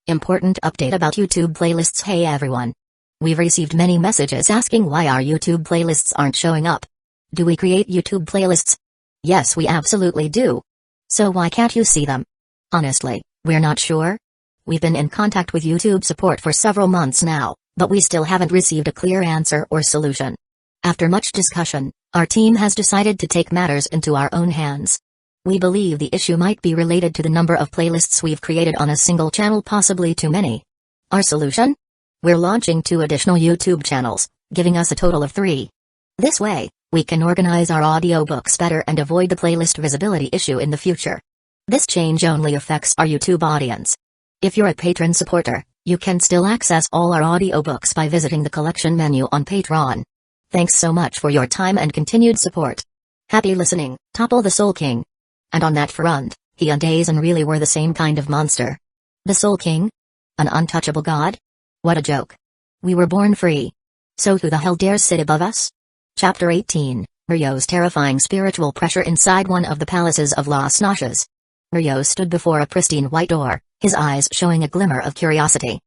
Important update about YouTube playlists. Hey everyone. We've received many messages asking why our YouTube playlists aren't showing up. Do we create YouTube playlists? Yes, we absolutely do. So why can't you see them? Honestly, we're not sure. We've been in contact with YouTube support for several months now, but we still haven't received a clear answer or solution. After much discussion, our team has decided to take matters into our own hands. We believe the issue might be related to the number of playlists we've created on a single channel, possibly too many. Our solution? We're launching 2 additional YouTube channels, giving us a total of 3. This way, we can organize our audiobooks better and avoid the playlist visibility issue in the future. This change only affects our YouTube audience. If you're a patron supporter, you can still access all our audiobooks by visiting the collection menu on Patreon. Thanks so much for your time and continued support. Happy listening, Topple the Soul King. And on that front, he and Aizen really were the same kind of monster. The Soul King? An untouchable god? What a joke. We were born free. So who the hell dares sit above us? Chapter 18, Ryo's terrifying spiritual pressure inside one of the palaces of Las Noches. Ryo stood before a pristine white door, his eyes showing a glimmer of curiosity.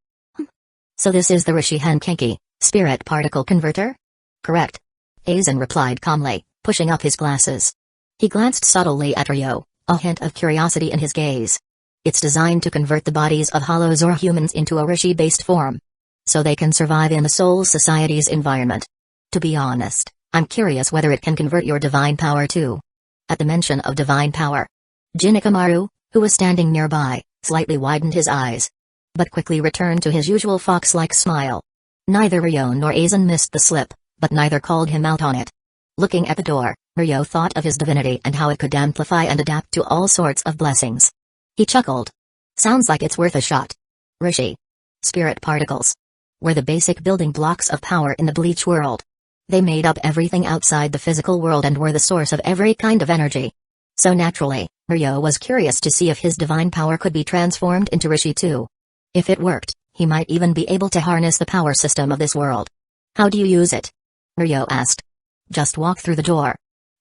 So this is the Rishi Henkenki, spirit particle converter? Correct. Aizen replied calmly, pushing up his glasses. He glanced subtly at Ryo, a hint of curiosity in his gaze. It's designed to convert the bodies of hollows or humans into a Rishi-based form, so they can survive in the Soul Society's environment. To be honest, I'm curious whether it can convert your divine power too. At the mention of divine power, Jin Ikamaru, who was standing nearby, slightly widened his eyes, but quickly returned to his usual fox-like smile. Neither Ryo nor Aizen missed the slip, but neither called him out on it. Looking at the door, Ryo thought of his divinity and how it could amplify and adapt to all sorts of blessings. He chuckled. Sounds like it's worth a shot. Rishi. Spirit particles were the basic building blocks of power in the Bleach world. They made up everything outside the physical world and were the source of every kind of energy. So naturally, Ryo was curious to see if his divine power could be transformed into Rishi too. If it worked, he might even be able to harness the power system of this world. How do you use it? Ryo asked. Just walk through the door.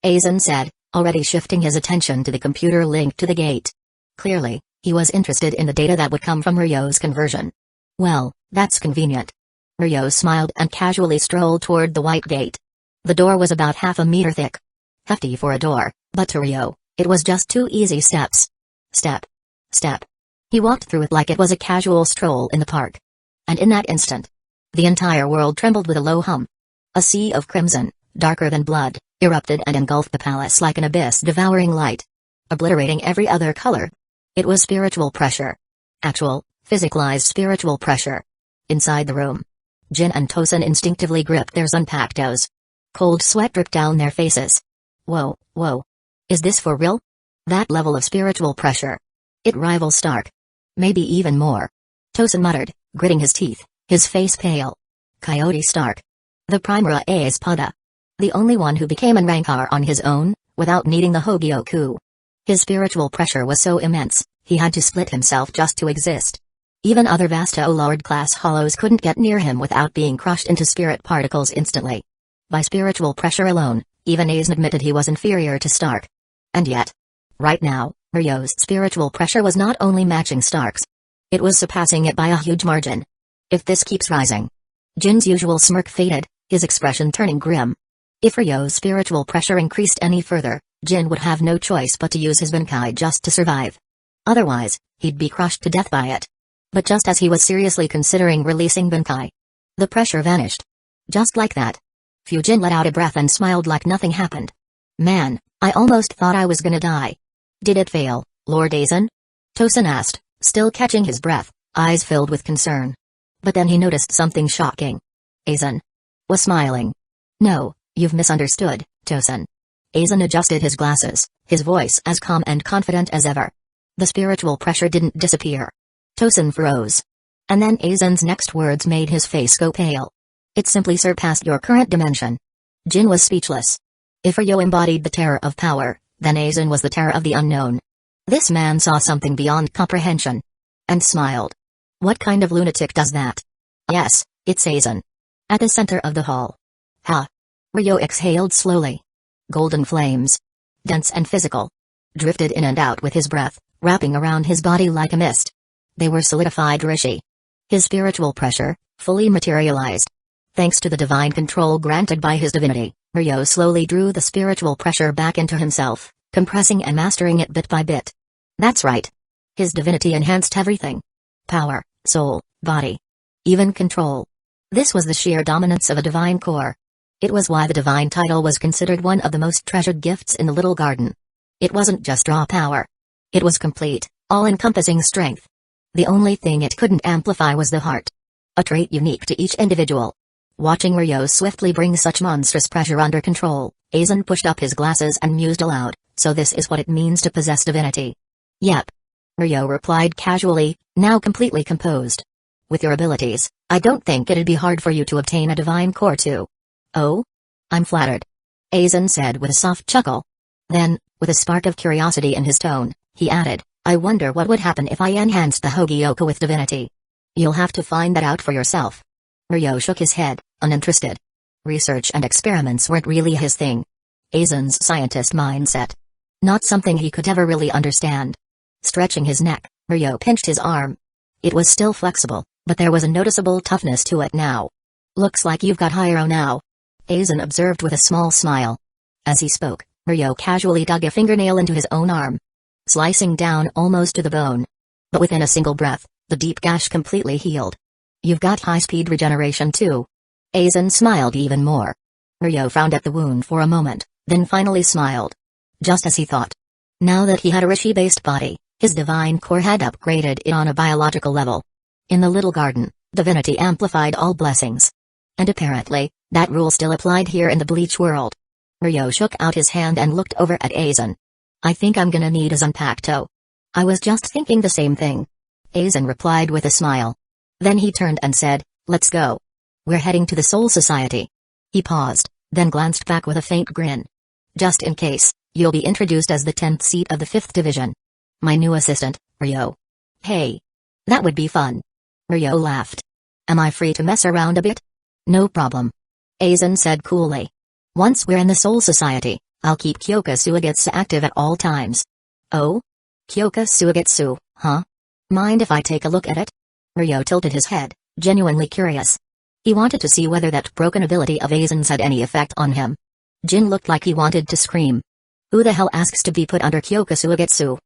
Aizen said, already shifting his attention to the computer linked to the gate. Clearly, he was interested in the data that would come from Ryo's conversion. Well, that's convenient. Ryo smiled and casually strolled toward the white gate. The door was about half a meter thick. Hefty for a door, but to Ryo, it was just 2 easy steps. Step. Step. He walked through it like it was a casual stroll in the park. And in that instant, the entire world trembled with a low hum. A sea of crimson, darker than blood, erupted and engulfed the palace like an abyss devouring light, obliterating every other color. It was spiritual pressure. Actual, physicalized spiritual pressure. Inside the room, Jin and Tosin instinctively gripped their Zanpakutos. Cold sweat dripped down their faces. Whoa, whoa. Is this for real? That level of spiritual pressure. It rivals Stark. Maybe even more. Tosin muttered, gritting his teeth, his face pale. Coyote Stark. The Primera Espada. The only one who became a Rancor on his own, without needing the Hogyoku. His spiritual pressure was so immense, he had to split himself just to exist. Even other Vasto Lord-class hollows couldn't get near him without being crushed into spirit particles instantly. By spiritual pressure alone, even Aizen admitted he was inferior to Stark. And yet, right now, Ryo's spiritual pressure was not only matching Stark's. It was surpassing it by a huge margin. If this keeps rising. Jin's usual smirk faded, his expression turning grim. If Ryo's spiritual pressure increased any further, Jin would have no choice but to use his Bankai just to survive. Otherwise, he'd be crushed to death by it. But just as he was seriously considering releasing Bankai, the pressure vanished. Just like that. Fujin let out a breath and smiled like nothing happened. Man, I almost thought I was gonna die. Did it fail, Lord Aizen? Tosin asked, still catching his breath, eyes filled with concern. But then he noticed something shocking. Aizen was smiling. No, you've misunderstood, Tosin. Aizen adjusted his glasses, his voice as calm and confident as ever. The spiritual pressure didn't disappear. Tosin froze. And then Aizen's next words made his face go pale. It simply surpassed your current dimension. Jin was speechless. If Ryo embodied the terror of power, then Aizen was the terror of the unknown. This man saw something beyond comprehension. And smiled. What kind of lunatic does that? Yes, it's Aizen. At the center of the hall. Ha! Ryo exhaled slowly. Golden flames, dense and physical, drifted in and out with his breath, wrapping around his body like a mist. They were solidified Rishi. His spiritual pressure, fully materialized. Thanks to the divine control granted by his divinity, Ryo slowly drew the spiritual pressure back into himself, compressing and mastering it bit by bit. That's right. His divinity enhanced everything. Power, soul, body. Even control. This was the sheer dominance of a divine core. It was why the divine title was considered one of the most treasured gifts in the little garden. It wasn't just raw power. It was complete, all-encompassing strength. The only thing it couldn't amplify was the heart. A trait unique to each individual. Watching Ryo swiftly bring such monstrous pressure under control, Aizen pushed up his glasses and mused aloud, so this is what it means to possess divinity. Yep. Ryo replied casually, now completely composed. With your abilities, I don't think it'd be hard for you to obtain a divine core too. Oh? I'm flattered. Aizen said with a soft chuckle. Then, with a spark of curiosity in his tone, he added, I wonder what would happen if I enhanced the Hogyoka with divinity. You'll have to find that out for yourself. Ryo shook his head, uninterested. Research and experiments weren't really his thing. Aizen's scientist mindset. Not something he could ever really understand. Stretching his neck, Ryo pinched his arm. It was still flexible, but there was a noticeable toughness to it now. Looks like you've got Hyro now. Aizen observed with a small smile. As he spoke, Ryo casually dug a fingernail into his own arm, slicing down almost to the bone. But within a single breath, the deep gash completely healed. You've got high-speed regeneration too. Aizen smiled even more. Ryo frowned at the wound for a moment, then finally smiled. Just as he thought. Now that he had a Rishi-based body, his divine core had upgraded it on a biological level. In the little garden, divinity amplified all blessings. And apparently, that rule still applied here in the Bleach world. Ryo shook out his hand and looked over at Aizen. I think I'm gonna need a Zanpakuto. I was just thinking the same thing. Aizen replied with a smile. Then he turned and said, let's go. We're heading to the Soul Society. He paused, then glanced back with a faint grin. Just in case, you'll be introduced as the 10th seat of the 5th Division. My new assistant, Ryo. Hey. That would be fun. Ryo laughed. Am I free to mess around a bit? No problem. Aizen said coolly. Once we're in the Soul Society, I'll keep Kyoka Suigetsu active at all times. Oh? Kyoka Suigetsu, huh? Mind if I take a look at it? Ryo tilted his head, genuinely curious. He wanted to see whether that broken ability of Aizen's had any effect on him. Jin looked like he wanted to scream. Who the hell asks to be put under Kyoka Suigetsu?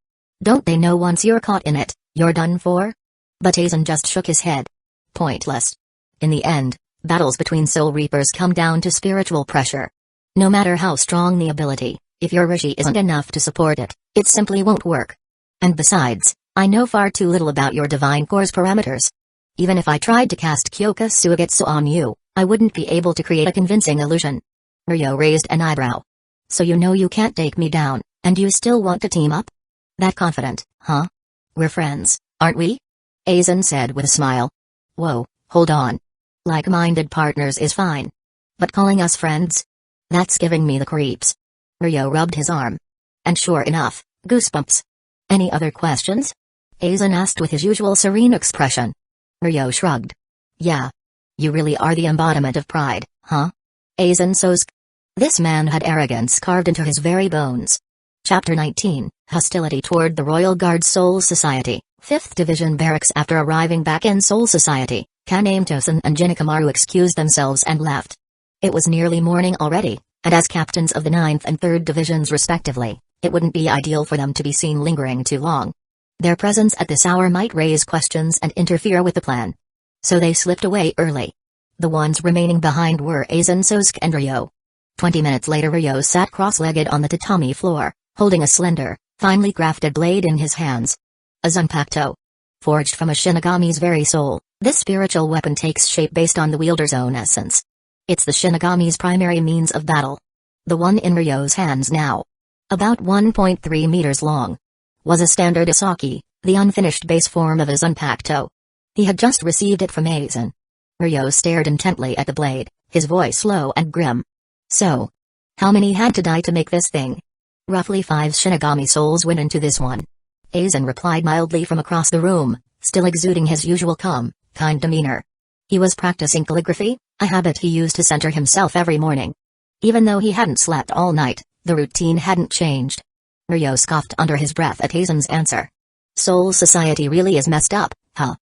Don't they know once you're caught in it, you're done for? But Aizen just shook his head. Pointless. In the end, battles between Soul Reapers come down to spiritual pressure. No matter how strong the ability, if your Rishi isn't enough to support it, it simply won't work. And besides, I know far too little about your divine core's parameters. Even if I tried to cast Kyoka Suigetsu on you, I wouldn't be able to create a convincing illusion. Ryo raised an eyebrow. So you know you can't take me down, and you still want to team up? That confident, huh? We're friends, aren't we? Aizen said with a smile. Whoa, hold on. Like-minded partners is fine. But calling us friends? That's giving me the creeps. Ryo rubbed his arm. And sure enough, goosebumps. Any other questions? Aizen asked with his usual serene expression. Ryo shrugged. Yeah. You really are the embodiment of pride, huh? Aizen Sosuke. This man had arrogance carved into his very bones. Chapter 19, Hostility toward the Royal Guard Soul Society, 5th Division Barracks. After arriving back in Soul Society, Kaname Tosen and Jinikamaru excused themselves and left. It was nearly morning already, and as captains of the 9th and 3rd Divisions respectively, it wouldn't be ideal for them to be seen lingering too long. Their presence at this hour might raise questions and interfere with the plan. So they slipped away early. The ones remaining behind were Aizen Sosuke and Ryo. 20 minutes later Ryo sat cross-legged on the tatami floor, holding a slender, finely crafted blade in his hands. A Zanpakuto. Forged from a Shinigami's very soul, this spiritual weapon takes shape based on the wielder's own essence. It's the Shinigami's primary means of battle. The one in Ryo's hands now, about 1.3 meters long, was a standard Isaki, the unfinished base form of a Zanpakuto. He had just received it from Aizen. Ryo stared intently at the blade, his voice low and grim. So, how many had to die to make this thing? Roughly 5 Shinigami souls went into this one. Aizen replied mildly from across the room, still exuding his usual calm, kind demeanor. He was practicing calligraphy, a habit he used to center himself every morning. Even though he hadn't slept all night, the routine hadn't changed. Ryo scoffed under his breath at Aizen's answer. Soul Society really is messed up, Huh.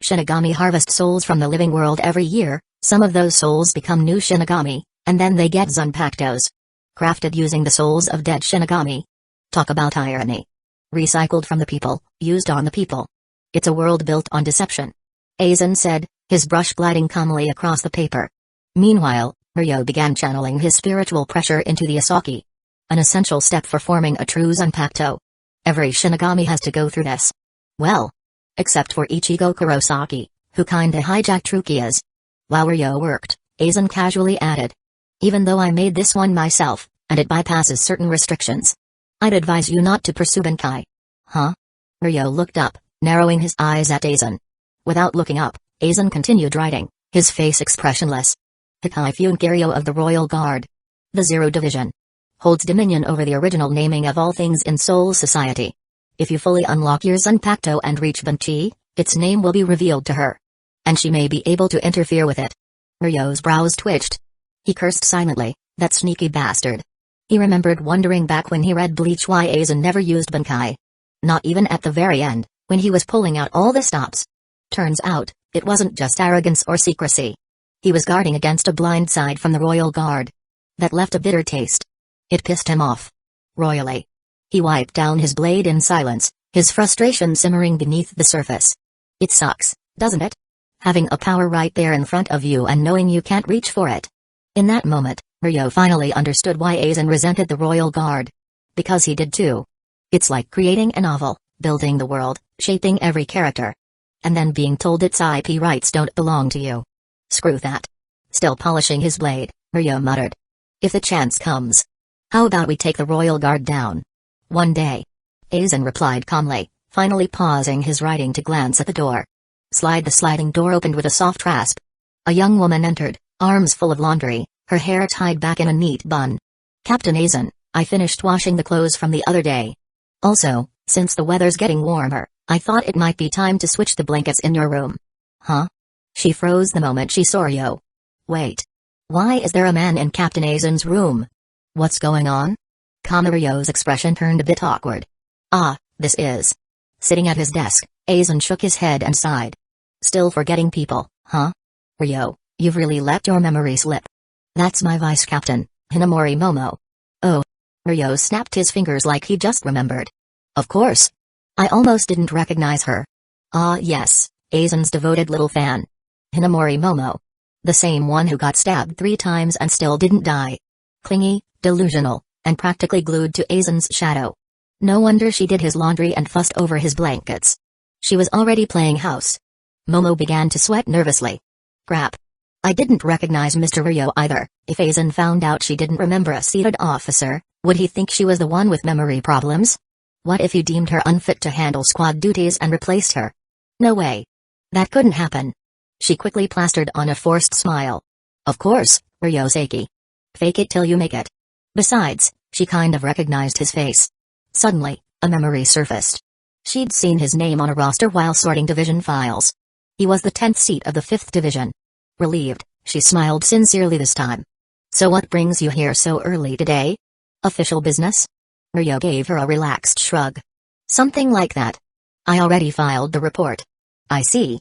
Shinigami harvest souls from the living world every year, some of those souls become new Shinigami, and then they get Zanpakutos. Crafted using the souls of dead Shinigami. Talk about irony. Recycled from the people, used on the people. It's a world built on deception. Aizen said, his brush gliding calmly across the paper. Meanwhile, Ryo began channeling his spiritual pressure into the Asaki. An essential step for forming a true Zanpakuto. Every Shinigami has to go through this. Well. Except for Ichigo Kurosaki, who kinda hijacked Rukia's. While Ryo worked, Aizen casually added. Even though I made this one myself, and it bypasses certain restrictions. I'd advise you not to pursue Bankai. Huh? Ryo looked up, narrowing his eyes at Aizen. Without looking up, Aizen continued writing, his face expressionless. Hikai Funkario of the Royal Guard. The Zero Division. Holds dominion over the original naming of all things in Soul Society. If you fully unlock your Zanpakuto and reach Banchi, its name will be revealed to her. And she may be able to interfere with it. Ryo's brows twitched. He cursed silently, that sneaky bastard. He remembered wondering back when he read Bleach why Aizen never used Bankai. Not even at the very end, when he was pulling out all the stops. Turns out, it wasn't just arrogance or secrecy. He was guarding against a blindside from the Royal Guard. That left a bitter taste. It pissed him off. Royally. He wiped down his blade in silence, his frustration simmering beneath the surface. It sucks, doesn't it? Having a power right there in front of you and knowing you can't reach for it. In that moment, Ryo finally understood why Aizen resented the Royal Guard. Because he did too. It's like creating a novel, building the world, shaping every character. And then being told its IP rights don't belong to you. Screw that. Still polishing his blade, Ryo muttered. If the chance comes. How about we take the Royal Guard down? One day. Aizen replied calmly, finally pausing his writing to glance at the door. The sliding door opened with a soft rasp. A young woman entered, arms full of laundry, her hair tied back in a neat bun. Captain Aizen, I finished washing the clothes from the other day. Also, since the weather's getting warmer, I thought it might be time to switch the blankets in your room. Huh? She froze the moment she saw Ryo. Wait. Why is there a man in Captain Aizen's room? What's going on? Ryo's expression turned a bit awkward. This is. Sitting at his desk, Aizen shook his head and sighed. Still forgetting people, huh? Ryo, you've really let your memory slip. That's my vice captain, Hinamori Momo. Oh. Ryo snapped his fingers like he just remembered. Of course. I almost didn't recognize her. Yes, Aizen's devoted little fan. Hinamori Momo. The same one who got stabbed 3 times and still didn't die. Clingy, delusional, and practically glued to Aizen's shadow. No wonder she did his laundry and fussed over his blankets. She was already playing house. Momo began to sweat nervously. Crap. I didn't recognize Mr. Ryo either. If Aizen found out she didn't remember a seated officer, would he think she was the one with memory problems? What if he deemed her unfit to handle squad duties and replaced her? No way. That couldn't happen. She quickly plastered on a forced smile. Of course, Ryo's achy. Fake it till you make it. Besides, she kind of recognized his face. Suddenly, a memory surfaced. She'd seen his name on a roster while sorting division files. He was the 10th seat of the 5th division. Relieved, she smiled sincerely this time. So what brings you here so early today? Official business? Ryo gave her a relaxed shrug. Something like that. I already filed the report. I see.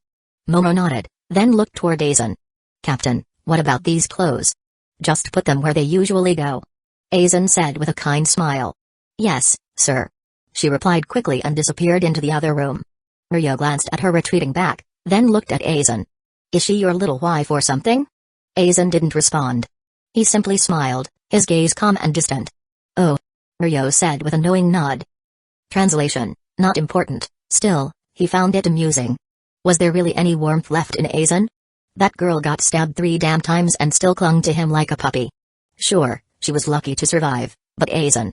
Momo nodded, then looked toward Aizen. Captain, what about these clothes? Just put them where they usually go. Aizen said with a kind smile. Yes, sir. She replied quickly and disappeared into the other room. Ryo glanced at her retreating back, then looked at Aizen. Is she your little wife or something? Aizen didn't respond. He simply smiled, his gaze calm and distant. Oh. Ryo said with a knowing nod. Translation, not important, still, he found it amusing. Was there really any warmth left in Aizen? That girl got stabbed 3 damn times and still clung to him like a puppy. Sure, she was lucky to survive, but Aizen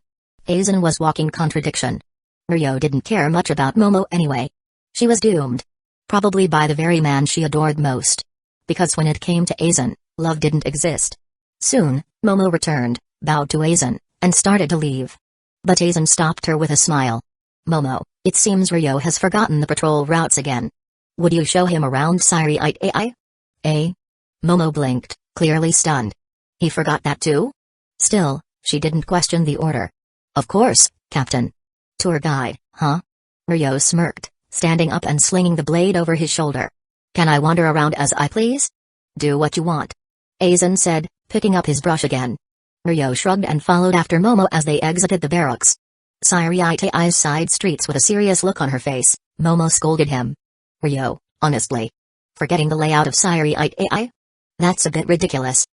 was walking contradiction. Ryo didn't care much about Momo anyway. She was doomed. Probably by the very man she adored most. Because when it came to Aizen, love didn't exist. Soon, Momo returned, bowed to Aizen, and started to leave. But Aizen stopped her with a smile. Momo, it seems Ryo has forgotten the patrol routes again. Would you show him around Siriite AI? Eh? Momo blinked, clearly stunned. He forgot that too? Still, she didn't question the order. Of course, Captain. Tour guide, huh? Ryo smirked, standing up and slinging the blade over his shoulder. "Can I wander around as I please?" "Do what you want," Aizen said, picking up his brush again. Ryo shrugged and followed after Momo as they exited the barracks. Sayuri-Itai's side streets with a serious look on her face, Momo scolded him. "Ryo, honestly. Forgetting the layout of Sayuri-Itai? That's a bit ridiculous."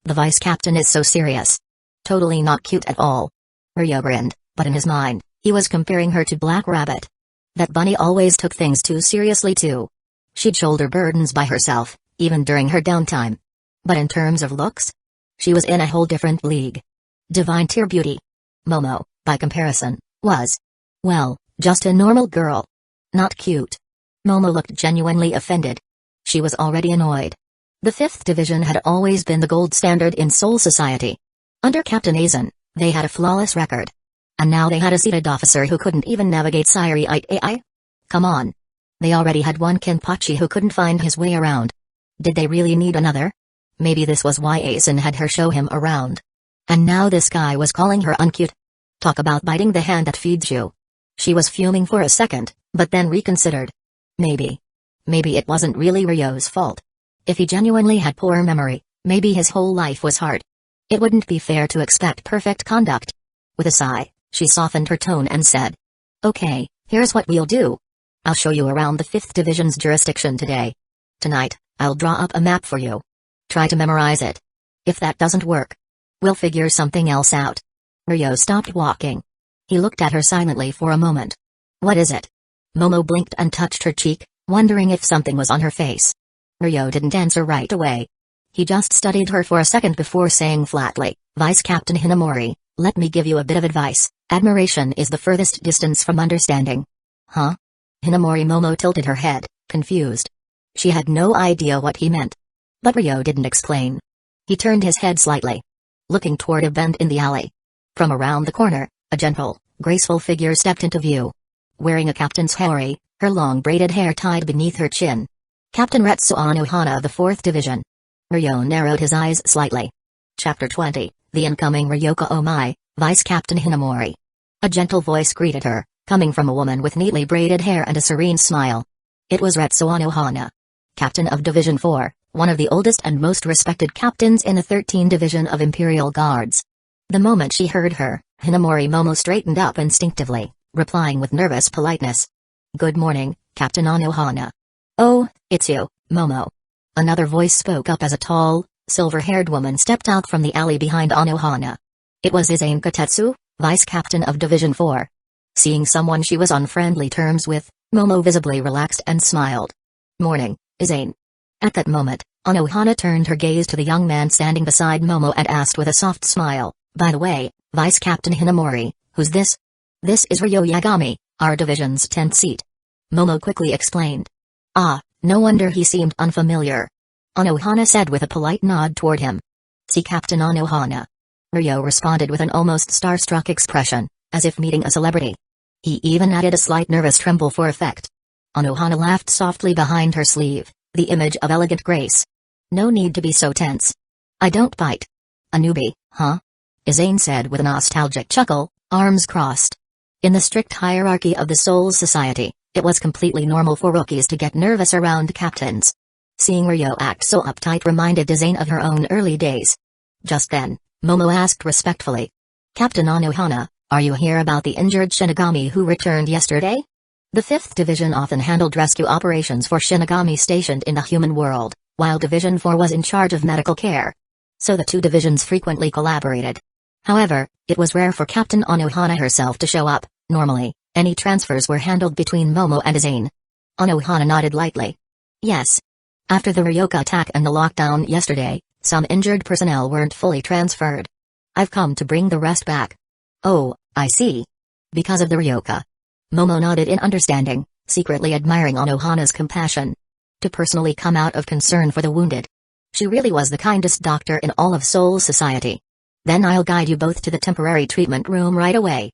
The vice captain is so serious. Totally not cute at all." Ryo grinned, but in his mind, he was comparing her to Black Rabbit. That bunny always took things too seriously too. She'd shoulder burdens by herself, even during her downtime. But in terms of looks? She was in a whole different league. Divine tier beauty. Momo, by comparison, was, well, just a normal girl. Not cute. Momo looked genuinely offended. She was already annoyed. The 5th Division had always been the gold standard in Soul Society. Under Captain Aizen, they had a flawless record. And now they had a seated officer who couldn't even navigate Sayuri-Itai? Come on. They already had one Kenpachi who couldn't find his way around. Did they really need another? Maybe this was why Aizen had her show him around. And now this guy was calling her uncute. Talk about biting the hand that feeds you. She was fuming for a second, but then reconsidered. Maybe it wasn't really Ryo's fault. If he genuinely had poor memory, maybe his whole life was hard. It wouldn't be fair to expect perfect conduct. With a sigh, she softened her tone and said, "Okay, here's what we'll do. I'll show you around the 5th Division's jurisdiction today. Tonight, I'll draw up a map for you. Try to memorize it. If that doesn't work, we'll figure something else out." Ryo stopped walking. He looked at her silently for a moment. "What is it?" Momo blinked and touched her cheek, wondering if something was on her face. Ryo didn't answer right away. He just studied her for a second before saying flatly, "Vice Captain Hinamori, let me give you a bit of advice. Admiration is the furthest distance from understanding." "Huh?" Hinamori Momo tilted her head, confused. She had no idea what he meant. But Ryo didn't explain. He turned his head slightly, looking toward a bend in the alley. From around the corner, a gentle, graceful figure stepped into view. Wearing a captain's hori, her long braided hair tied beneath her chin. Captain Retsuo Nohana of the 4th Division. Ryo narrowed his eyes slightly. Chapter 20, The Incoming Ryoka Omai, Vice Captain Hinamori. A gentle voice greeted her, coming from a woman with neatly braided hair and a serene smile. It was Retsuo Nohana, Captain of Division 4, one of the oldest and most respected captains in the 13th Division of Imperial Guards. The moment she heard her, Hinamori Momo straightened up instinctively, replying with nervous politeness. "Good morning, Captain Anohana." "Oh, it's you, Momo." Another voice spoke up as a tall, silver-haired woman stepped out from the alley behind Anohana. It was Izane Katetsu, Vice Captain of Division 4. Seeing someone she was on friendly terms with, Momo visibly relaxed and smiled. "Morning, Izane." At that moment, Anohana turned her gaze to the young man standing beside Momo and asked with a soft smile, "By the way, Vice Captain Hinamori, who's this?" "This is Ryo Yagami, our division's 10th seat." Momo quickly explained. "Ah, no wonder he seemed unfamiliar." Anohana said with a polite nod toward him. "See Captain Anohana." Ryo responded with an almost starstruck expression, as if meeting a celebrity. He even added a slight nervous tremble for effect. Anohana laughed softly behind her sleeve, the image of elegant grace. "No need to be so tense. I don't bite." "A newbie, huh?" Izane said with a nostalgic chuckle, arms crossed. In the strict hierarchy of the Soul Society, it was completely normal for rookies to get nervous around captains. Seeing Ryo act so uptight reminded Izane of her own early days. Just then, Momo asked respectfully, "Captain Anohana, are you here about the injured Shinigami who returned yesterday?" The 5th Division often handled rescue operations for Shinigami stationed in the human world, while Division 4 was in charge of medical care. So the two divisions frequently collaborated. However, it was rare for Captain Anohana herself to show up. Normally, any transfers were handled between Momo and Izane. Anohana nodded lightly. "Yes. After the Ryoka attack and the lockdown yesterday, some injured personnel weren't fully transferred. I've come to bring the rest back." "Oh, I see. Because of the Ryoka." Momo nodded in understanding, secretly admiring Anohana's compassion. To personally come out of concern for the wounded. She really was the kindest doctor in all of Soul Society. "Then I'll guide you both to the temporary treatment room right away,"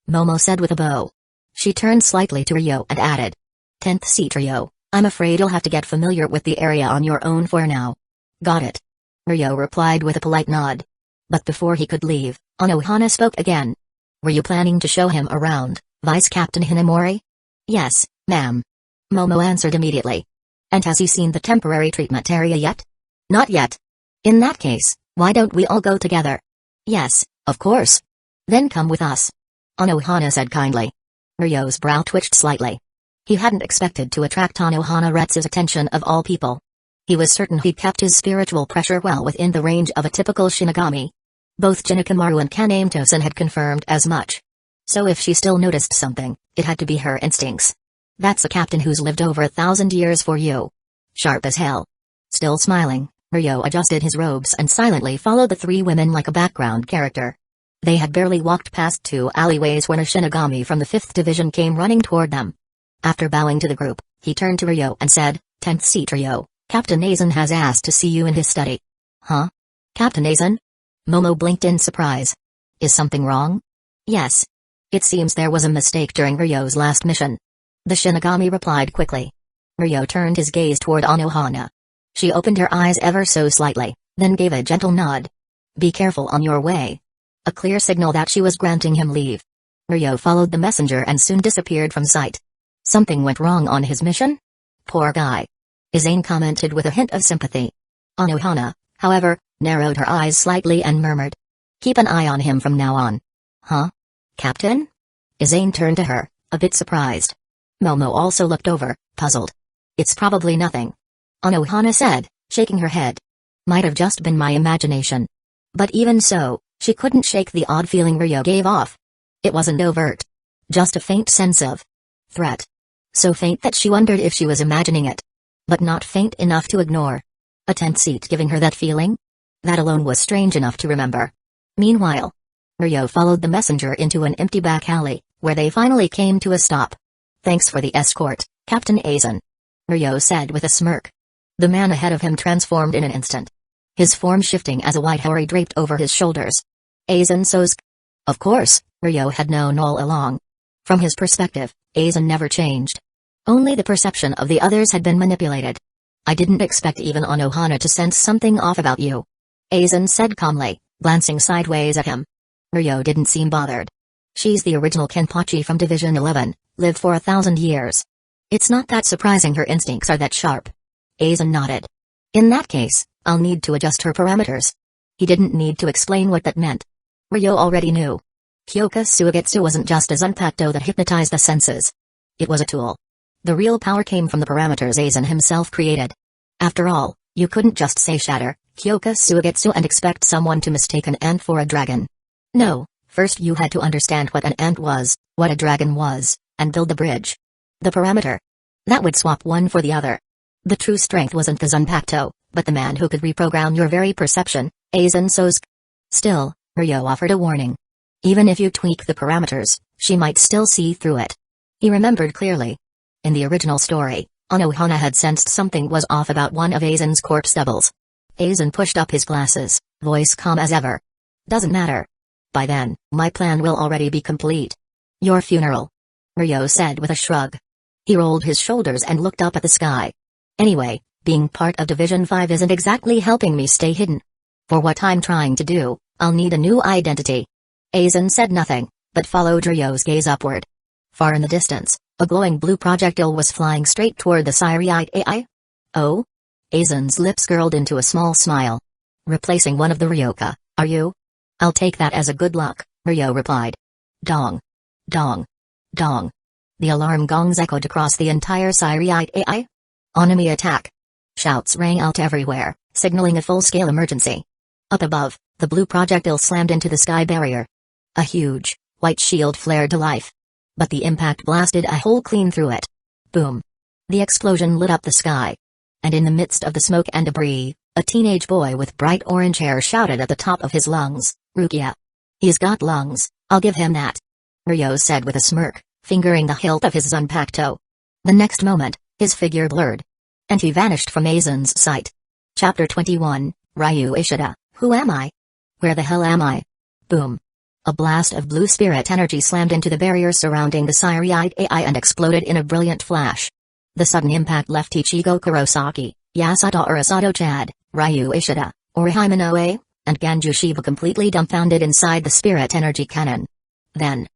Momo said with a bow. She turned slightly to Ryo and added, "10th seat Ryo, I'm afraid you'll have to get familiar with the area on your own for now." "Got it," Ryo replied with a polite nod. But before he could leave, Anohana spoke again. "Were you planning to show him around, Vice Captain Hinamori?" "Yes, Ma'am. Momo answered immediately. And has he seen the temporary treatment area yet? Not yet. In that case, why don't we all go together? Yes, of course. Then come with us. Anohana said kindly. Ryo's brow twitched slightly. He hadn't expected to attract Anohana Retsu's attention of all people. He was certain he kept his spiritual pressure well within the range of a typical Shinigami. Both Jinakamaru and Kaname Tosen had confirmed as much. So if she still noticed something, it had to be her instincts. That's a captain who's lived over 1,000 years for you. Sharp as hell. Still smiling, Ryo adjusted his robes and silently followed the three women like a background character. They had barely walked past 2 alleyways when a Shinigami from the 5th Division came running toward them. After bowing to the group, he turned to Ryo and said, "10th seat Ryo, Captain Aizen has asked to see you in his study." Huh? Captain Aizen? Momo blinked in surprise. Is something wrong? Yes. It seems there was a mistake during Ryo's last mission. The Shinigami replied quickly. Ryo turned his gaze toward Anohana. She opened her eyes ever so slightly, then gave a gentle nod. Be careful on your way. A clear signal that she was granting him leave. Ryo followed the messenger and soon disappeared from sight. Something went wrong on his mission? Poor guy. Aizen commented with a hint of sympathy. Anohana, however, narrowed her eyes slightly and murmured. Keep an eye on him from now on. Huh? Captain? Aizen turned to her, a bit surprised. Momo also looked over, puzzled. It's probably nothing. Anohana said, shaking her head. Might have just been my imagination. But even so, she couldn't shake the odd feeling Ryo gave off. It wasn't overt. Just a faint sense of threat. So faint that she wondered if she was imagining it. But not faint enough to ignore. A 10th seat giving her that feeling? That alone was strange enough to remember. Meanwhile, Ryo followed the messenger into an empty back alley, where they finally came to a stop. Thanks for the escort, Captain Aizen. Ryo said with a smirk. The man ahead of him transformed in an instant. His form shifting as a white houri draped over his shoulders. Aizen Sosuke. Of course, Ryo had known all along. From his perspective, Aizen never changed. Only the perception of the others had been manipulated. I didn't expect even Anohana to sense something off about you. Aizen said calmly, glancing sideways at him. Ryo didn't seem bothered. She's the original Kenpachi from Division 11, lived for 1,000 years. It's not that surprising her instincts are that sharp. Aizen nodded. In that case, I'll need to adjust her parameters. He didn't need to explain what that meant. Ryo already knew. Kyoka Suigetsu wasn't just a Zanpakuto that hypnotized the senses. It was a tool. The real power came from the parameters Aizen himself created. After all, you couldn't just say shatter Kyoka Suigetsu and expect someone to mistake an ant for a dragon. No, first you had to understand what an ant was, what a dragon was, and build the bridge. The parameter. That would swap one for the other. The true strength wasn't the Zanpakuto, but the man who could reprogram your very perception, Aizen Sosuke. Still, Ryo offered a warning. Even if you tweak the parameters, she might still see through it. He remembered clearly. In the original story, Anohana had sensed something was off about one of Aizen's corpse doubles. Aizen pushed up his glasses, voice calm as ever. Doesn't matter. By then, my plan will already be complete. Your funeral. Ryo said with a shrug. He rolled his shoulders and looked up at the sky. Anyway, being part of Division 5 isn't exactly helping me stay hidden. For what I'm trying to do, I'll need a new identity. Aizen said nothing, but followed Ryo's gaze upward. Far in the distance, a glowing blue projectile was flying straight toward the Siriite AI. Oh? Aizen's lips curled into a small smile. Replacing one of the Ryoka, are you? I'll take that as a good luck, Ryo replied. Dong. Dong. Dong. The alarm gongs echoed across the entire Siriite AI. Enemy attack. Shouts rang out everywhere, signaling a full-scale emergency. Up above, the blue projectile slammed into the sky barrier. A huge, white shield flared to life. But the impact blasted a hole clean through it. Boom. The explosion lit up the sky. And in the midst of the smoke and debris, a teenage boy with bright orange hair shouted at the top of his lungs, Rukia. He's got lungs, I'll give him that. Ryo said with a smirk, fingering the hilt of his Zanpakuto. The next moment, his figure blurred. And he vanished from Aizen's sight. Chapter 21, Ryu Ishida, Who am I? Where the hell am I? Boom. A blast of blue spirit energy slammed into the barrier surrounding the Siriite AI and exploded in a brilliant flash. The sudden impact left Ichigo Kurosaki, Yasuda Urasato Chad, Ryu Ishida, Orihime Inoue, and Ganju Shiba completely dumbfounded inside the spirit energy cannon. Then,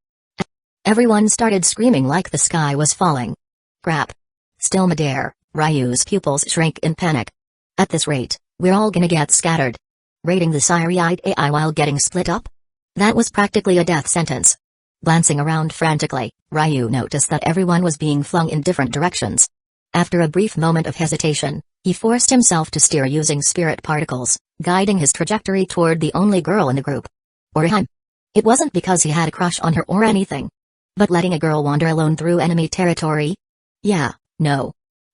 everyone started screaming like the sky was falling. Crap. Still midair, Ryu's pupils shrank in panic. At this rate, we're all gonna get scattered. Raiding the Syriite AI while getting split up? That was practically a death sentence. Glancing around frantically, Ryu noticed that everyone was being flung in different directions. After a brief moment of hesitation, he forced himself to steer using spirit particles, guiding his trajectory toward the only girl in the group. Orihime. It wasn't because he had a crush on her or anything. But letting a girl wander alone through enemy territory? Yeah, no.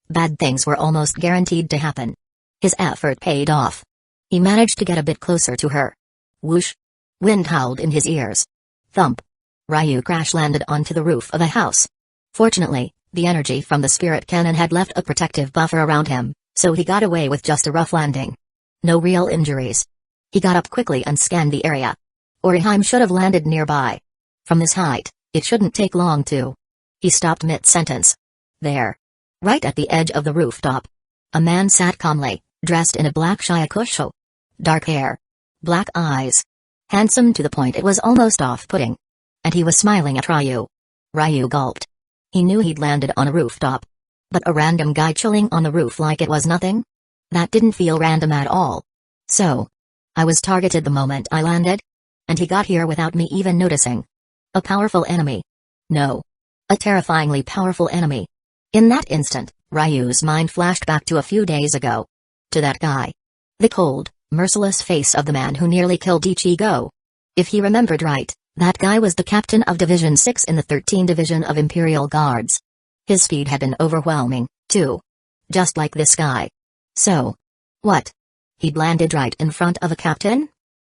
Bad things were almost guaranteed to happen. His effort paid off. He managed to get a bit closer to her. Whoosh. Wind howled in his ears. Thump. Ryu crash-landed onto the roof of a house. Fortunately, the energy from the spirit cannon had left a protective buffer around him, so he got away with just a rough landing. No real injuries. He got up quickly and scanned the area. Orihime should have landed nearby. From this height, it shouldn't take long to. He stopped mid-sentence. There. Right at the edge of the rooftop. A man sat calmly, dressed in a black shayakusho. Dark hair. Black eyes. Handsome to the point it was almost off-putting. And he was smiling at Ryu. Ryu gulped. He knew he'd landed on a rooftop. But a random guy chilling on the roof like it was nothing? That didn't feel random at all. So. I was targeted the moment I landed? And he got here without me even noticing. A powerful enemy. No. A terrifyingly powerful enemy. In that instant, Ryu's mind flashed back to a few days ago. To that guy. The cold, merciless face of the man who nearly killed Ichigo. If he remembered right, that guy was the captain of Division 6 in the 13th Division of Imperial Guards. His speed had been overwhelming, too. Just like this guy. So. What? He'd landed right in front of a captain?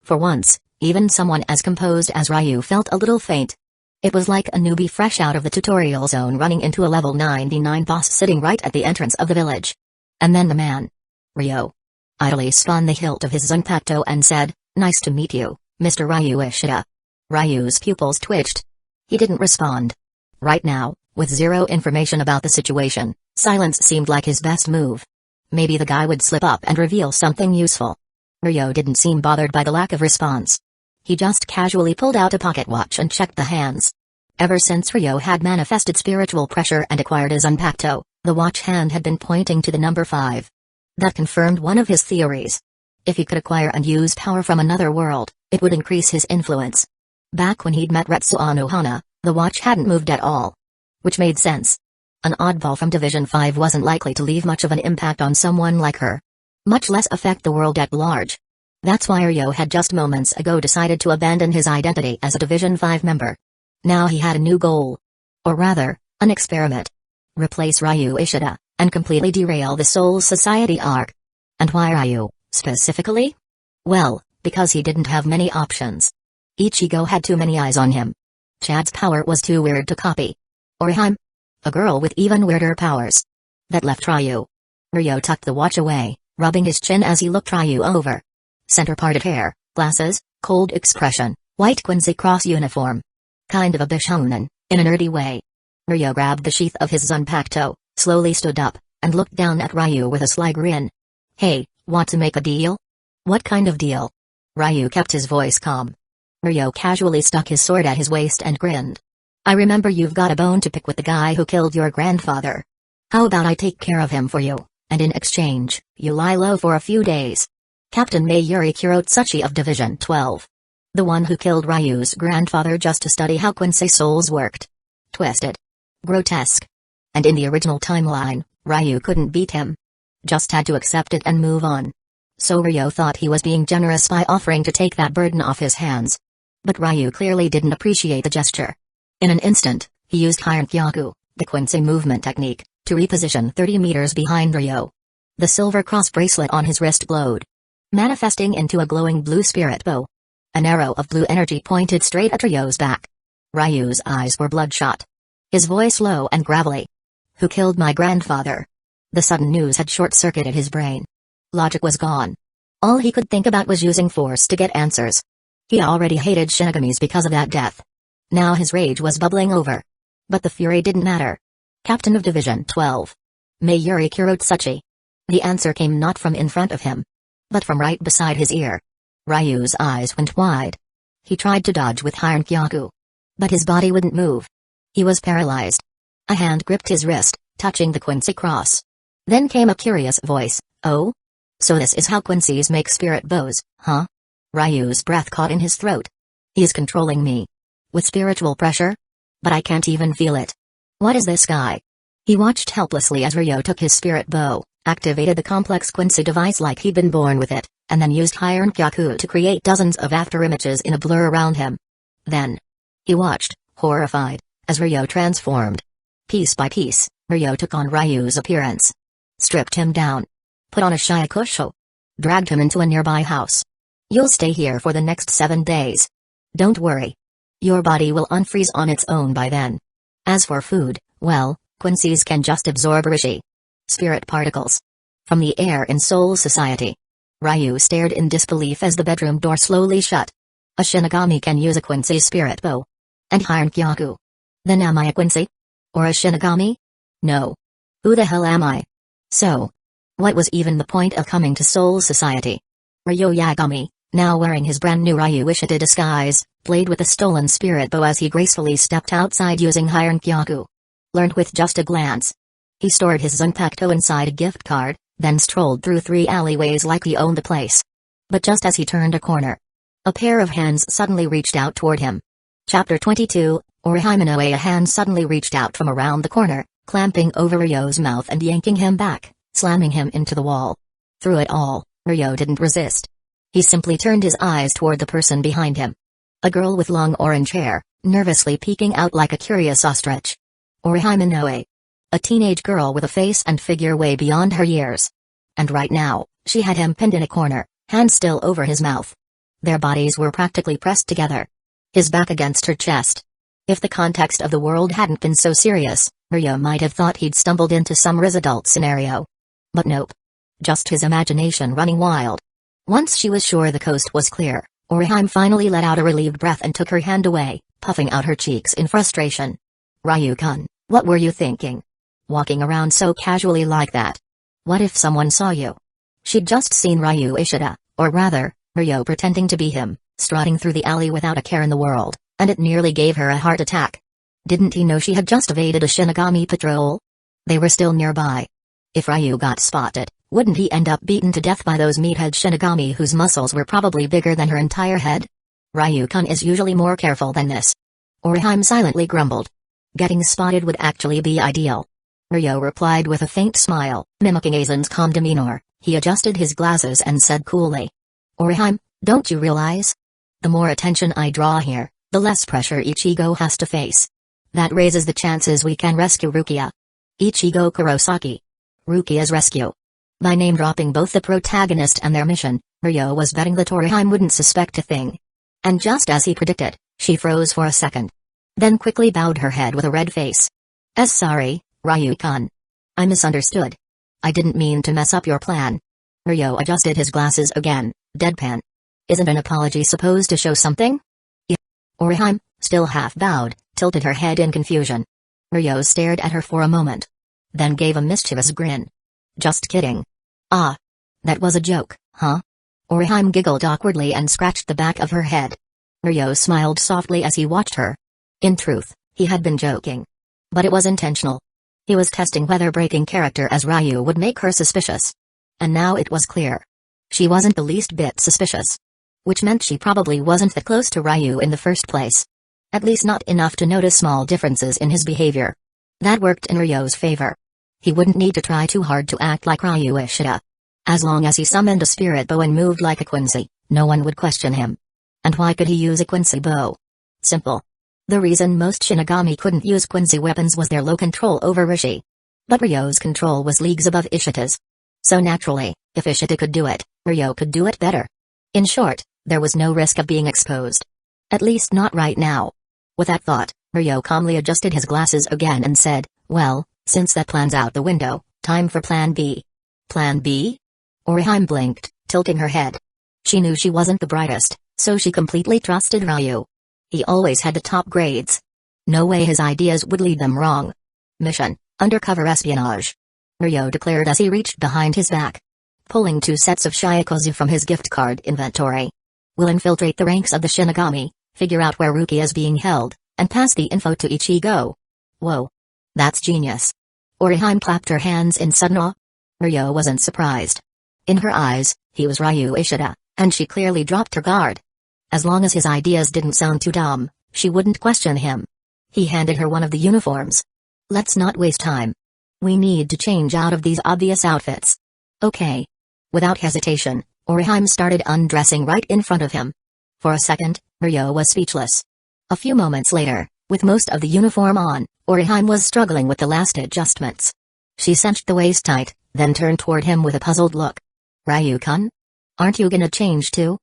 For once, even someone as composed as Ryu felt a little faint. It was like a newbie fresh out of the tutorial zone running into a level 99 boss sitting right at the entrance of the village. And then the man. Ryo. Idly spun the hilt of his Zanpakuto and said, "Nice to meet you, Mr. Ryu Ishida." Ryu's pupils twitched. He didn't respond. Right now, with zero information about the situation, silence seemed like his best move. Maybe the guy would slip up and reveal something useful. Ryo didn't seem bothered by the lack of response. He just casually pulled out a pocket watch and checked the hands. Ever since Ryo had manifested spiritual pressure and acquired a Zanpakuto, the watch hand had been pointing to the number 5. That confirmed one of his theories. If he could acquire and use power from another world, it would increase his influence. Back when he'd met Retsuano Hana, the watch hadn't moved at all. Which made sense. An oddball from Division 5 wasn't likely to leave much of an impact on someone like her. Much less affect the world at large. That's why Ryo had just moments ago decided to abandon his identity as a Division 5 member. Now he had a new goal. Or rather, an experiment. Replace Ryu Ishida, and completely derail the Soul Society arc. And why Ryu, specifically? Well, because he didn't have many options. Ichigo had too many eyes on him. Chad's power was too weird to copy. Orihime? A girl with even weirder powers. That left Ryu. Ryo tucked the watch away, rubbing his chin as he looked Ryu over. Center-parted hair, glasses, cold expression, white Quincy cross uniform. Kind of a Bishonen, in a nerdy way. Ryo grabbed the sheath of his Zanpakuto, slowly stood up, and looked down at Ryu with a sly grin. Hey, want to make a deal? What kind of deal? Ryu kept his voice calm. Ryo casually stuck his sword at his waist and grinned. I remember you've got a bone to pick with the guy who killed your grandfather. How about I take care of him for you, and in exchange, you lie low for a few days? Captain Mayuri Kurotsuchi of Division 12. The one who killed Ryu's grandfather just to study how Quincy souls worked. Twisted. Grotesque. And in the original timeline, Ryu couldn't beat him. Just had to accept it and move on. So Ryo thought he was being generous by offering to take that burden off his hands. But Ryu clearly didn't appreciate the gesture. In an instant, he used Hienkyaku, the Quincy movement technique, to reposition 30 meters behind Ryo. The silver cross bracelet on his wrist glowed, manifesting into a glowing blue spirit bow. An arrow of blue energy pointed straight at Ryo's back. Ryu's eyes were bloodshot. His voice low and gravelly. Who killed my grandfather? The sudden news had short-circuited his brain. Logic was gone. All he could think about was using force to get answers. He already hated Shinigamis because of that death. Now his rage was bubbling over. But the fury didn't matter. Captain of Division 12. Mayuri Kurotsuchi. The answer came not from in front of him, but from right beside his ear. Ryu's eyes went wide. He tried to dodge with Hienkyaku, but his body wouldn't move. He was paralyzed. A hand gripped his wrist, touching the Quincy cross. Then came a curious voice, "Oh? So this is how Quincy's make spirit bows, huh?" Ryu's breath caught in his throat. "He's controlling me. With spiritual pressure? But I can't even feel it. What is this guy?" He watched helplessly as Ryo took his spirit bow, activated the complex Quincy device like he'd been born with it, and then used Hieron-kyaku to create dozens of afterimages in a blur around him. Then he watched, horrified, as Ryo transformed. Piece by piece, Ryo took on Ryu's appearance. Stripped him down. Put on a shiakusho. Dragged him into a nearby house. "You'll stay here for the next 7 days. Don't worry. Your body will unfreeze on its own by then. As for food, well, Quincy's can just absorb Rishi spirit particles from the air in Soul Society." Ryu stared in disbelief as the bedroom door slowly shut. "A Shinigami can use a Quincy spirit bow. And Hieron-kyaku. Then am I a Quincy? Or a Shinigami? No. Who the hell am I? So, what was even the point of coming to Soul Society?" Ryo Yagami, now wearing his brand new Ryu Ishida disguise, played with the stolen spirit bow as he gracefully stepped outside using Hieron-kyaku. Learned with just a glance. He stored his Zanpakuto inside a gift card, then strolled through 3 alleyways like he owned the place. But just as he turned a corner, a pair of hands suddenly reached out toward him. Chapter 22, Orihime. A hand suddenly reached out from around the corner, clamping over Ryo's mouth and yanking him back, slamming him into the wall. Through it all, Ryo didn't resist. He simply turned his eyes toward the person behind him. A girl with long orange hair, nervously peeking out like a curious ostrich. Orihime. A teenage girl with a face and figure way beyond her years. And right now, she had him pinned in a corner, hands still over his mouth. Their bodies were practically pressed together. His back against her chest. If the context of the world hadn't been so serious, Ryo might have thought he'd stumbled into some Riz-adult scenario. But nope. Just his imagination running wild. Once she was sure the coast was clear, Orihime finally let out a relieved breath and took her hand away, puffing out her cheeks in frustration. "Ryu-kun, what were you thinking? Walking around so casually like that? What if someone saw you?" She'd just seen Ryu Ishida, or rather, Ryo pretending to be him, strutting through the alley without a care in the world, and it nearly gave her a heart attack. Didn't he know she had just evaded a Shinigami patrol? They were still nearby. If Ryu got spotted, wouldn't he end up beaten to death by those meathead Shinigami whose muscles were probably bigger than her entire head? Ryu-kun is usually more careful than this. Orihime silently grumbled. Getting spotted would actually be ideal. Ryo replied with a faint smile, mimicking Aizen's calm demeanor. He adjusted his glasses and said coolly, "Orihime, don't you realize? The more attention I draw here, the less pressure Ichigo has to face. That raises the chances we can rescue Rukia. Ichigo Kurosaki. Rukia's rescue." By name-dropping both the protagonist and their mission, Ryo was betting that Orihime wouldn't suspect a thing. And just as he predicted, she froze for a second. Then quickly bowed her head with a red face. Sorry, Ryu-kun. I misunderstood. I didn't mean to mess up your plan." Ryo adjusted his glasses again, deadpan. "Isn't an apology supposed to show something?" Yeah. Orihime, still half bowed, tilted her head in confusion. Ryo stared at her for a moment. Then gave a mischievous grin. "Just kidding." "Ah. That was a joke, huh?" Orihime giggled awkwardly and scratched the back of her head. Ryo smiled softly as he watched her. In truth, he had been joking. But it was intentional. He was testing whether breaking character as Ryu would make her suspicious. And now it was clear. She wasn't the least bit suspicious. Which meant she probably wasn't that close to Ryu in the first place. At least not enough to notice small differences in his behavior. That worked in Ryo's favor. He wouldn't need to try too hard to act like Ryu Ishida. As long as he summoned a spirit bow and moved like a Quincy, no one would question him. And why could he use a Quincy bow? Simple. The reason most Shinigami couldn't use Quincy weapons was their low control over Rishi. But Ryo's control was leagues above Ishida's. So naturally, if Ishida could do it, Ryo could do it better. In short, there was no risk of being exposed. At least not right now. With that thought, Ryo calmly adjusted his glasses again and said, "Well, since that plan's out the window, time for Plan B." "Plan B?" Orihime blinked, tilting her head. She knew she wasn't the brightest, so she completely trusted Ryu. He always had the top grades. No way his ideas would lead them wrong. "Mission, undercover espionage," Ryo declared as he reached behind his back. Pulling 2 sets of shiakozu from his gift card inventory. "We'll infiltrate the ranks of the Shinigami, figure out where Rukia is being held, and pass the info to Ichigo." Whoa. That's genius. Orihime clapped her hands in sudden awe. Ryo wasn't surprised. In her eyes, he was Ryu Ishida, and she clearly dropped her guard. As long as his ideas didn't sound too dumb, she wouldn't question him. He handed her one of the uniforms. Let's not waste time. We need to change out of these obvious outfits. Okay. Without hesitation, Orihime started undressing right in front of him. For a second, Ryo was speechless. A few moments later, with most of the uniform on, Orihime was struggling with the last adjustments. She cinched the waist tight, then turned toward him with a puzzled look. Ryu-kun? Aren't you gonna change too?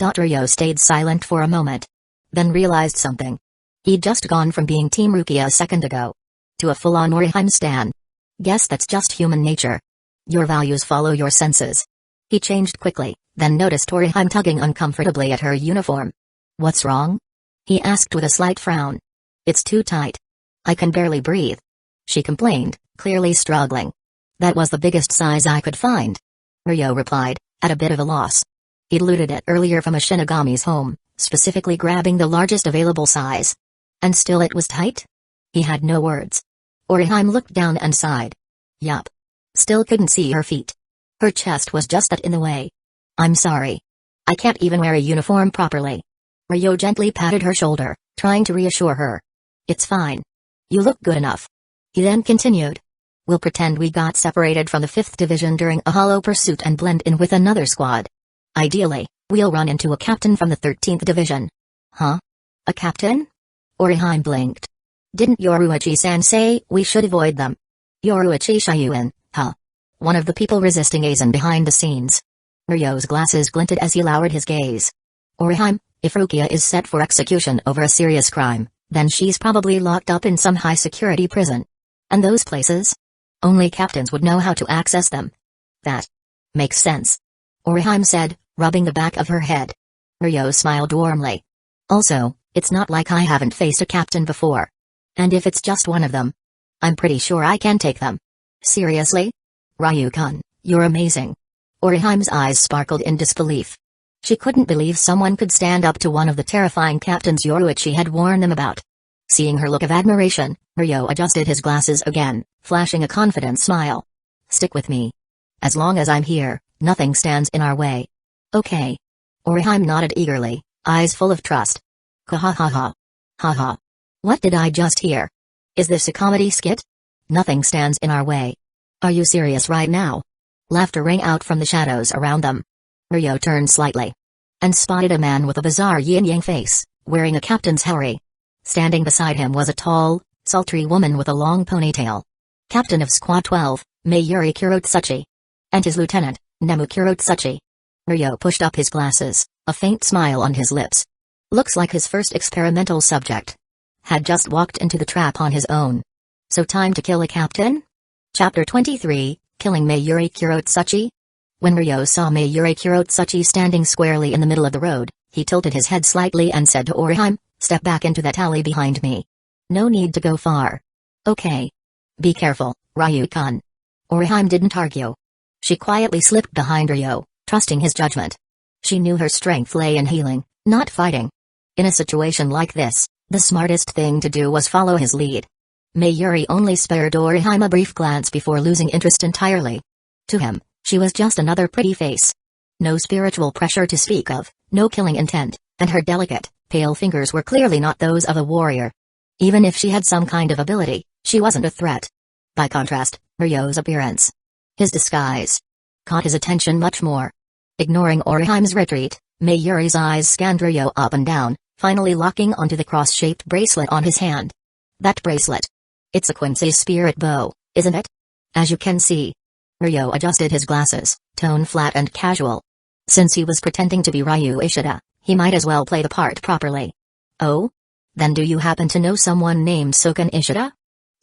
Ryo stayed silent for a moment. Then realized something. He'd just gone from being Team Rukia a second ago to a full-on Orihime stan. Guess that's just human nature. Your values follow your senses. He changed quickly, then noticed Orihime tugging uncomfortably at her uniform. What's wrong? He asked with a slight frown. It's too tight. I can barely breathe. She complained, clearly struggling. That was the biggest size I could find. Ryo replied, at a bit of a loss. He'd looted it earlier from a Shinigami's home, specifically grabbing the largest available size. And still it was tight? He had no words. Orihime looked down and sighed. Yup. Still couldn't see her feet. Her chest was just that in the way. I'm sorry. I can't even wear a uniform properly. Ryo gently patted her shoulder, trying to reassure her. It's fine. You look good enough. He then continued. We'll pretend we got separated from the 5th Division during a hollow pursuit and blend in with another squad. Ideally, we'll run into a captain from the 13th Division. Huh? A captain? Orihime blinked. Didn't Yoruichi-san say we should avoid them? Yoruichi Shiyuin, huh? One of the people resisting Aizen behind the scenes. Ryo's glasses glinted as he lowered his gaze. Orihime, if Rukia is set for execution over a serious crime, then she's probably locked up in some high-security prison. And those places? Only captains would know how to access them. That makes sense. Orihime said, rubbing the back of her head. Ryo smiled warmly. Also, it's not like I haven't faced a captain before. And if it's just one of them, I'm pretty sure I can take them. Seriously? Ryu-kun, you're amazing. Orihime's eyes sparkled in disbelief. She couldn't believe someone could stand up to one of the terrifying captains Yoruichi had warned them about. Seeing her look of admiration, Ryo adjusted his glasses again, flashing a confident smile. Stick with me. As long as I'm here, nothing stands in our way. Okay. Orihime nodded eagerly, eyes full of trust. Ha. Ha. What did I just hear? Is this a comedy skit? Nothing stands in our way. Are you serious right now? Laughter rang out from the shadows around them. Ryo turned slightly and spotted a man with a bizarre yin-yang face, wearing a captain's hori. Standing beside him was a tall, sultry woman with a long ponytail. Captain of Squad 12, Mayuri Kurotsuchi. And his lieutenant, Nemu Kurotsuchi. Ryo pushed up his glasses, a faint smile on his lips. Looks like his first experimental subject had just walked into the trap on his own. So time to kill a captain? Chapter 23, Killing Mayuri Kurotsuchi? When Ryo saw Mayuri Kurotsuchi standing squarely in the middle of the road, he tilted his head slightly and said to Orihime, step back into that alley behind me. No need to go far. Okay. Be careful, Ryu-kun. Orihime didn't argue. She quietly slipped behind Ryo, trusting his judgment. She knew her strength lay in healing, not fighting. In a situation like this, the smartest thing to do was follow his lead. Mayuri only spared Orihime a brief glance before losing interest entirely. To him, she was just another pretty face. No spiritual pressure to speak of, no killing intent, and her delicate, pale fingers were clearly not those of a warrior. Even if she had some kind of ability, she wasn't a threat. By contrast, Ryo's appearance, his disguise, caught his attention much more. Ignoring Orihime's retreat, Mayuri's eyes scanned Ryo up and down, finally locking onto the cross-shaped bracelet on his hand. That bracelet. It's a Quincy spirit bow, isn't it? As you can see. Ryo adjusted his glasses, tone flat and casual. Since he was pretending to be Ryu Ishida, he might as well play the part properly. Oh? Then do you happen to know someone named Soken Ishida?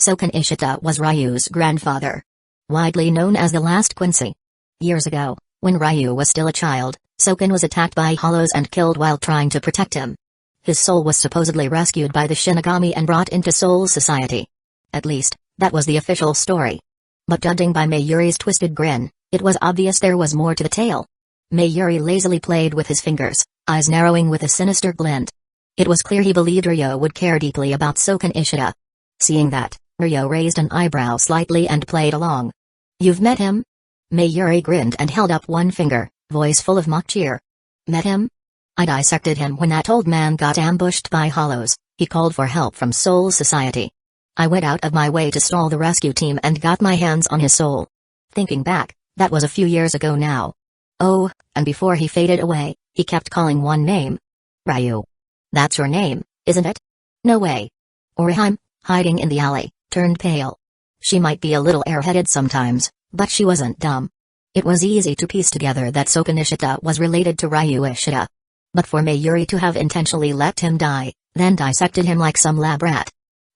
Soken Ishida was Ryu's grandfather. Widely known as the last Quincy. Years ago, when Ryu was still a child, Soken was attacked by hollows and killed while trying to protect him. His soul was supposedly rescued by the Shinigami and brought into Soul Society. At least, that was the official story. But judging by Mayuri's twisted grin, it was obvious there was more to the tale. Mayuri lazily played with his fingers, eyes narrowing with a sinister glint. It was clear he believed Ryo would care deeply about Soken Ishida. Seeing that, Ryo raised an eyebrow slightly and played along. You've met him? Mayuri grinned and held up one finger, voice full of mock cheer. Met him? I dissected him when that old man got ambushed by hollows. He called for help from Soul Society. I went out of my way to stall the rescue team and got my hands on his soul. Thinking back, that was a few years ago now. Oh, and before he faded away, he kept calling one name. Ryu. That's your name, isn't it? No way. Orihime, hiding in the alley, turned pale. She might be a little airheaded sometimes, but she wasn't dumb. It was easy to piece together that Soka Nishita was related to Ryu Ishida. But for Mayuri to have intentionally let him die, then dissected him like some lab rat.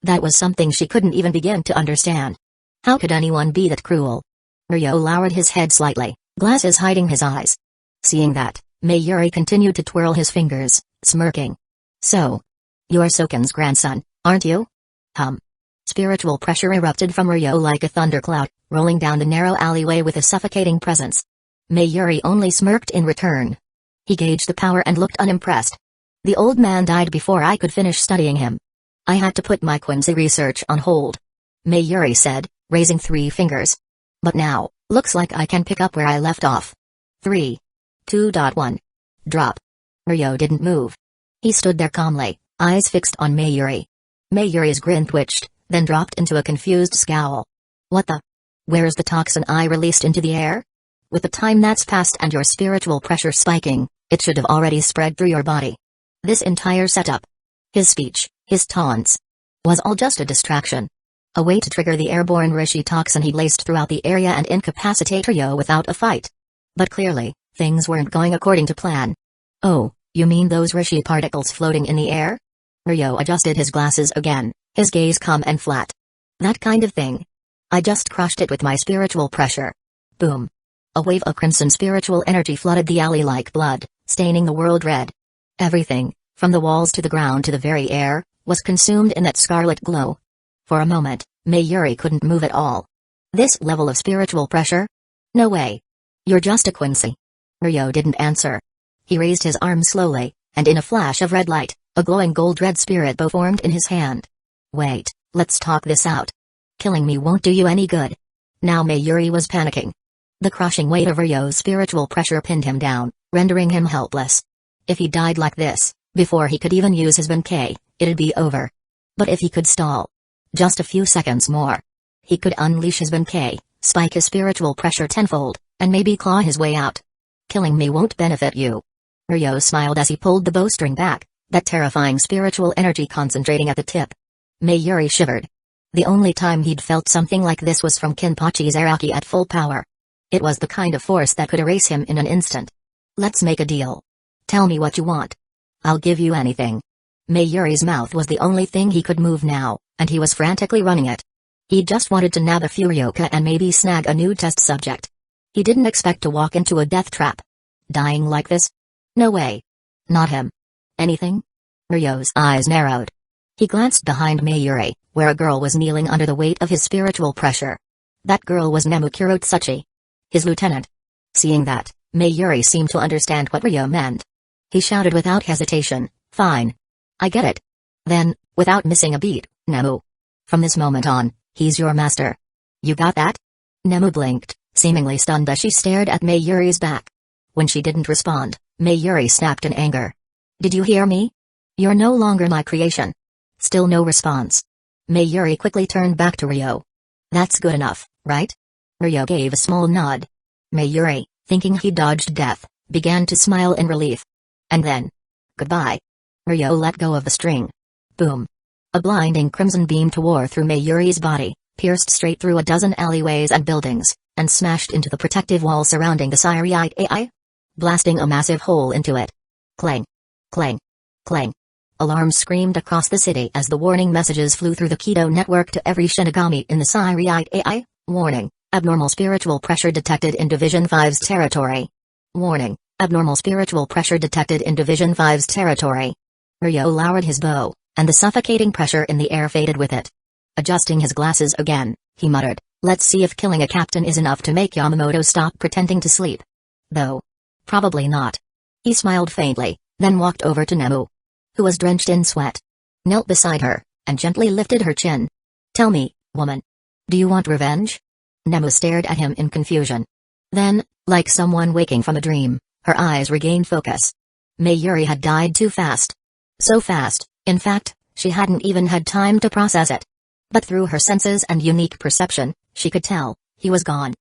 That was something she couldn't even begin to understand. How could anyone be that cruel? Ryo lowered his head slightly, glasses hiding his eyes. Seeing that, Mayuri continued to twirl his fingers, smirking. So, you're Soken's grandson, aren't you? Spiritual pressure erupted from Ryo like a thundercloud, rolling down the narrow alleyway with a suffocating presence. Mayuri only smirked in return. He gauged the power and looked unimpressed. The old man died before I could finish studying him. I had to put my Quincy research on hold. Mayuri said, raising 3 fingers. But now, looks like I can pick up where I left off. 3. 2.1. Drop. Ryo didn't move. He stood there calmly, eyes fixed on Mayuri. Mayuri's grin twitched, then dropped into a confused scowl. What the? Where's the toxin I released into the air? With the time that's passed and your spiritual pressure spiking, it should have already spread through your body. This entire setup. His speech, his taunts, was all just a distraction. A way to trigger the airborne Rishi toxin he laced throughout the area and incapacitate Ryo without a fight. But clearly, things weren't going according to plan. Oh, you mean those Rishi particles floating in the air? Ryo adjusted his glasses again, his gaze calm and flat. That kind of thing. I just crushed it with my spiritual pressure. Boom. A wave of crimson spiritual energy flooded the alley like blood, staining the world red. Everything, from the walls to the ground to the very air, was consumed in that scarlet glow. For a moment, Mayuri couldn't move at all. This level of spiritual pressure? No way. You're just a Quincy. Ryo didn't answer. He raised his arm slowly, and in a flash of red light, a glowing gold-red spirit bow formed in his hand. Wait, let's talk this out. Killing me won't do you any good. Now Mayuri was panicking. The crushing weight of Ryo's spiritual pressure pinned him down, rendering him helpless. If he died like this, before he could even use his Benkei, it'd be over. But if he could stall just a few seconds more, he could unleash his Benkei, spike his spiritual pressure tenfold, and maybe claw his way out. Killing me won't benefit you. Ryo smiled as he pulled the bowstring back, that terrifying spiritual energy concentrating at the tip. Mayuri shivered. The only time he'd felt something like this was from Kinpachi's Araki at full power. It was the kind of force that could erase him in an instant. Let's make a deal. Tell me what you want. I'll give you anything. Mayuri's mouth was the only thing he could move now, and he was frantically running it. He just wanted to nab a Furioka and maybe snag a new test subject. He didn't expect to walk into a death trap. Dying like this? No way. Not him. Anything? Ryo's eyes narrowed. He glanced behind Mayuri, where a girl was kneeling under the weight of his spiritual pressure. That girl was Nemukuro Tsuchi, his lieutenant. Seeing that, Mayuri seemed to understand what Ryo meant. He shouted without hesitation, "Fine. I get it. Then, without missing a beat, Nemu. From this moment on, he's your master. You got that?" Nemu blinked, seemingly stunned as she stared at Mayuri's back. When she didn't respond, Mayuri snapped in anger. "Did you hear me? You're no longer my creation." Still no response. Mayuri quickly turned back to Ryo. "That's good enough, right?" Ryo gave a small nod. Mayuri, thinking he dodged death, began to smile in relief. And then, "Goodbye." Ryo let go of the string. Boom. A blinding crimson beam tore through Mayuri's body, pierced straight through a dozen alleyways and buildings, and smashed into the protective wall surrounding the Syriite AI, blasting a massive hole into it. Clang. Clang. Clang. Alarms screamed across the city as the warning messages flew through the Kido network to every Shinigami in the Syriite AI. Warning, abnormal spiritual pressure detected in Division 5's territory. Warning, abnormal spiritual pressure detected in Division 5's territory. Ryo lowered his bow, and the suffocating pressure in the air faded with it. Adjusting his glasses again, he muttered, "Let's see if killing a captain is enough to make Yamamoto stop pretending to sleep. Though. Probably not." He smiled faintly, then walked over to Nemu, who was drenched in sweat. Knelt beside her, and gently lifted her chin. "Tell me, Woman. Do you want revenge? Nemu stared at him in confusion. Then, like someone waking from a dream, her eyes regained focus. Mayuri had died too fast. So fast, in fact, she hadn't even had time to process it. But through her senses and unique perception, she could tell, he was gone.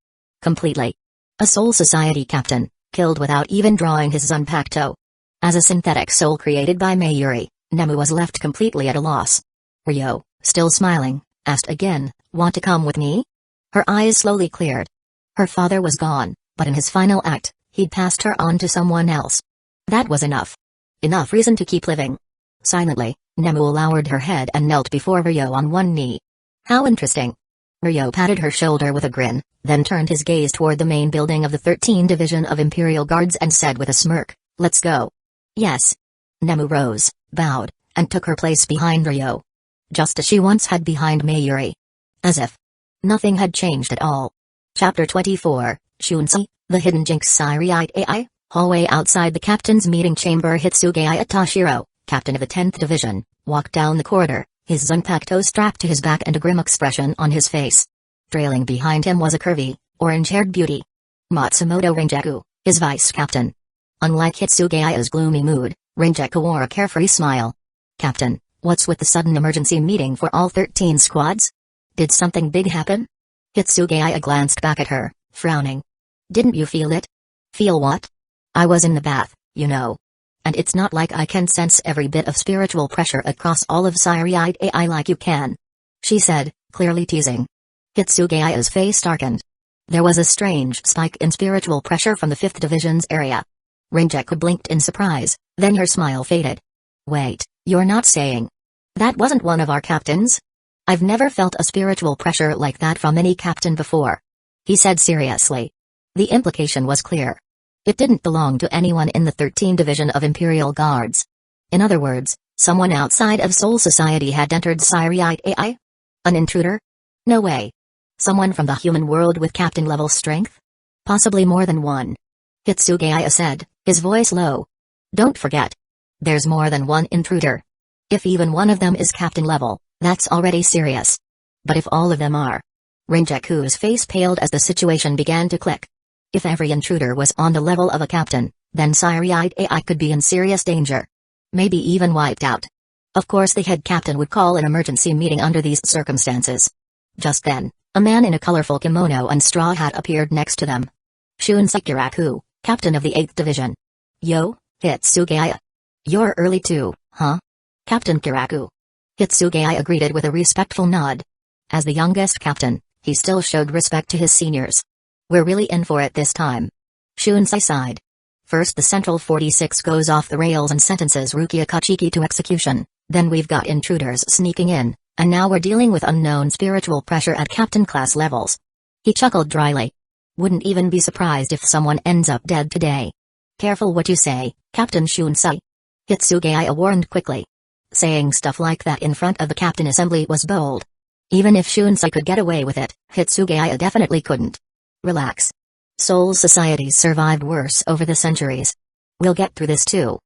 Completely. A Soul Society captain, killed without even drawing his Zanpakuto. As a synthetic soul created by Mayuri, Nemu was left completely at a loss. Ryo, still smiling, asked again, want to come with me? Her eyes slowly cleared. Her father was gone, but in his final act, he'd passed her on to someone else. That was enough. Enough reason to keep living. Silently, Nemu lowered her head and knelt before Ryo on one knee. How interesting. Ryo patted her shoulder with a grin, then turned his gaze toward the main building of the 13th Division of Imperial Guards and said with a smirk, let's go. Yes. Nemu rose, bowed, and took her place behind Ryo. Just as she once had behind Mayuri. As if nothing had changed at all. Chapter 24, Shunsei, the Hidden Jinx Siriite AI, hallway outside the captain's meeting chamber. Hitsugaya Toshiro, captain of the 10th Division, walked down the corridor, his Zanpakuto strapped to his back and a grim expression on his face. Trailing behind him was a curvy, orange-haired beauty. Matsumoto Rinjaku, his vice-captain. Unlike Hitsugaya's gloomy mood, Rinjaku wore a carefree smile. Captain, what's with the sudden emergency meeting for all 13 squads? Did something big happen? Hitsugaya glanced back at her, frowning. Didn't you feel it? Feel what? I was in the bath, you know. And it's not like I can sense every bit of spiritual pressure across all of Siriite AI like you can. She said, clearly teasing. Hitsugaya's face darkened. There was a strange spike in spiritual pressure from the 5th Division's area. Rinjaku blinked in surprise, then her smile faded. Wait, you're not saying that wasn't one of our captains? I've never felt a spiritual pressure like that from any captain before. He said seriously. The implication was clear. It didn't belong to anyone in the 13th Division of Imperial Guards. In other words, someone outside of Soul Society had entered Siriite AI? An intruder? No way. Someone from the human world with captain-level strength? Possibly more than one. Hitsugaya said, his voice low. Don't forget. There's more than one intruder. If even one of them is captain level, that's already serious. But if all of them are... Rinjaku's face paled as the situation began to click. If every intruder was on the level of a captain, then Siriite AI could be in serious danger. Maybe even wiped out. Of course the head captain would call an emergency meeting under these circumstances. Just then, a man in a colorful kimono and straw hat appeared next to them. Shunsei Kiraku, captain of the 8th Division. Yo, Hitsugaya. You're early too, huh? Captain Kiraku. Hitsugaya greeted with a respectful nod. As the youngest captain, he still showed respect to his seniors. We're really in for it this time. Shunsei sighed. First the Central 46 goes off the rails and sentences Rukia Kachiki to execution, then we've got intruders sneaking in, and now we're dealing with unknown spiritual pressure at captain class levels. He chuckled dryly. Wouldn't even be surprised if someone ends up dead today. Careful what you say, Captain Shunsei. Hitsugaya warned quickly. Saying stuff like that in front of the captain assembly was bold. Even if Shunsei could get away with it, Hitsugaya definitely couldn't. Relax. Soul societies survived worse over the centuries. We'll get through this too.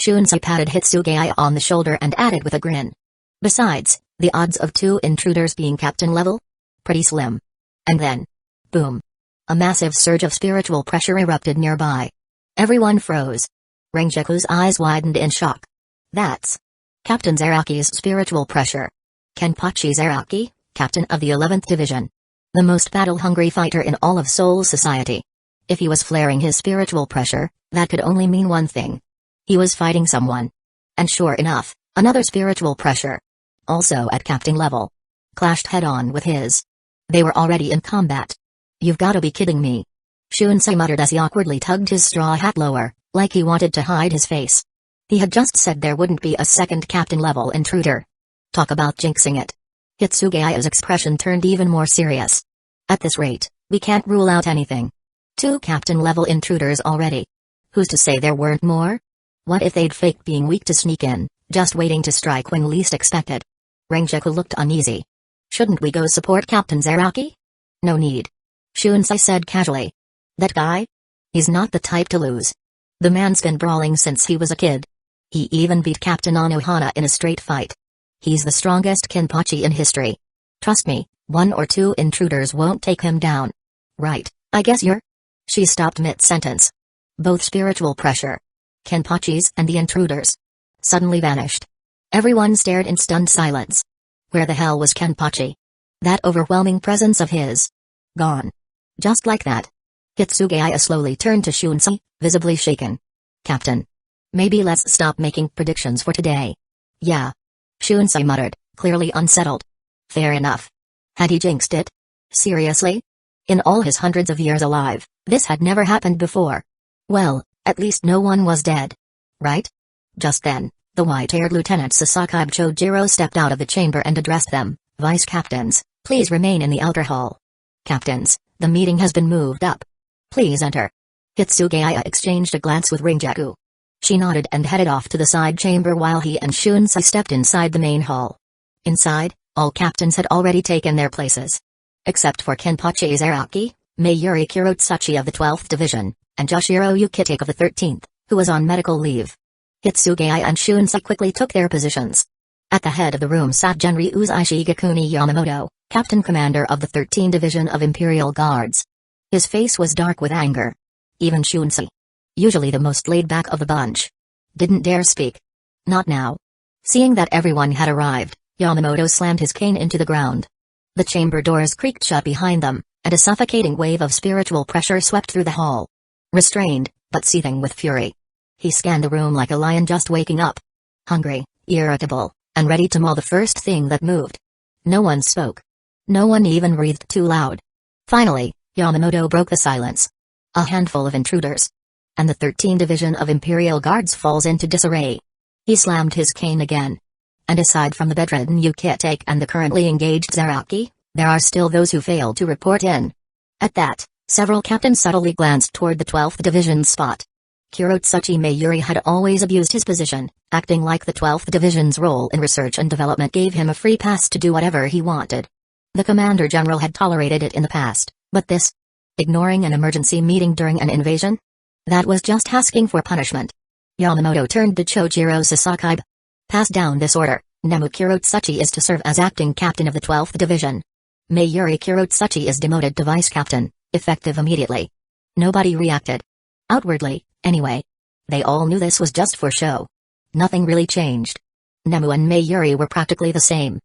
Shunsei patted Hitsugaya on the shoulder and added with a grin. Besides, the odds of 2 intruders being captain level? Pretty slim. And then... boom. A massive surge of spiritual pressure erupted nearby. Everyone froze. Rinjaku's eyes widened in shock. That's... Captain Zaraki's spiritual pressure. Kenpachi Zaraki, captain of the 11th Division. The most battle-hungry fighter in all of Soul Society. If he was flaring his spiritual pressure, that could only mean one thing. He was fighting someone. And sure enough, another spiritual pressure, also at captain level, clashed head-on with his. They were already in combat. You've gotta be kidding me. Shunsei muttered as he awkwardly tugged his straw hat lower, like he wanted to hide his face. He had just said there wouldn't be a second captain-level intruder. Talk about jinxing it. Hitsugaya's expression turned even more serious. At this rate, we can't rule out anything. 2 captain-level intruders already. Who's to say there weren't more? What if they'd fake being weak to sneak in, just waiting to strike when least expected? Rinjaku looked uneasy. Shouldn't we go support Captain Zaraki? No need. Shunsei said casually. That guy? He's not the type to lose. The man's been brawling since he was a kid. He even beat Captain Anohana in a straight fight. He's the strongest Kenpachi in history. Trust me, 1 or 2 intruders won't take him down. Right, I guess you're... She stopped mid-sentence. Both spiritual pressure, Kenpachis and the intruders, suddenly vanished. Everyone stared in stunned silence. Where the hell was Kenpachi? That overwhelming presence of his. Gone. Just like that. Hitsugaya slowly turned to Shunsei, visibly shaken. Captain. Maybe let's stop making predictions for today. Yeah. Shunsei muttered, clearly unsettled. Fair enough. Had he jinxed it? Seriously? In all his hundreds of years alive, this had never happened before. Well, at least no one was dead. Right? Just then, the white-haired Lieutenant Sasaki Chojiro stepped out of the chamber and addressed them. Vice Captains, please remain in the outer hall. Captains, the meeting has been moved up. Please enter. Hitsugaya exchanged a glance with Ringjaku. She nodded and headed off to the side chamber while he and Shunsei stepped inside the main hall. Inside, all captains had already taken their places. Except for Kenpachi Zaraki, Mayuri Kurotsuchi of the 12th Division, and Joshiro Yukitake of the 13th, who was on medical leave. Hitsugaya and Shunsei quickly took their positions. At the head of the room sat Genryu's Ishigakuni Yamamoto, Captain Commander of the 13th Division of Imperial Guards. His face was dark with anger. Even Shunsei, usually the most laid-back of the bunch, didn't dare speak. Not now. Seeing that everyone had arrived, Yamamoto slammed his cane into the ground. The chamber doors creaked shut behind them, and a suffocating wave of spiritual pressure swept through the hall. Restrained, but seething with fury, he scanned the room like a lion just waking up. Hungry, irritable, and ready to maul the first thing that moved. No one spoke. No one even breathed too loud. Finally, Yamamoto broke the silence. A handful of intruders. And the 13th Division of Imperial Guards falls into disarray. He slammed his cane again. And aside from the bedridden Yukitake and the currently engaged Zaraki, there are still those who failed to report in. At that, several captains subtly glanced toward the 12th Division's spot. Kurotsuchi Mayuri had always abused his position, acting like the 12th Division's role in research and development gave him a free pass to do whatever he wanted. The Commander General had tolerated it in the past, but this? Ignoring an emergency meeting during an invasion? That was just asking for punishment. Yamamoto turned to Chojiro Sasaki. Pass down this order. Nemu Kurotsuchi is to serve as acting captain of the 12th Division. Mayuri Kurotsuchi is demoted to vice captain, effective immediately. Nobody reacted. Outwardly, anyway. They all knew this was just for show. Nothing really changed. Nemu and Mayuri were practically the same.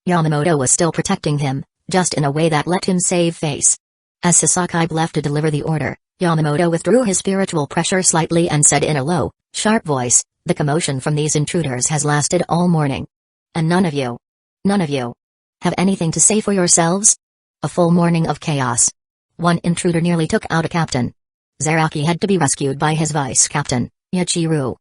Yamamoto was still protecting him, just in a way that let him save face. As Sasaki left to deliver the order, Yamamoto withdrew his spiritual pressure slightly and said in a low, sharp voice, "The commotion from these intruders has lasted all morning. And none of you, have anything to say for yourselves? A full morning of chaos. One intruder nearly took out a captain. Zaraki had to be rescued by his vice captain, Yachiru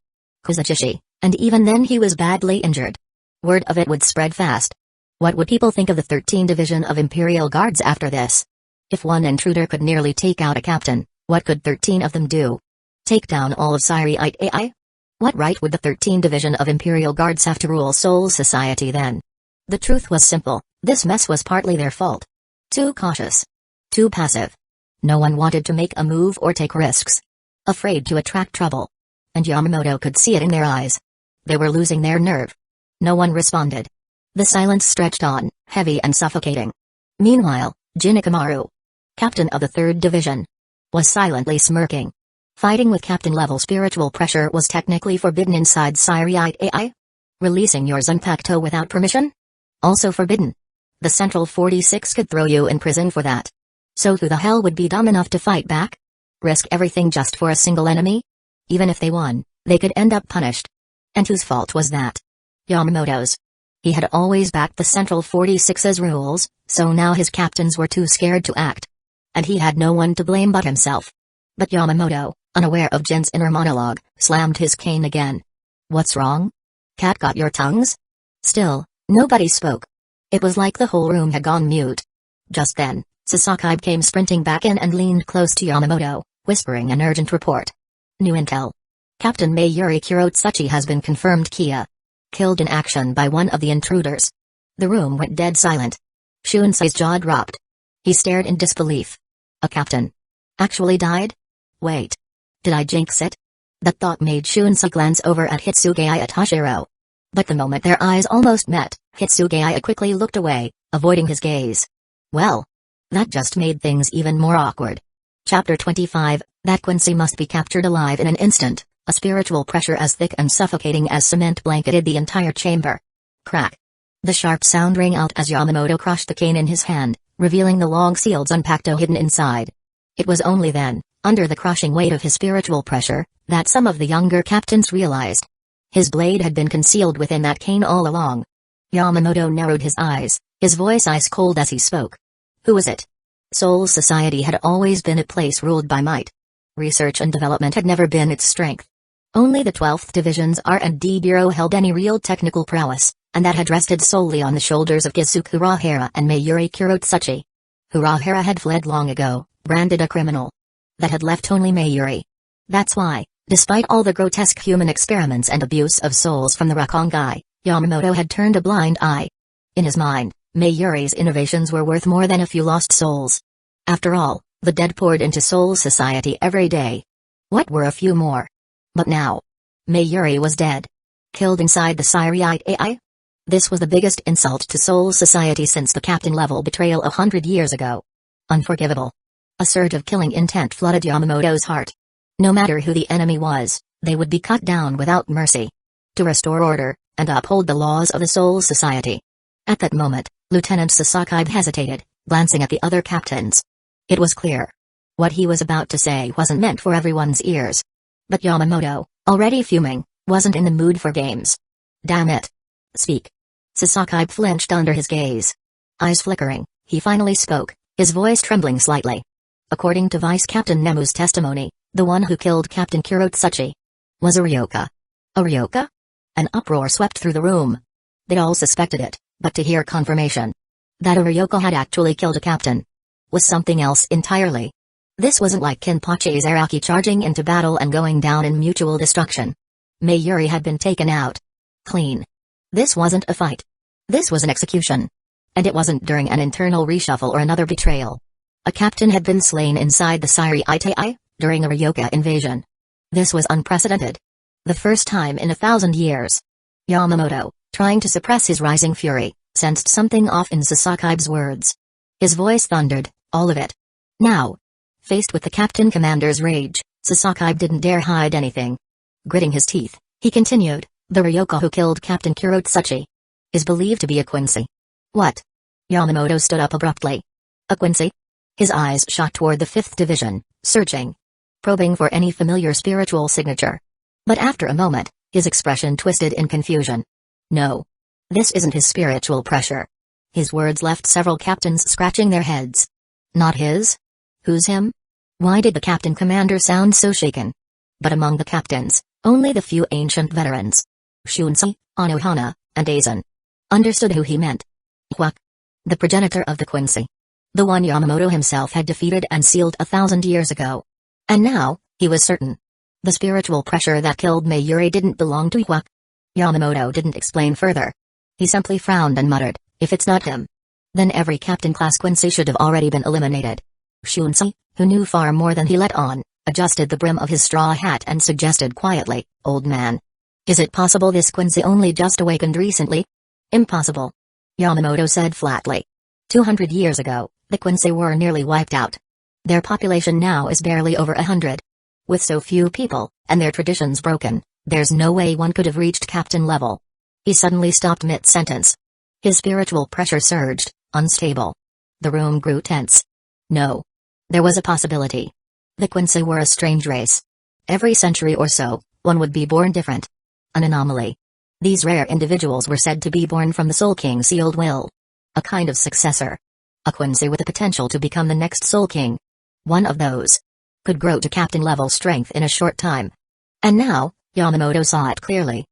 Kuzachishi, and even then he was badly injured. Word of it would spread fast. What would people think of the 13th Division of Imperial Guards after this? If one intruder could nearly take out a captain, what could 13 of them do? Take down all of Siriite AI? What right would the 13th Division of Imperial Guards have to rule Soul Society then? The truth was simple, this mess was partly their fault. Too cautious. Too passive. No one wanted to make a move or take risks. Afraid to attract trouble. And Yamamoto could see it in their eyes. They were losing their nerve. No one responded. The silence stretched on, heavy and suffocating. Meanwhile, Jinikamaru, captain of the 3rd Division, was silently smirking. Fighting with captain-level spiritual pressure was technically forbidden inside Siriite AI? Releasing your Zanpakuto without permission? Also forbidden. The Central 46 could throw you in prison for that. So who the hell would be dumb enough to fight back? Risk everything just for a single enemy? Even if they won, they could end up punished. And whose fault was that? Yamamoto's. He had always backed the Central 46's rules, so now his captains were too scared to act. And he had no one to blame but himself. But Yamamoto, unaware of Jin's inner monologue, slammed his cane again. What's wrong? Cat got your tongues? Still, nobody spoke. It was like the whole room had gone mute. Just then, Sasaki came sprinting back in and leaned close to Yamamoto, whispering an urgent report. New intel. Captain Mayuri Kurotsuchi has been confirmed killed in action by one of the intruders. The room went dead silent. Shunsei's jaw dropped. He stared in disbelief. A captain actually died? Wait. Did I jinx it? That thought made Shunsei glance over at Hitsugaya Toshiro. But the moment their eyes almost met, Hitsugaya quickly looked away, avoiding his gaze. Well, that just made things even more awkward. Chapter 25, that Quincy must be captured alive in an instant, a spiritual pressure as thick and suffocating as cement blanketed the entire chamber. Crack. The sharp sound rang out as Yamamoto crushed the cane in his hand, revealing the long sealed Zanpakuto hidden inside. It was only then, under the crushing weight of his spiritual pressure, that some of the younger captains realized. His blade had been concealed within that cane all along. Yamamoto narrowed his eyes, his voice ice cold as he spoke. Who was it? Soul Society had always been a place ruled by might. Research and development had never been its strength. Only the 12th Division's R&D Bureau held any real technical prowess, and that had rested solely on the shoulders of Gizuku Urahara and Mayuri Kurotsuchi. Urahara had fled long ago, branded a criminal. That had left only Mayuri. That's why, despite all the grotesque human experiments and abuse of souls from the Rakongai, Yamamoto had turned a blind eye. In his mind, Mayuri's innovations were worth more than a few lost souls. After all, the dead poured into Soul Society every day. What were a few more? But now, Mayuri was dead. Killed inside the Siriite AI? This was the biggest insult to Soul Society since the captain-level betrayal 100 years ago. Unforgivable. A surge of killing intent flooded Yamamoto's heart. No matter who the enemy was, they would be cut down without mercy. To restore order, and uphold the laws of the Soul Society. At that moment, Lieutenant Sasaki hesitated, glancing at the other captains. It was clear. What he was about to say wasn't meant for everyone's ears. But Yamamoto, already fuming, wasn't in the mood for games. Damn it. Speak. Sasaki flinched under his gaze. Eyes flickering, he finally spoke, his voice trembling slightly. According to Vice Captain Nemu's testimony, the one who killed Captain Kurotsuchi was a Ryoka. A Ryoka? An uproar swept through the room. They all suspected it, but to hear confirmation that a Ryoka had actually killed a captain was something else entirely. This wasn't like Kenpachi's Araki charging into battle and going down in mutual destruction. Mayuri had been taken out. Clean. This wasn't a fight. This was an execution. And it wasn't during an internal reshuffle or another betrayal. A captain had been slain inside the Siriite AI, during a Ryoka invasion. This was unprecedented. The first time in 1,000 years. Yamamoto, trying to suppress his rising fury, sensed something off in Sasaki's words. His voice thundered, all of it. Now. Faced with the captain commander's rage, Sasaki didn't dare hide anything. Gritting his teeth, he continued, the Ryoka who killed Captain Kurotsuchi is believed to be a Quincy. What? Yamamoto stood up abruptly. A Quincy? His eyes shot toward the 5th Division, searching. Probing for any familiar spiritual signature. But after a moment, his expression twisted in confusion. No. This isn't his spiritual pressure. His words left several captains scratching their heads. Not his? Who's him? Why did the captain commander sound so shaken? But among the captains, only the few ancient veterans, Shunsi, Anohana, and Aizen, understood who he meant. Huak. The progenitor of the Quincy. The one Yamamoto himself had defeated and sealed 1,000 years ago. And now, he was certain. The spiritual pressure that killed Mayuri didn't belong to Huak. Yamamoto didn't explain further. He simply frowned and muttered, if it's not him, then every Captain Class Quincy should have already been eliminated. Shunsi, who knew far more than he let on, adjusted the brim of his straw hat and suggested quietly, old man. Is it possible this Quincy only just awakened recently? Impossible. Yamamoto said flatly. 200 years ago, the Quincy were nearly wiped out. Their population now is barely over 100. With so few people, and their traditions broken, there's no way one could have reached captain level. He suddenly stopped mid-sentence. His spiritual pressure surged, unstable. The room grew tense. No. There was a possibility. The Quincy were a strange race. Every century or so, one would be born different. An anomaly. These rare individuals were said to be born from the Soul King's sealed will. A kind of successor. A Quincy with the potential to become the next Soul King. One of those could grow to captain-level strength in a short time. And now, Yamamoto saw it clearly.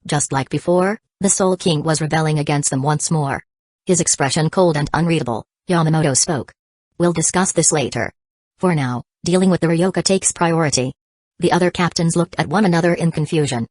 Just like before, the Soul King was rebelling against them once more. His expression cold and unreadable, Yamamoto spoke. We'll discuss this later. For now, dealing with the Ryoka takes priority. The other captains looked at one another in confusion.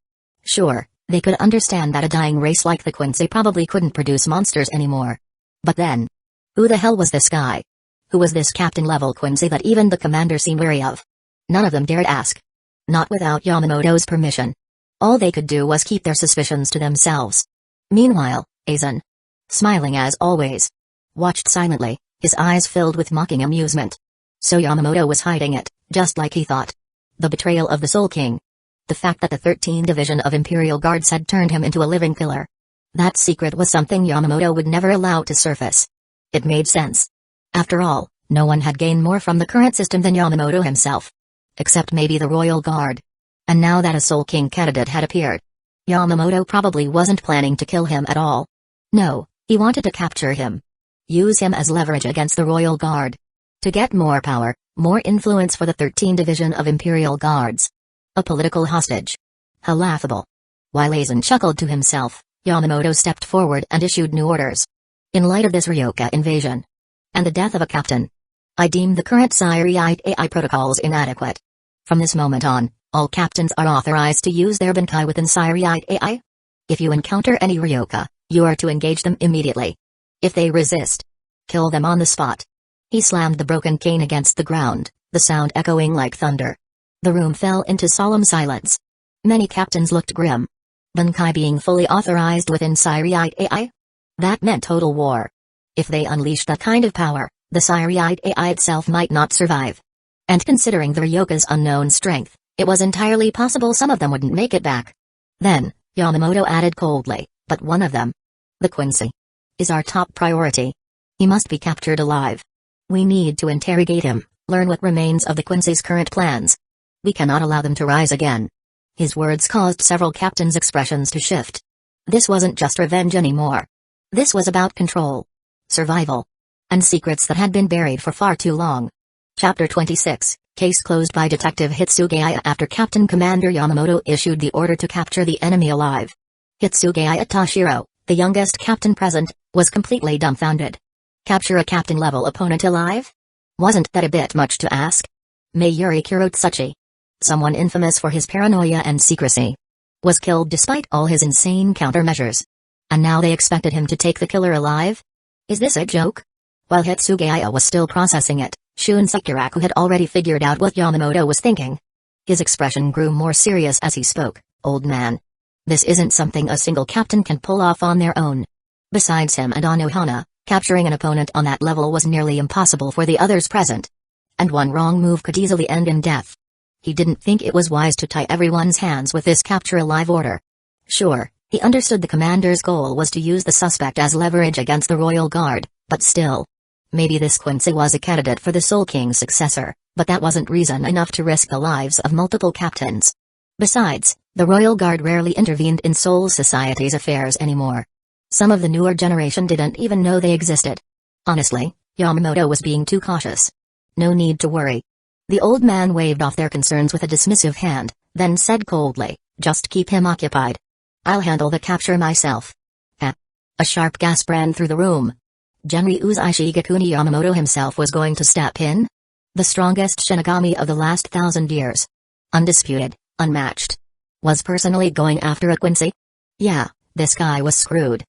Sure, they could understand that a dying race like the Quincy probably couldn't produce monsters anymore. But then, who the hell was this guy? Who was this captain-level Quincy that even the commander seemed wary of? None of them dared ask. Not without Yamamoto's permission. All they could do was keep their suspicions to themselves. Meanwhile, Aizen, smiling as always, watched silently, his eyes filled with mocking amusement. So Yamamoto was hiding it, just like he thought. The betrayal of the Soul King. The fact that the 13th Division of Imperial Guards had turned him into a living killer. That secret was something Yamamoto would never allow to surface. It made sense. After all, no one had gained more from the current system than Yamamoto himself. Except maybe the Royal Guard. And now that a Soul King candidate had appeared, Yamamoto probably wasn't planning to kill him at all. No, he wanted to capture him. Use him as leverage against the Royal Guard. To get more power, more influence for the 13th Division of Imperial Guards. A political hostage. How laughable. While Aizen chuckled to himself, Yamamoto stepped forward and issued new orders. In light of this Ryoka invasion and the death of a captain, I deem the current Siriite AI protocols inadequate. From this moment on, all captains are authorized to use their Bankai within Siriite AI. If you encounter any Ryoka, you are to engage them immediately. If they resist, kill them on the spot. He slammed the broken cane against the ground, the sound echoing like thunder. The room fell into solemn silence. Many captains looked grim. Bankai being fully authorized within Siriite AI? That meant total war. If they unleashed that kind of power, the Siriite AI itself might not survive. And considering the Ryoka's unknown strength, it was entirely possible some of them wouldn't make it back. Then, Yamamoto added coldly, but one of them, the Quincy, is our top priority. He must be captured alive. We need to interrogate him, learn what remains of the Quincy's current plans. We cannot allow them to rise again. His words caused several captains' expressions to shift. This wasn't just revenge anymore. This was about control, survival, and secrets that had been buried for far too long. Chapter 26, Case closed by Detective Hitsugaya. After Captain Commander Yamamoto issued the order to capture the enemy alive, Hitsugaya Toshiro, the youngest captain present, was completely dumbfounded. Capture a captain-level opponent alive? Wasn't that a bit much to ask? Mayuri Kurotsuchi, someone infamous for his paranoia and secrecy, was killed despite all his insane countermeasures. And now they expected him to take the killer alive? Is this a joke? While Hitsugaya was still processing it, Shun Sekiraku had already figured out what Yamamoto was thinking. His expression grew more serious as he spoke. Old man, this isn't something a single captain can pull off on their own. Besides him and Anohana, capturing an opponent on that level was nearly impossible for the others present. And one wrong move could easily end in death. He didn't think it was wise to tie everyone's hands with this capture alive order. Sure, he understood the commander's goal was to use the suspect as leverage against the Royal Guard, but still. Maybe this Quincy was a candidate for the Soul King's successor, but that wasn't reason enough to risk the lives of multiple captains. Besides, the Royal Guard rarely intervened in Soul Society's affairs anymore. Some of the newer generation didn't even know they existed. Honestly, Yamamoto was being too cautious. No need to worry. The old man waved off their concerns with a dismissive hand, then said coldly, just keep him occupied. I'll handle the capture myself. A sharp gasp ran through the room. Genryu's Ishigakuni Yamamoto himself was going to step in? The strongest Shinigami of the last 1,000 years. Undisputed, unmatched. Was personally going after a Quincy? Yeah, this guy was screwed.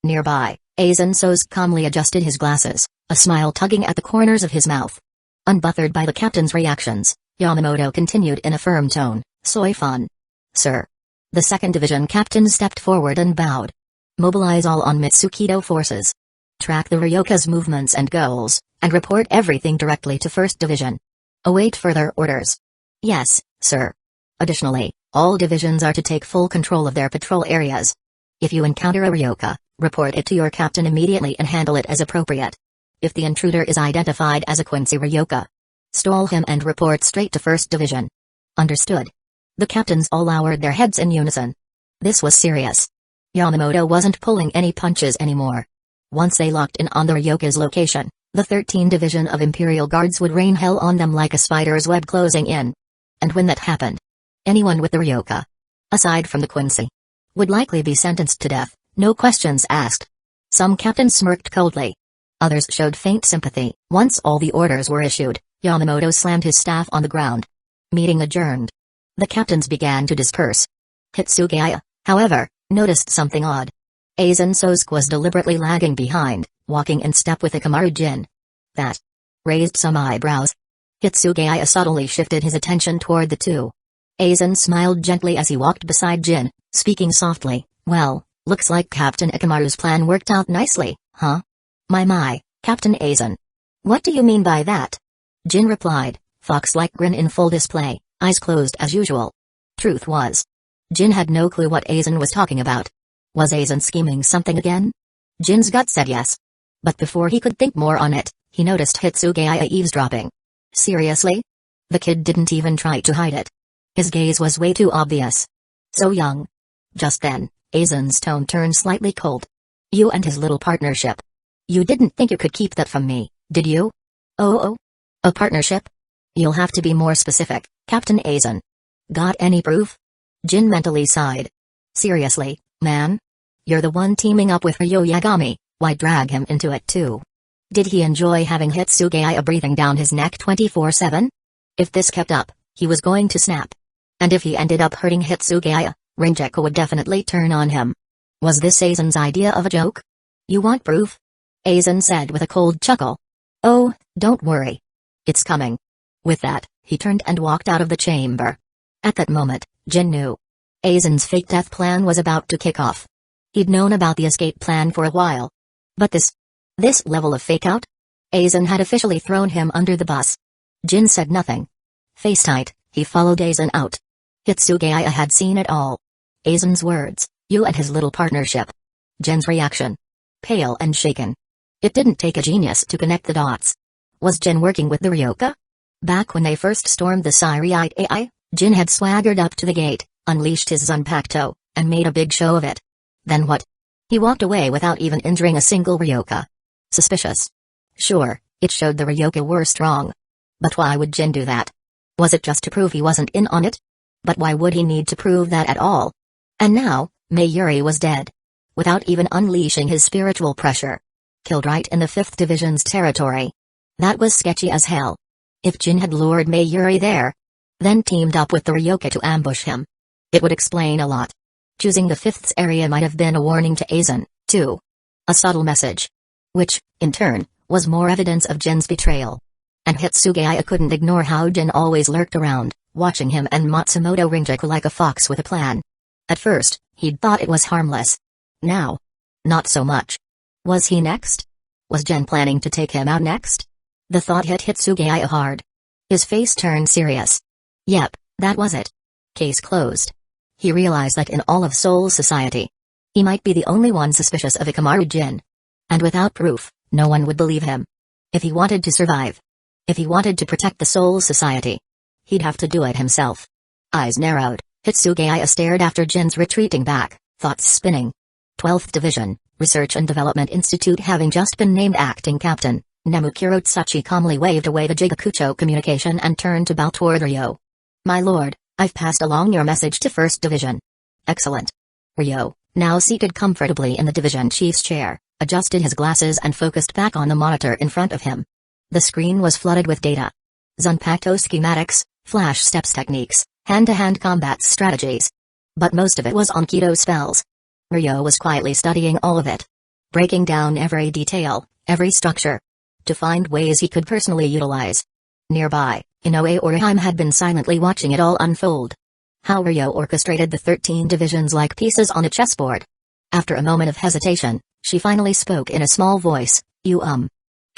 Nearby, Aizen Soz calmly adjusted his glasses, a smile tugging at the corners of his mouth. Unbothered by the captain's reactions, Yamamoto continued in a firm tone, Soifan. Sir. The 2nd Division captain stepped forward and bowed. Mobilize all on Mitsukido forces. Track the Ryoka's movements and goals, and report everything directly to 1st Division. Await further orders. Yes, sir. Additionally, all divisions are to take full control of their patrol areas. If you encounter a Ryoka, report it to your captain immediately and handle it as appropriate. If the intruder is identified as a Quincy Ryoka, stall him and report straight to 1st Division. Understood. The captains all lowered their heads in unison. This was serious. Yamamoto wasn't pulling any punches anymore. Once they locked in on the Ryoka's location, the 13th Division of Imperial Guards would rain hell on them like a spider's web closing in. And when that happened, anyone with the Ryoka, aside from the Quincy, would likely be sentenced to death, no questions asked. Some captains smirked coldly. Others showed faint sympathy. Once all the orders were issued, Yamamoto slammed his staff on the ground. Meeting adjourned. The captains began to disperse. Hitsugaya, however, noticed something odd. Aizen Sosuke was deliberately lagging behind, walking in step with Ikamaru Jin. That raised some eyebrows. Hitsugaya subtly shifted his attention toward the two. Aizen smiled gently as he walked beside Jin, speaking softly, well, looks like Captain Ikamaru's plan worked out nicely, huh? My, Captain Aizen. What do you mean by that? Jin replied, fox-like grin in full display, eyes closed as usual. Truth was, Jin had no clue what Aizen was talking about. Was Aizen scheming something again? Jin's gut said yes. But before he could think more on it, he noticed Hitsugaya eavesdropping. Seriously? The kid didn't even try to hide it. His gaze was way too obvious. So young. Just then, Aizen's tone turned slightly cold. You and his little partnership. You didn't think you could keep that from me, did you? Oh? A partnership? You'll have to be more specific, Captain Aizen. Got any proof? Jin mentally sighed. Seriously, man? You're the one teaming up with Ryo Yagami, why drag him into it too? Did he enjoy having Hitsugaya breathing down his neck 24/7? If this kept up, he was going to snap. And if he ended up hurting Hitsugaya, Rinjaku would definitely turn on him. Was this Aizen's idea of a joke? You want proof? Aizen said with a cold chuckle. Oh, don't worry. It's coming. With that, he turned and walked out of the chamber. At that moment, Jin knew. Aizen's fake death plan was about to kick off. He'd known about the escape plan for a while. But this level of fake-out? Aizen had officially thrown him under the bus. Jin said nothing. Face tight, he followed Aizen out. Hitsugaya had seen it all. Aizen's words, you and his little partnership. Jin's reaction. Pale and shaken. It didn't take a genius to connect the dots. Was Jin working with the Ryoka? Back when they first stormed the Siriite AI, Jin had swaggered up to the gate, unleashed his Zanpakuto, and made a big show of it. Then what? He walked away without even injuring a single Ryoka. Suspicious. Sure, it showed the Ryoka were strong. But why would Jin do that? Was it just to prove he wasn't in on it? But why would he need to prove that at all? And now, Mayuri was dead. Without even unleashing his spiritual pressure. Killed right in the 5th Division's territory. That was sketchy as hell. If Jin had lured Mayuri there, then teamed up with the Ryoka to ambush him, it would explain a lot. Choosing the 5th's area might have been a warning to Aizen, too. A subtle message. Which, in turn, was more evidence of Jin's betrayal. And Hitsugaya couldn't ignore how Jin always lurked around, watching him and Matsumoto Rinjaku like a fox with a plan. At first, he'd thought it was harmless. Now, not so much. Was he next? Was Jin planning to take him out next? The thought hit Hitsugaya hard. His face turned serious. Yep, that was it. Case closed. He realized that in all of Soul Society, he might be the only one suspicious of Ikamaru Jin. And without proof, no one would believe him. If he wanted to survive, if he wanted to protect the Soul Society, he'd have to do it himself. Eyes narrowed, Hitsugaya stared after Jin's retreating back, thoughts spinning. 12th Division, Research and Development Institute. Having just been named acting captain, Nemukuro Tsuchi calmly waved away the Jigakucho communication and turned to bow toward Ryo. My lord, I've passed along your message to 1st Division. Excellent. Ryo, now seated comfortably in the division chief's chair, adjusted his glasses and focused back on the monitor in front of him. The screen was flooded with data. Zanpakuto schematics, flash steps techniques, hand-to-hand combat strategies. But most of it was on Kido spells. Ryo was quietly studying all of it. Breaking down every detail, every structure. To find ways he could personally utilize. Nearby, Inoue Orihime had been silently watching it all unfold. How Ryo orchestrated the 13 divisions like pieces on a chessboard. After a moment of hesitation, she finally spoke in a small voice, Can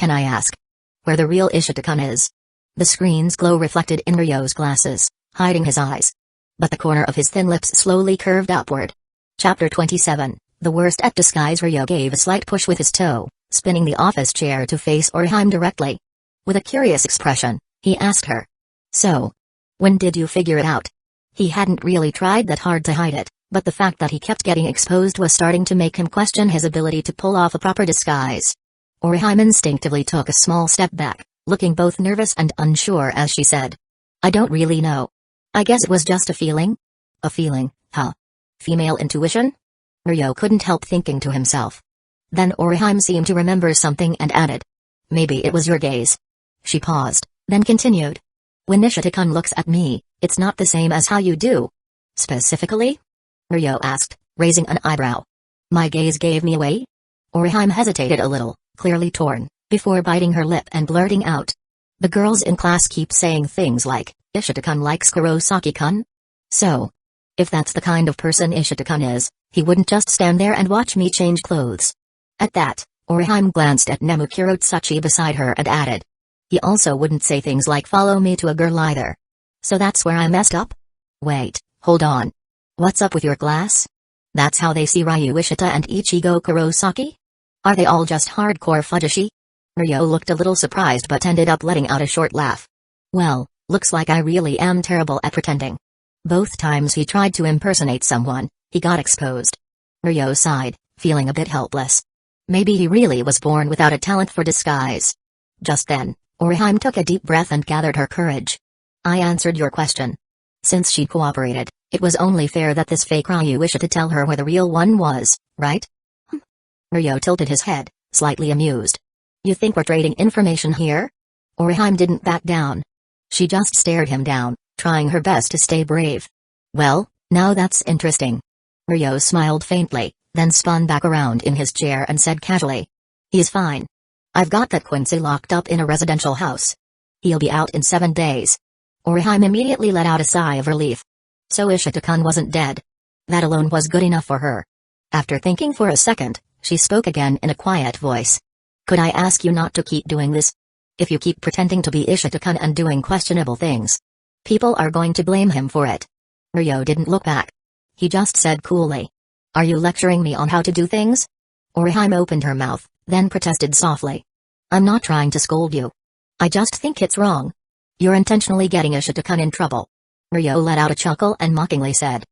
I ask? Where the real Ishita-kun is? The screen's glow reflected in Ryo's glasses, hiding his eyes. But the corner of his thin lips slowly curved upward. Chapter 27, The Worst at Disguise. Ryo gave a slight push with his toe, spinning the office chair to face Orihime directly. With a curious expression, he asked her. So, when did you figure it out? He hadn't really tried that hard to hide it, but the fact that he kept getting exposed was starting to make him question his ability to pull off a proper disguise. Orihime instinctively took a small step back, looking both nervous and unsure as she said. I don't really know. I guess it was just a feeling? A feeling, huh? Female intuition? Ryo couldn't help thinking to himself. Then Orihime seemed to remember something and added. Maybe it was your gaze. She paused, then continued. When Ishita-kun looks at me, it's not the same as how you do. Specifically? Ryo asked, raising an eyebrow. My gaze gave me away? Orihime hesitated a little, clearly torn, before biting her lip and blurting out. The girls in class keep saying things like, Ishita-kun likes Kurosaki-kun? So, if that's the kind of person Ishita-kun is, he wouldn't just stand there and watch me change clothes. At that, Orihime glanced at Nemukuro Tsuchi beside her and added, He also wouldn't say things like follow me to a girl either. So that's where I messed up? Wait, hold on. What's up with your class? That's how they see Ryu Ishita and Ichigo Kurosaki? Are they all just hardcore fujoshi? Ryo looked a little surprised but ended up letting out a short laugh. Well, looks like I really am terrible at pretending. Both times he tried to impersonate someone, he got exposed. Ryo sighed, feeling a bit helpless. Maybe he really was born without a talent for disguise. Just then, Orihime took a deep breath and gathered her courage. I answered your question. Since she cooperated, it was only fair that this fake Ryu Ishita tell her where the real one was, right? Ryo tilted his head, slightly amused. You think we're trading information here? Orihime didn't back down. She just stared him down, trying her best to stay brave. Well, now that's interesting. Ryo smiled faintly, then spun back around in his chair and said casually. He's fine. I've got that Quincy locked up in a residential house. He'll be out in 7 days. Orihime immediately let out a sigh of relief. So Ishita-kun wasn't dead. That alone was good enough for her. After thinking for a second, she spoke again in a quiet voice. Could I ask you not to keep doing this? If you keep pretending to be Ishita-kun and doing questionable things, people are going to blame him for it. Ryo didn't look back. He just said coolly. Are you lecturing me on how to do things? Orihime opened her mouth, then protested softly. I'm not trying to scold you. I just think it's wrong. You're intentionally getting Ishita-kun in trouble. Ryo let out a chuckle and mockingly said.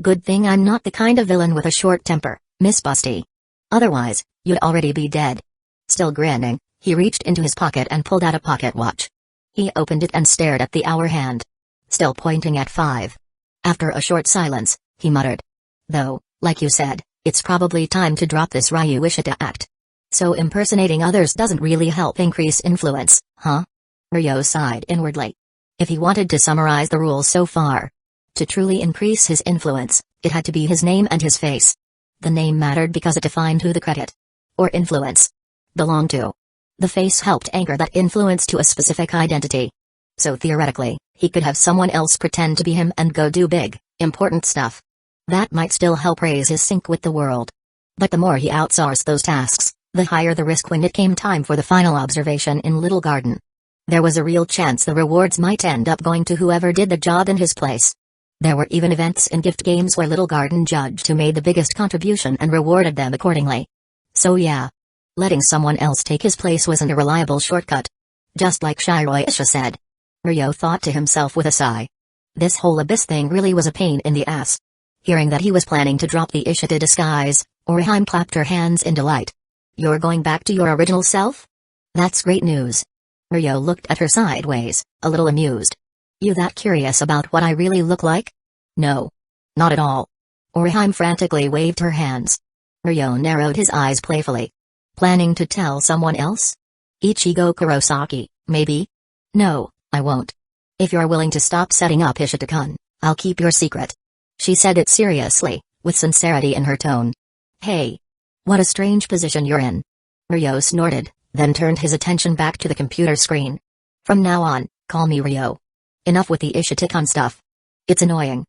Good thing I'm not the kind of villain with a short temper, Miss Busty. Otherwise, you'd already be dead. Still grinning, he reached into his pocket and pulled out a pocket watch. He opened it and stared at the hour hand. Still pointing at 5. After a short silence, he muttered. Though, like you said, it's probably time to drop this Ryu Ishita act. So impersonating others doesn't really help increase influence, huh? Ryo sighed inwardly. If he wanted to summarize the rules so far, to truly increase his influence, it had to be his name and his face. The name mattered because it defined who the credit, or influence, belonged to. The face helped anchor that influence to a specific identity. So theoretically, he could have someone else pretend to be him and go do big, important stuff. That might still help raise his sync with the world. But the more he outsourced those tasks, the higher the risk when it came time for the final observation in Little Garden. There was a real chance the rewards might end up going to whoever did the job in his place. There were even events and gift games where Little Garden judged who made the biggest contribution and rewarded them accordingly. So yeah, letting someone else take his place wasn't a reliable shortcut. Just like Shiroisha said. Ryo thought to himself with a sigh. This whole abyss thing really was a pain in the ass. Hearing that he was planning to drop the Ishita disguise, Orihime clapped her hands in delight. You're going back to your original self? That's great news. Ryo looked at her sideways, a little amused. You that curious about what I really look like? No. Not at all. Orihime frantically waved her hands. Ryo narrowed his eyes playfully. Planning to tell someone else? Ichigo Kurosaki, maybe? No, I won't. If you're willing to stop setting up Ishita-kun, I'll keep your secret. She said it seriously, with sincerity in her tone. Hey. What a strange position you're in. Ryo snorted, then turned his attention back to the computer screen. From now on, call me Ryo. Enough with the Ishita-kun stuff. It's annoying.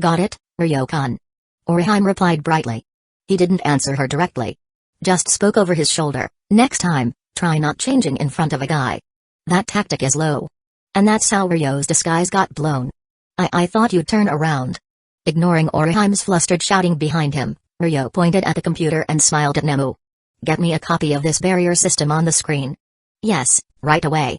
Got it, Ryo-kun? Orihime replied brightly. He didn't answer her directly. Just spoke over his shoulder. Next time, try not changing in front of a guy. That tactic is low. And that's how Ryo's disguise got blown. I thought you'd turn around. Ignoring Orihime's flustered shouting behind him, Ryo pointed at the computer and smiled at Nemu. Get me a copy of this barrier system on the screen. Yes, right away.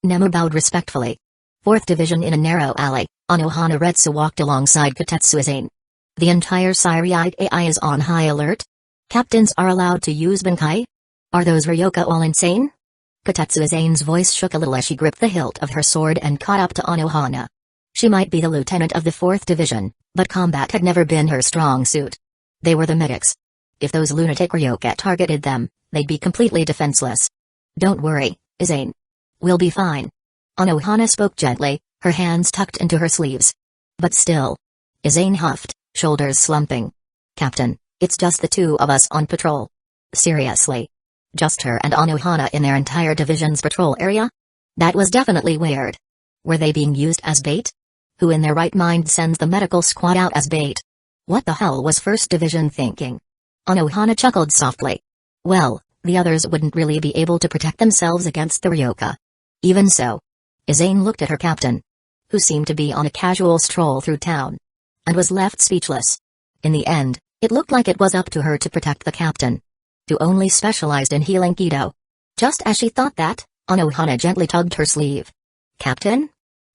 Nemu bowed respectfully. 4th Division in a narrow alley, Anohana Retsu walked alongside Katetsu Izane. The entire Siriite AI is on high alert? Captains are allowed to use Bankai? Are those Ryoka all insane? Katetsu Izane's voice shook a little as she gripped the hilt of her sword and caught up to Anohana. She might be the lieutenant of the 4th Division, but combat had never been her strong suit. They were the medics. If those lunatic Ryoka targeted them, they'd be completely defenseless. Don't worry, Izane. We'll be fine. Anohana spoke gently, her hands tucked into her sleeves. But still. Izane huffed, shoulders slumping. Captain, it's just the two of us on patrol. Seriously. Just her and Anohana in their entire division's patrol area? That was definitely weird. Were they being used as bait? Who in their right mind sends the medical squad out as bait? What the hell was 1st Division thinking? Anohana chuckled softly. Well, the others wouldn't really be able to protect themselves against the Ryoka. Even so, Izane looked at her captain, who seemed to be on a casual stroll through town, and was left speechless. In the end, it looked like it was up to her to protect the captain, who only specialized in healing Kido. Just as she thought that, Anohana gently tugged her sleeve. "Captain?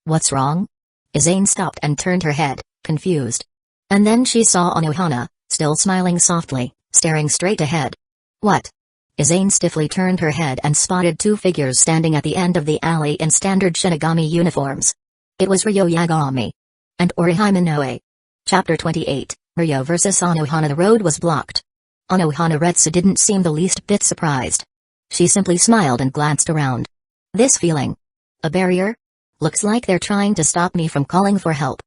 What's wrong?" Izane stopped and turned her head, confused. And then she saw Anohana, still smiling softly, staring straight ahead. "What?" Izane stiffly turned her head and spotted two figures standing at the end of the alley in standard Shinigami uniforms. It was Ryo Yagami and Orihime Inoue. Chapter 28, Ryo vs. Anohana. The road was blocked. Anohana Retsu didn't seem the least bit surprised. She simply smiled and glanced around. "This feeling? A barrier? Looks like they're trying to stop me from calling for help."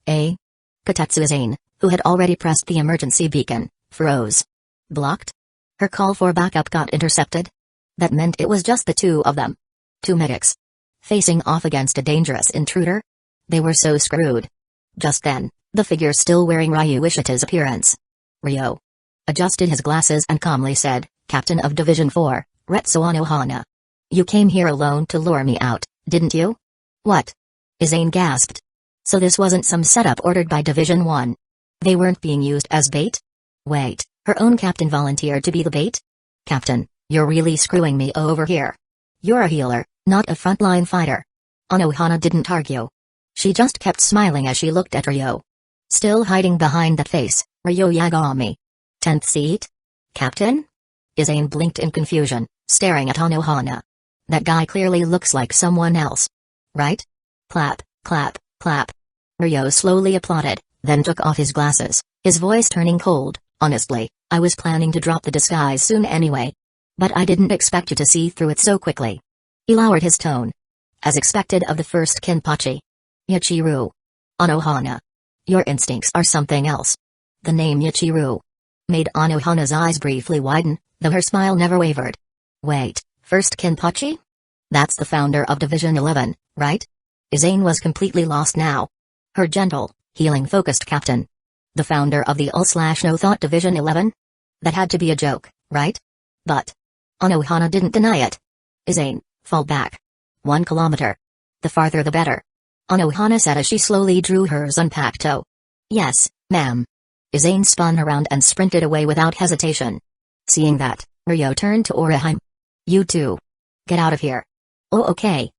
Kotetsu Izane, who had already pressed the emergency beacon, froze. Blocked? Her call for backup got intercepted? That meant it was just the two of them. Two medics. Facing off against a dangerous intruder? They were so screwed. Just then, the figure still wearing Ryu Ishita's appearance. Ryo adjusted his glasses and calmly said, "Captain of Division 4, Retsu Anohana. You came here alone to lure me out, didn't you?" "What?" Izane gasped. So this wasn't some setup ordered by Division 1. They weren't being used as bait? Wait, her own captain volunteered to be the bait? "Captain, you're really screwing me over here. You're a healer, not a frontline fighter." Anohana didn't argue. She just kept smiling as she looked at Ryo. Still hiding behind that face, Ryo Yagami. 10th seat? "Captain?" Izane blinked in confusion, staring at Anohana. "That guy clearly looks like someone else. Right?" Clap, clap, clap. Ryo slowly applauded, then took off his glasses, his voice turning cold. "Honestly, I was planning to drop the disguise soon anyway. But I didn't expect you to see through it so quickly." He lowered his tone. "As expected of the first Kenpachi. Yachiru. Anohana. Your instincts are something else." The name Yachiru made Anohana's eyes briefly widen, though her smile never wavered. "Wait, first Kenpachi? That's the founder of Division 11, right?" Izane was completely lost now. Her gentle, healing-focused captain. The founder of the No Thought Division 11? That had to be a joke, right? But Anohana didn't deny it. "Izane, fall back. 1 kilometer. The farther the better," Anohana said as she slowly drew her Zanpakuto. "Yes, ma'am." Izane spun around and sprinted away without hesitation. Seeing that, Ryo turned to Orihime. "You two. Get out of here." "Oh, okay."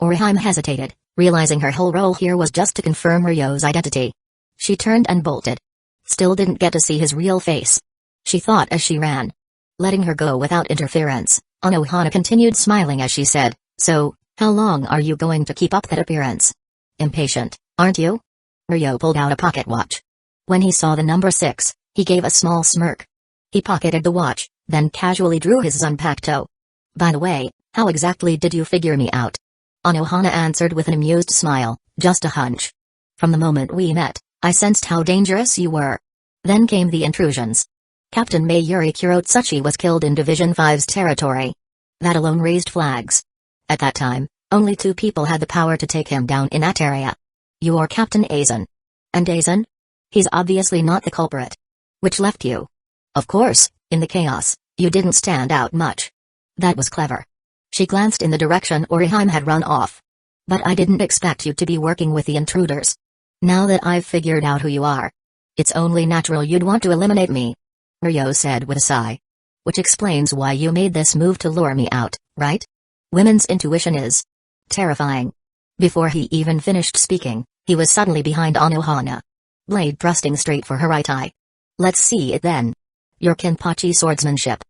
Orihime hesitated, realizing her whole role here was just to confirm Ryo's identity. She turned and bolted. Still didn't get to see his real face. She thought as she ran. Letting her go without interference, Anohana continued smiling as she said, "So, how long are you going to keep up that appearance? Impatient, aren't you?" Ryo pulled out a pocket watch. When he saw the number 6, he gave a small smirk. He pocketed the watch, then casually drew his Zanpakuto. "By the way, how exactly did you figure me out?" Anohana answered with an amused smile, "Just a hunch. From the moment we met, I sensed how dangerous you were. Then came the intrusions. Captain Mayuri Kurotsuchi was killed in Division 5's territory. That alone raised flags. At that time, only 2 people had the power to take him down in that area. You're Captain Aizen. And Aizen? He's obviously not the culprit. Which left you. Of course, in the chaos, you didn't stand out much. That was clever." She glanced in the direction Orihime had run off. "But I didn't expect you to be working with the intruders. Now that I've figured out who you are, it's only natural you'd want to eliminate me," Ryo said with a sigh. "Which explains why you made this move to lure me out, right? Women's intuition is terrifying." Before he even finished speaking, he was suddenly behind Anohana. Blade thrusting straight for her right eye. "Let's see it then. Your Kenpachi swordsmanship."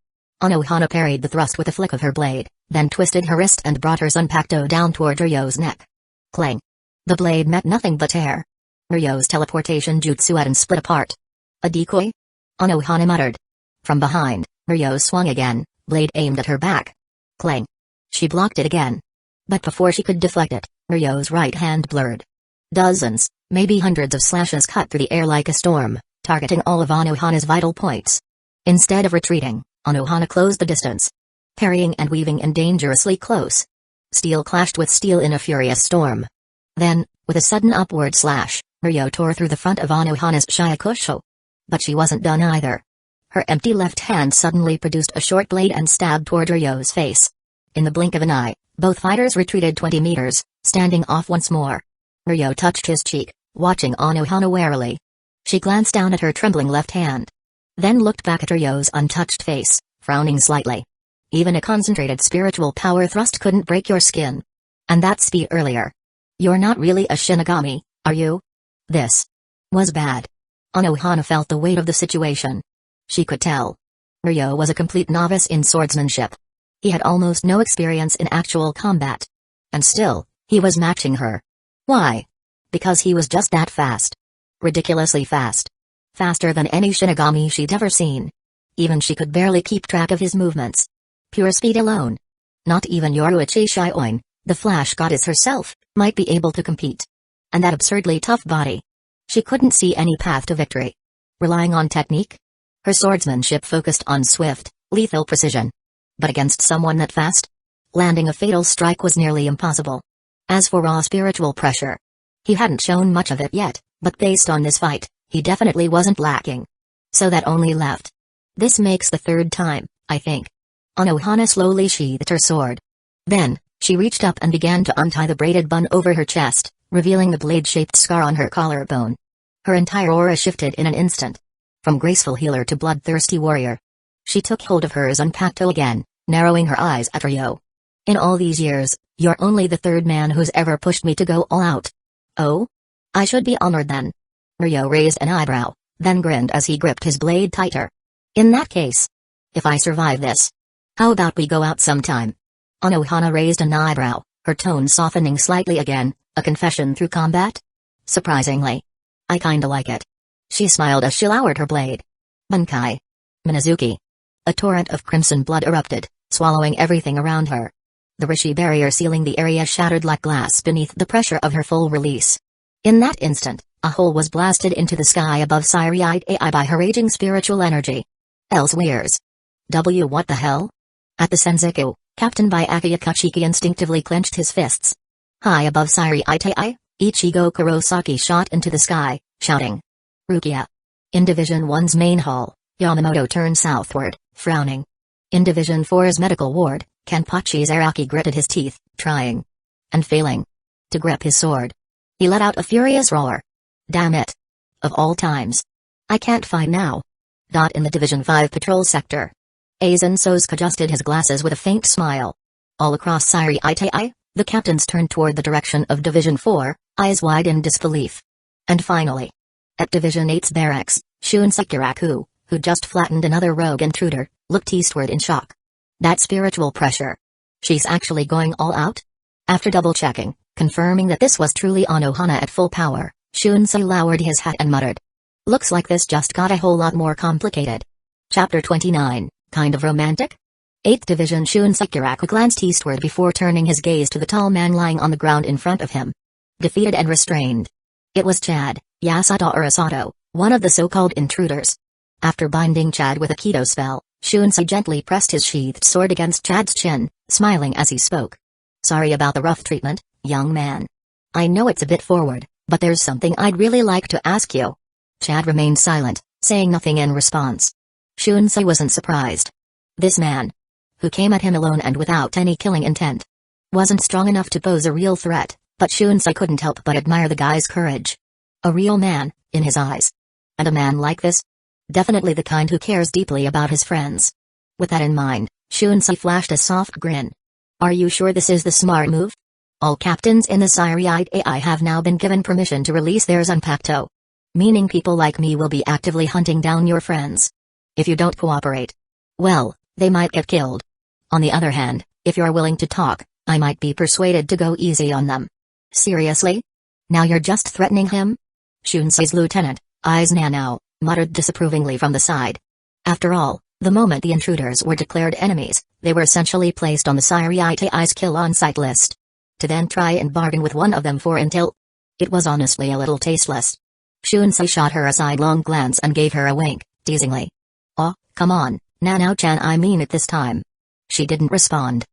Anohana parried the thrust with a flick of her blade, then twisted her wrist and brought her Zanpakuto down toward Ryo's neck. Clang. The blade met nothing but air. Ryo's teleportation jutsu and split apart. "A decoy?" Anohana muttered. From behind, Ryo swung again, blade aimed at her back. Clang. She blocked it again. But before she could deflect it, Ryo's right hand blurred. Dozens, maybe hundreds of slashes cut through the air like a storm, targeting all of Anohana's vital points. Instead of retreating, Anohana closed the distance. Parrying and weaving in dangerously close. Steel clashed with steel in a furious storm. Then, with a sudden upward slash, Ryo tore through the front of Anohana's Shiakusho. But she wasn't done either. Her empty left hand suddenly produced a short blade and stabbed toward Ryo's face. In the blink of an eye, both fighters retreated 20 meters, standing off once more. Ryo touched his cheek, watching Anohana warily. She glanced down at her trembling left hand. Then looked back at Ryo's untouched face, frowning slightly. Even a concentrated spiritual power thrust couldn't break your skin. And that speed earlier. You're not really a Shinigami, are you? This was bad. Anohana felt the weight of the situation. She could tell. Ryo was a complete novice in swordsmanship. He had almost no experience in actual combat. And still, he was matching her. Why? Because he was just that fast. Ridiculously fast. Faster than any Shinigami she'd ever seen. Even she could barely keep track of his movements. Pure speed alone. Not even Yoruichi Shioin, the Flash goddess herself, might be able to compete. And that absurdly tough body. She couldn't see any path to victory. Relying on technique? Her swordsmanship focused on swift, lethal precision. But against someone that fast? Landing a fatal strike was nearly impossible. As for raw spiritual pressure, he hadn't shown much of it yet, but based on this fight, he definitely wasn't lacking. So that only left. This makes the third time, I think. Anohana slowly sheathed her sword. Then, she reached up and began to untie the braided bun over her chest, revealing the blade-shaped scar on her collarbone. Her entire aura shifted in an instant. From graceful healer to bloodthirsty warrior. She took hold of her Zanpakuto again, narrowing her eyes at Ryo. In all these years, you're only the third man who's ever pushed me to go all out. Oh? I should be honored then. Ryo raised an eyebrow, then grinned as he gripped his blade tighter. In that case. If I survive this. How about we go out sometime? Anohana raised an eyebrow, her tone softening slightly again, a confession through combat? Surprisingly. I kinda like it. She smiled as she lowered her blade. Bunkai. Minazuki. A torrent of crimson blood erupted, swallowing everything around her. The Rishi barrier sealing the area shattered like glass beneath the pressure of her full release. In that instant, a hole was blasted into the sky above Siriite AI by her raging spiritual energy. Elsewheres. What the hell? At the Senzoku, captained by Akiyakachiki instinctively clenched his fists. High above Siriite AI, Ichigo Kurosaki shot into the sky, shouting. Rukia. In Division 1's main hall, Yamamoto turned southward, frowning. In Division 4's medical ward, Kenpachi Zaraki gritted his teeth, trying. And failing. To grip his sword. He let out a furious roar. Damn it. Of all times. I can't find now. In the Division 5 patrol sector. Aizen Sosuke adjusted his glasses with a faint smile. All across Siriite AI, the captains turned toward the direction of Division 4, eyes wide in disbelief. And finally. At Division 8's barracks, Shun Sekiraku, who just flattened another rogue intruder, looked eastward in shock. That spiritual pressure. She's actually going all out? After double-checking, confirming that this was truly Anohana at full power, Shunsei lowered his hat and muttered. Looks like this just got a whole lot more complicated. Chapter 29, kind of romantic? 8th Division Shun Sekiraku glanced eastward before turning his gaze to the tall man lying on the ground in front of him. Defeated and restrained. It was Chad, Yasuda Urasato, one of the so-called intruders. After binding Chad with a Kido spell, Shunsei gently pressed his sheathed sword against Chad's chin, smiling as he spoke. Sorry about the rough treatment, young man. I know it's a bit forward, but there's something I'd really like to ask you. Chad remained silent, saying nothing in response. Shunsei wasn't surprised. This man, who came at him alone and without any killing intent, wasn't strong enough to pose a real threat, but Shunsei couldn't help but admire the guy's courage. A real man, in his eyes. And a man like this? Definitely the kind who cares deeply about his friends. With that in mind, Shunsei flashed a soft grin. Are you sure this is the smart move? All captains in the Siriite AI have now been given permission to release their Zanpakuto. Meaning people like me will be actively hunting down your friends. If you don't cooperate, well, they might get killed. On the other hand, if you're willing to talk, I might be persuaded to go easy on them. Seriously? Now you're just threatening him? Shunsei's lieutenant, eyes Nanao, muttered disapprovingly from the side. After all, the moment the intruders were declared enemies, they were essentially placed on the Siriite AI's kill-on-sight list. To then try and bargain with one of them for intel? It was honestly a little tasteless. Shunsei shot her a sidelong glance and gave her a wink, teasingly. Oh, come on, Nanao-chan, I mean it this time. She didn't respond.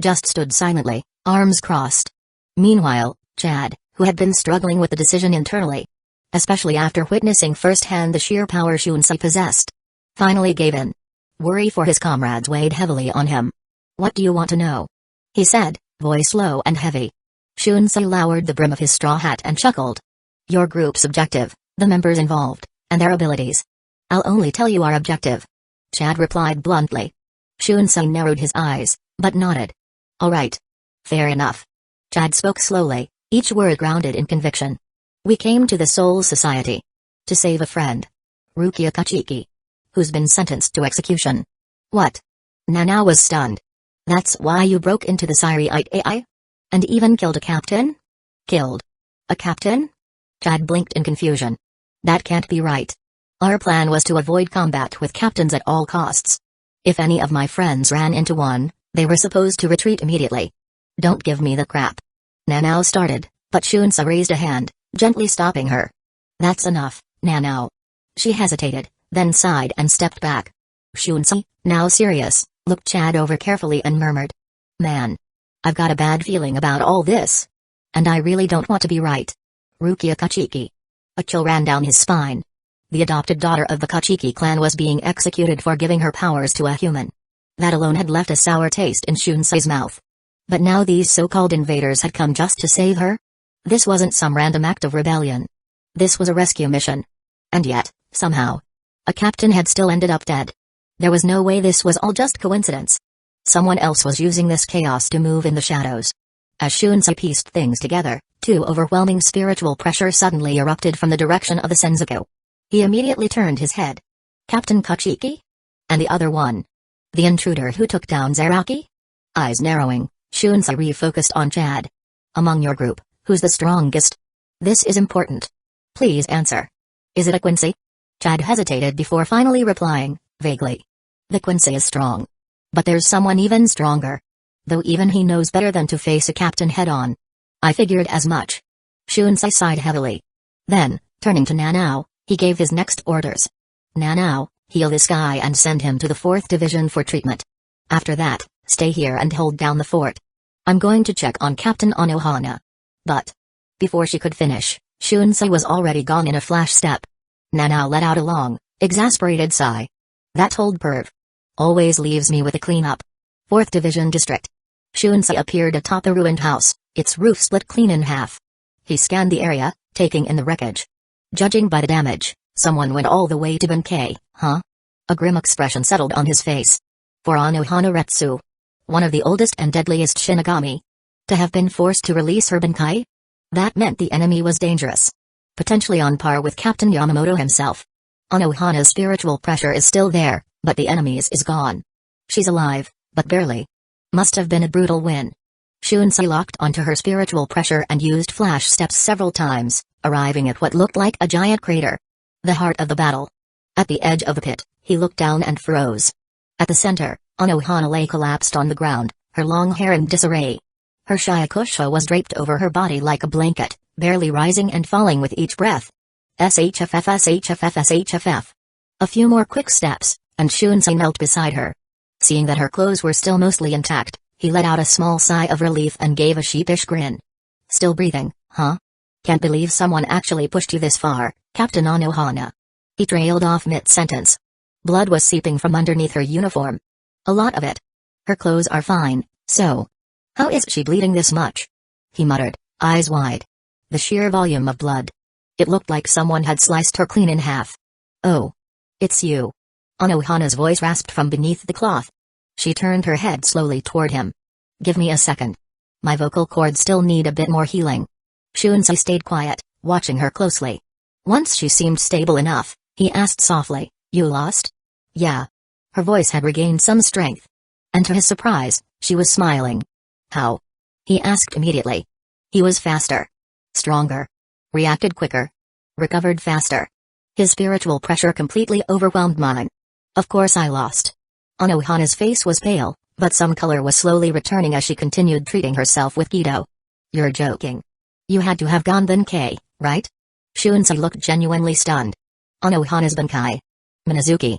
Just stood silently, arms crossed. Meanwhile, Chad, who had been struggling with the decision internally, especially after witnessing firsthand the sheer power Shunsei possessed, finally gave in. Worry for his comrades weighed heavily on him. What do you want to know? he said, voice low and heavy. Shunsei lowered the brim of his straw hat and chuckled. Your group's objective, the members involved, and their abilities. I'll only tell you our objective. Chad replied bluntly. Shunsei narrowed his eyes, but nodded. All right. Fair enough. Chad spoke slowly, each word grounded in conviction. We came to the Soul Society to save a friend. Rukia Kachiki. Who's been sentenced to execution. What? Nana was stunned. That's why you broke into the Syriite AI? And even killed a captain? Killed? A captain? Chad blinked in confusion. That can't be right. Our plan was to avoid combat with captains at all costs. If any of my friends ran into one, they were supposed to retreat immediately. Don't give me the crap. Nanao started, but Shunsei raised a hand, gently stopping her. That's enough, Nanao. She hesitated, then sighed and stepped back. Shunsei, now serious, looked Chad over carefully and murmured. Man. I've got a bad feeling about all this. And I really don't want to be right. Rukia Kachiki. A chill ran down his spine. The adopted daughter of the Kachiki clan was being executed for giving her powers to a human. That alone had left a sour taste in Shunsei's mouth. But now these so-called invaders had come just to save her? This wasn't some random act of rebellion. This was a rescue mission. And yet, somehow, a captain had still ended up dead. There was no way this was all just coincidence. Someone else was using this chaos to move in the shadows. As Shunsei pieced things together, two overwhelming spiritual pressure suddenly erupted from the direction of the Senzaku. He immediately turned his head. Captain Kachiki? And the other one? The intruder who took down Zaraki? Eyes narrowing, Shunsei refocused on Chad. Among your group, who's the strongest? This is important. Please answer. Is it a Quincy? Chad hesitated before finally replying, vaguely. The Quincy is strong. But there's someone even stronger. Though even he knows better than to face a captain head-on. I figured as much. Shunsei sighed heavily. Then, turning to Nanao, he gave his next orders. Nanao, heal this guy and send him to the 4th Division for treatment. After that, stay here and hold down the fort. I'm going to check on Captain Anohana. But before she could finish, Shunsei was already gone in a flash step. Nanao let out a long, exasperated sigh. That old perv. Always leaves me with a cleanup. 4th Division District. Shunsei appeared atop the ruined house, its roof split clean in half. He scanned the area, taking in the wreckage. Judging by the damage, someone went all the way to Benkei, huh? A grim expression settled on his face. For Anohana Retsu, one of the oldest and deadliest Shinigami, to have been forced to release her Benkei? That meant the enemy was dangerous. Potentially on par with Captain Yamamoto himself. Anohana's spiritual pressure is still there, but the enemy's is gone. She's alive, but barely. Must have been a brutal win. Shunsei locked onto her spiritual pressure and used flash steps several times, arriving at what looked like a giant crater. The heart of the battle. At the edge of the pit, he looked down and froze. At the center, Anohana lay collapsed on the ground, her long hair in disarray. Her shiakusha was draped over her body like a blanket, barely rising and falling with each breath. SHFF. A few more quick steps, and Shunsei knelt beside her. Seeing that her clothes were still mostly intact, he let out a small sigh of relief and gave a sheepish grin. Still breathing, huh? Can't believe someone actually pushed you this far, Captain Anohana. He trailed off mid-sentence. Blood was seeping from underneath her uniform. A lot of it. Her clothes are fine, so. How is she bleeding this much? He muttered, eyes wide. The sheer volume of blood. It looked like someone had sliced her clean in half. Oh. It's you. Anohana's voice rasped from beneath the cloth. She turned her head slowly toward him. Give me a second. My vocal cords still need a bit more healing. Shunsei stayed quiet, watching her closely. Once she seemed stable enough, he asked softly, You lost? Yeah. Her voice had regained some strength. And to his surprise, she was smiling. How? He asked immediately. He was faster. Stronger. Reacted quicker. Recovered faster. His spiritual pressure completely overwhelmed mine. Of course I lost. Anohana's face was pale, but some color was slowly returning as she continued treating herself with Kido. You're joking. You had to have gone Benkei, right? Shunsei looked genuinely stunned. Anohana's Benkei, Minazuki,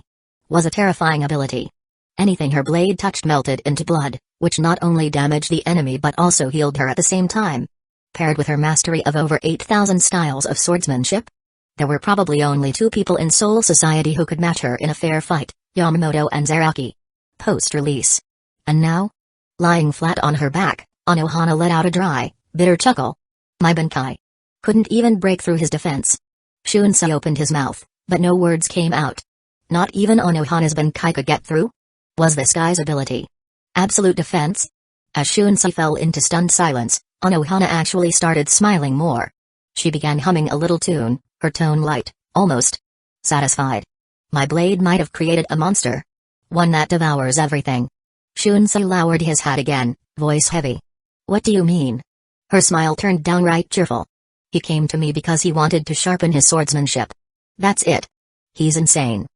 was a terrifying ability. Anything her blade touched melted into blood, which not only damaged the enemy but also healed her at the same time. Paired with her mastery of over 8,000 styles of swordsmanship, there were probably only 2 people in Soul Society who could match her in a fair fight, Yamamoto and Zaraki. Post-release. And now? Lying flat on her back, Anohana let out a dry, bitter chuckle. My Bankai couldn't even break through his defense. Shunsei opened his mouth, but no words came out. Not even Anohana's Bankai could get through? Was this guy's ability absolute defense? As Shunsei fell into stunned silence, Anohana actually started smiling more. She began humming a little tune, her tone light, almost satisfied. My blade might have created a monster. One that devours everything. Shunsei lowered his hat again, voice heavy. What do you mean? Her smile turned downright cheerful. He came to me because he wanted to sharpen his swordsmanship. That's it. He's insane.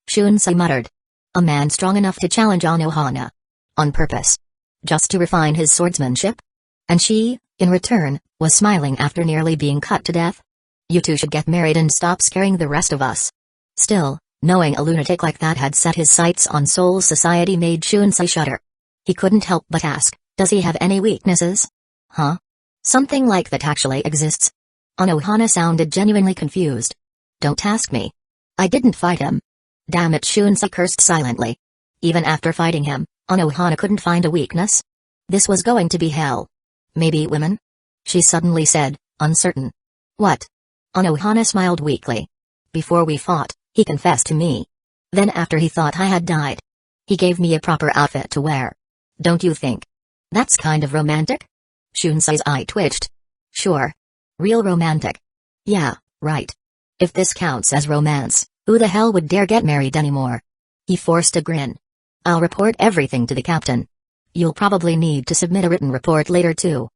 Shunsei muttered. A man strong enough to challenge Anohana. On purpose. Just to refine his swordsmanship? And she, in return, was smiling after nearly being cut to death? You two should get married and stop scaring the rest of us. Still, knowing a lunatic like that had set his sights on Soul Society made Shunsei shudder. He couldn't help but ask, does he have any weaknesses? Huh? Something like that actually exists? Anohana sounded genuinely confused. Don't ask me. I didn't fight him. Damn it, Shunsei cursed silently. Even after fighting him, Anohana couldn't find a weakness. This was going to be hell. Maybe women? She suddenly said, uncertain. What? Anohana smiled weakly. Before we fought, he confessed to me. Then after he thought I had died, he gave me a proper outfit to wear. Don't you think that's kind of romantic? Shunsei's eye twitched. Sure. Real romantic. Yeah, right. If this counts as romance, who the hell would dare get married anymore? He forced a grin. I'll report everything to the captain. You'll probably need to submit a written report later too.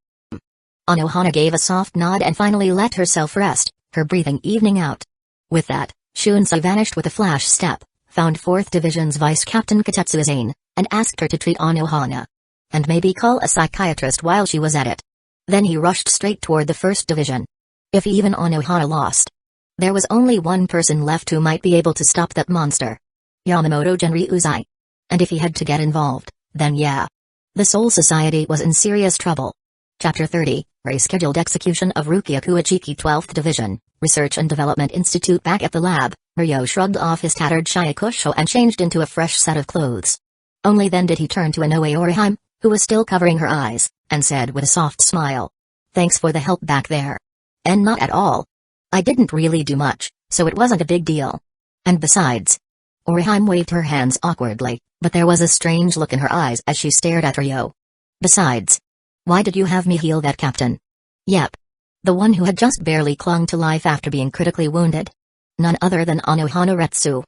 Anohana gave a soft nod and finally let herself rest, her breathing evening out. With that, Shunsei vanished with a flash step, found 4th Division's Vice Captain Katetsu Azane, and asked her to treat Anohana. And maybe call a psychiatrist while she was at it. Then he rushed straight toward the 1st Division. If even Anohana lost, there was only one person left who might be able to stop that monster. Yamamoto Genryuzai. And if he had to get involved, then yeah. The Soul Society was in serious trouble. Chapter 30, Rescheduled Execution of Rukia Kuachiki 12th Division, Research and Development Institute. Back at the lab, Ryo shrugged off his tattered shayakusho and changed into a fresh set of clothes. Only then did he turn to Inoue Orihime, who was still covering her eyes, and said with a soft smile. Thanks for the help back there. And not at all. I didn't really do much, so it wasn't a big deal. And besides... Orihime waved her hands awkwardly, but there was a strange look in her eyes as she stared at Ryo. Besides... Why did you have me heal that captain? Yep. The one who had just barely clung to life after being critically wounded. None other than Anohana Retsu.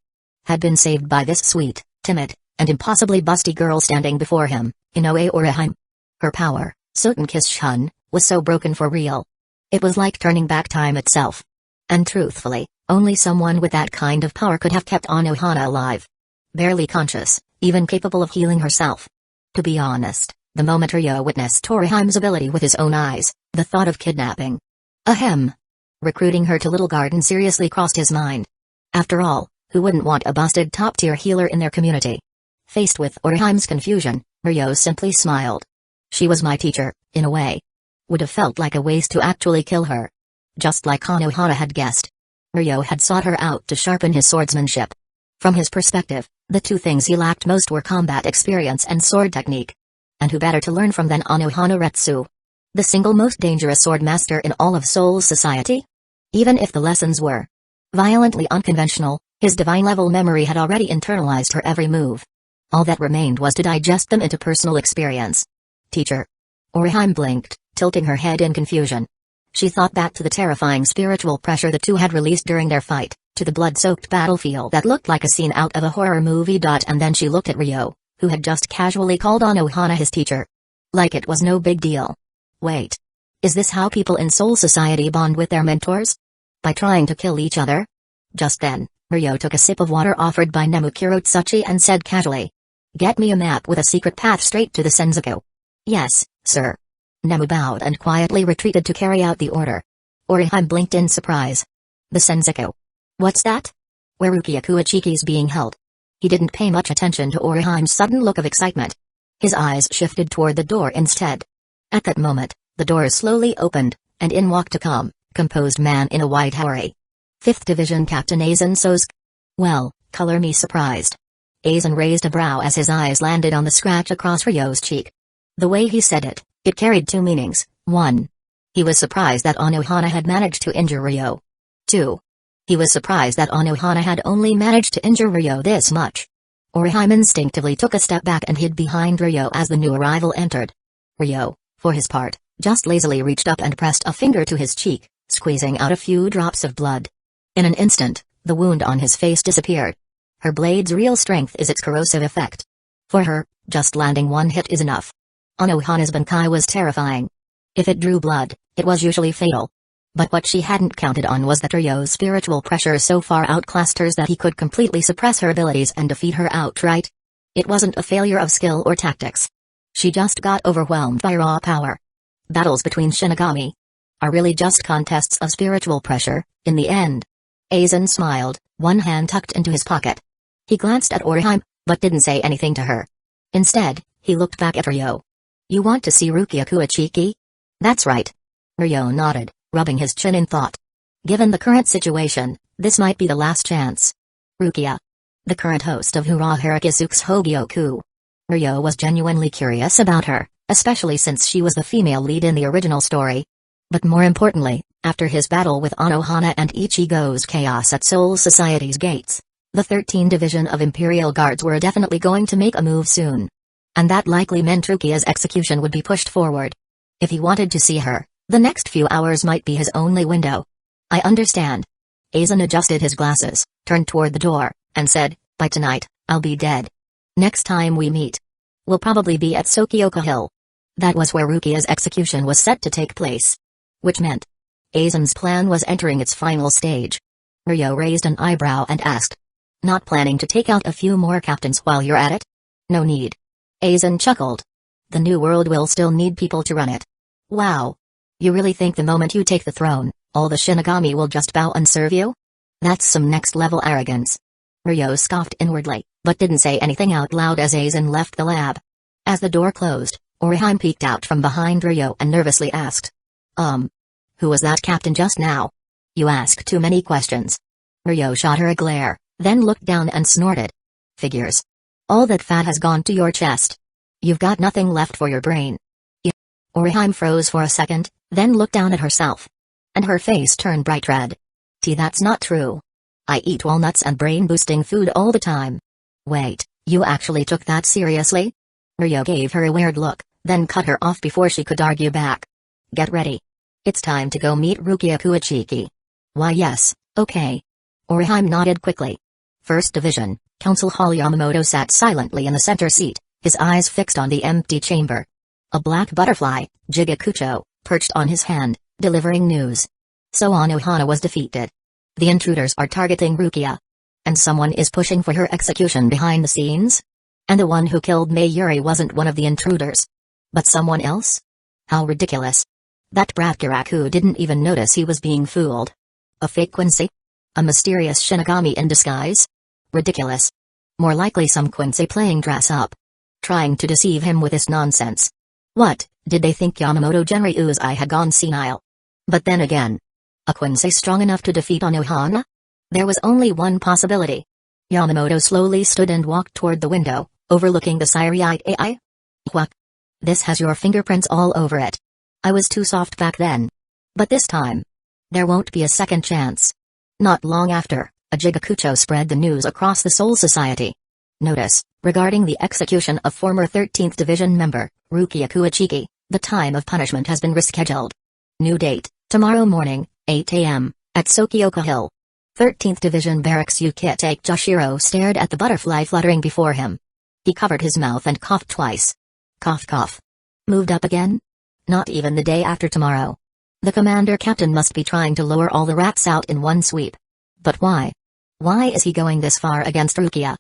Had been saved by this sweet, timid, and impossibly busty girl standing before him, Inoue Orihime. Her power, Sotenkisshun, was so broken for real. It was like turning back time itself. And truthfully, only someone with that kind of power could have kept Anohana alive. Barely conscious, even capable of healing herself. To be honest, the moment Ryo witnessed Orihime's ability with his own eyes, the thought of kidnapping. Ahem. Recruiting her to Little Garden seriously crossed his mind. After all, who wouldn't want a busted top-tier healer in their community? Faced with Orihime's confusion, Ryo simply smiled. She was my teacher, in a way. Would have felt like a waste to actually kill her. Just like Anohana had guessed. Ryo had sought her out to sharpen his swordsmanship. From his perspective, the two things he lacked most were combat experience and sword technique. And who better to learn from than Anohana Retsu? The single most dangerous sword master in all of Soul Society? Even if the lessons were violently unconventional, his divine-level memory had already internalized her every move. All that remained was to digest them into personal experience. Teacher. Orihime blinked, tilting her head in confusion. She thought back to the terrifying spiritual pressure the two had released during their fight, to the blood-soaked battlefield that looked like a scene out of a horror movie. And then she looked at Ryo, who had just casually called Anohana his teacher. Like it was no big deal. Wait. Is this how people in Soul Society bond with their mentors? By trying to kill each other? Just then, Ryo took a sip of water offered by Nemukuro Tsuchi and said casually. Get me a map with a secret path straight to the Senzoku. Yes, sir. Nemu bowed and quietly retreated to carry out the order. Orihime blinked in surprise. The Senzoku. What's that? Where Rukia Kuachiki's being held. He didn't pay much attention to Orihime's sudden look of excitement. His eyes shifted toward the door instead. At that moment, the door slowly opened, and in walked a calm, composed man in a white houri. 5th Division Captain Aizen Sosuke. Well, color me surprised. Aizen raised a brow as his eyes landed on the scratch across Ryo's cheek. The way he said it, it carried two meanings. 1. He was surprised that Anohana had managed to injure Ryo. 2. He was surprised that Anohana had only managed to injure Ryo this much. Orihime instinctively took a step back and hid behind Ryo as the new arrival entered. Ryo, for his part, just lazily reached up and pressed a finger to his cheek, squeezing out a few drops of blood. In an instant, the wound on his face disappeared. Her blade's real strength is its corrosive effect. For her, just landing one hit is enough. Anohana's Bankai was terrifying. If it drew blood, it was usually fatal. But what she hadn't counted on was that Ryo's spiritual pressure so far outclassed hers that he could completely suppress her abilities and defeat her outright. It wasn't a failure of skill or tactics. She just got overwhelmed by raw power. Battles between Shinigami are really just contests of spiritual pressure, in the end. Aizen smiled, one hand tucked into his pocket. He glanced at Orihime, but didn't say anything to her. Instead, he looked back at Ryo. "You want to see Rukia Kuachiki?" "That's right." Ryo nodded, rubbing his chin in thought. Given the current situation, this might be the last chance. Rukia, the current host of Hura Harakisuke's Hogyoku. Ryo was genuinely curious about her, especially since she was the female lead in the original story. But more importantly, after his battle with Anohana and Ichigo's chaos at Soul Society's gates, the 13th Division of Imperial Guards were definitely going to make a move soon. And that likely meant Rukia's execution would be pushed forward. If he wanted to see her, the next few hours might be his only window. "I understand." Aizen adjusted his glasses, turned toward the door, and said, "By tonight, I'll be dead. Next time we meet, we'll probably be at Sokioka Hill." That was where Rukia's execution was set to take place. Which meant Aizen's plan was entering its final stage. Ryo raised an eyebrow and asked, "Not planning to take out a few more captains while you're at it?" "No need." Aizen chuckled. "The new world will still need people to run it." "Wow. You really think the moment you take the throne, all the Shinigami will just bow and serve you? That's some next-level arrogance." Ryo scoffed inwardly, but didn't say anything out loud as Aizen left the lab. As the door closed, Orihime peeked out from behind Ryo and nervously asked, Who was that captain just now?" "You ask too many questions." Ryo shot her a glare, then looked down and snorted. "Figures. All that fat has gone to your chest. You've got nothing left for your brain." Orihime froze for a second, then looked down at herself. And her face turned bright red. That's not true. I eat walnuts and brain-boosting food all the time." "Wait, you actually took that seriously?" Ryo gave her a weird look, then cut her off before she could argue back. "Get ready. It's time to go meet Rukia Kuachiki." "Why yes, okay." Orihime nodded quickly. First Division, Council Hall. Yamamoto sat silently in the center seat, his eyes fixed on the empty chamber. A black butterfly, Jigakucho, perched on his hand, delivering news. So Anohana was defeated. The intruders are targeting Rukia. And someone is pushing for her execution behind the scenes? And the one who killed Mayuri wasn't one of the intruders. But someone else? How ridiculous. That brat Kiraku didn't even notice he was being fooled. A fake Quincy? A mysterious Shinigami in disguise? Ridiculous. More likely some Quincy playing dress-up. Trying to deceive him with this nonsense. What, did they think Yamamoto Genryu's eye had gone senile? But then again, a Quincy strong enough to defeat Anohana? There was only one possibility. Yamamoto slowly stood and walked toward the window, overlooking the Siriite AI. "What? This has your fingerprints all over it. I was too soft back then. But this time, there won't be a second chance." Not long after, a Jigakucho spread the news across the Soul Society. Notice, regarding the execution of former 13th Division member, Rukia Kuachiki, the time of punishment has been rescheduled. New date, tomorrow morning, 8 a.m., at Sokioka Hill. 13th Division Barracks. Yukitake Joshiro stared at the butterfly fluttering before him. He covered his mouth and coughed twice. Cough cough. Moved up again? Not even the day after tomorrow. The commander-captain must be trying to lure all the rats out in one sweep. But why? Why is he going this far against Rukia?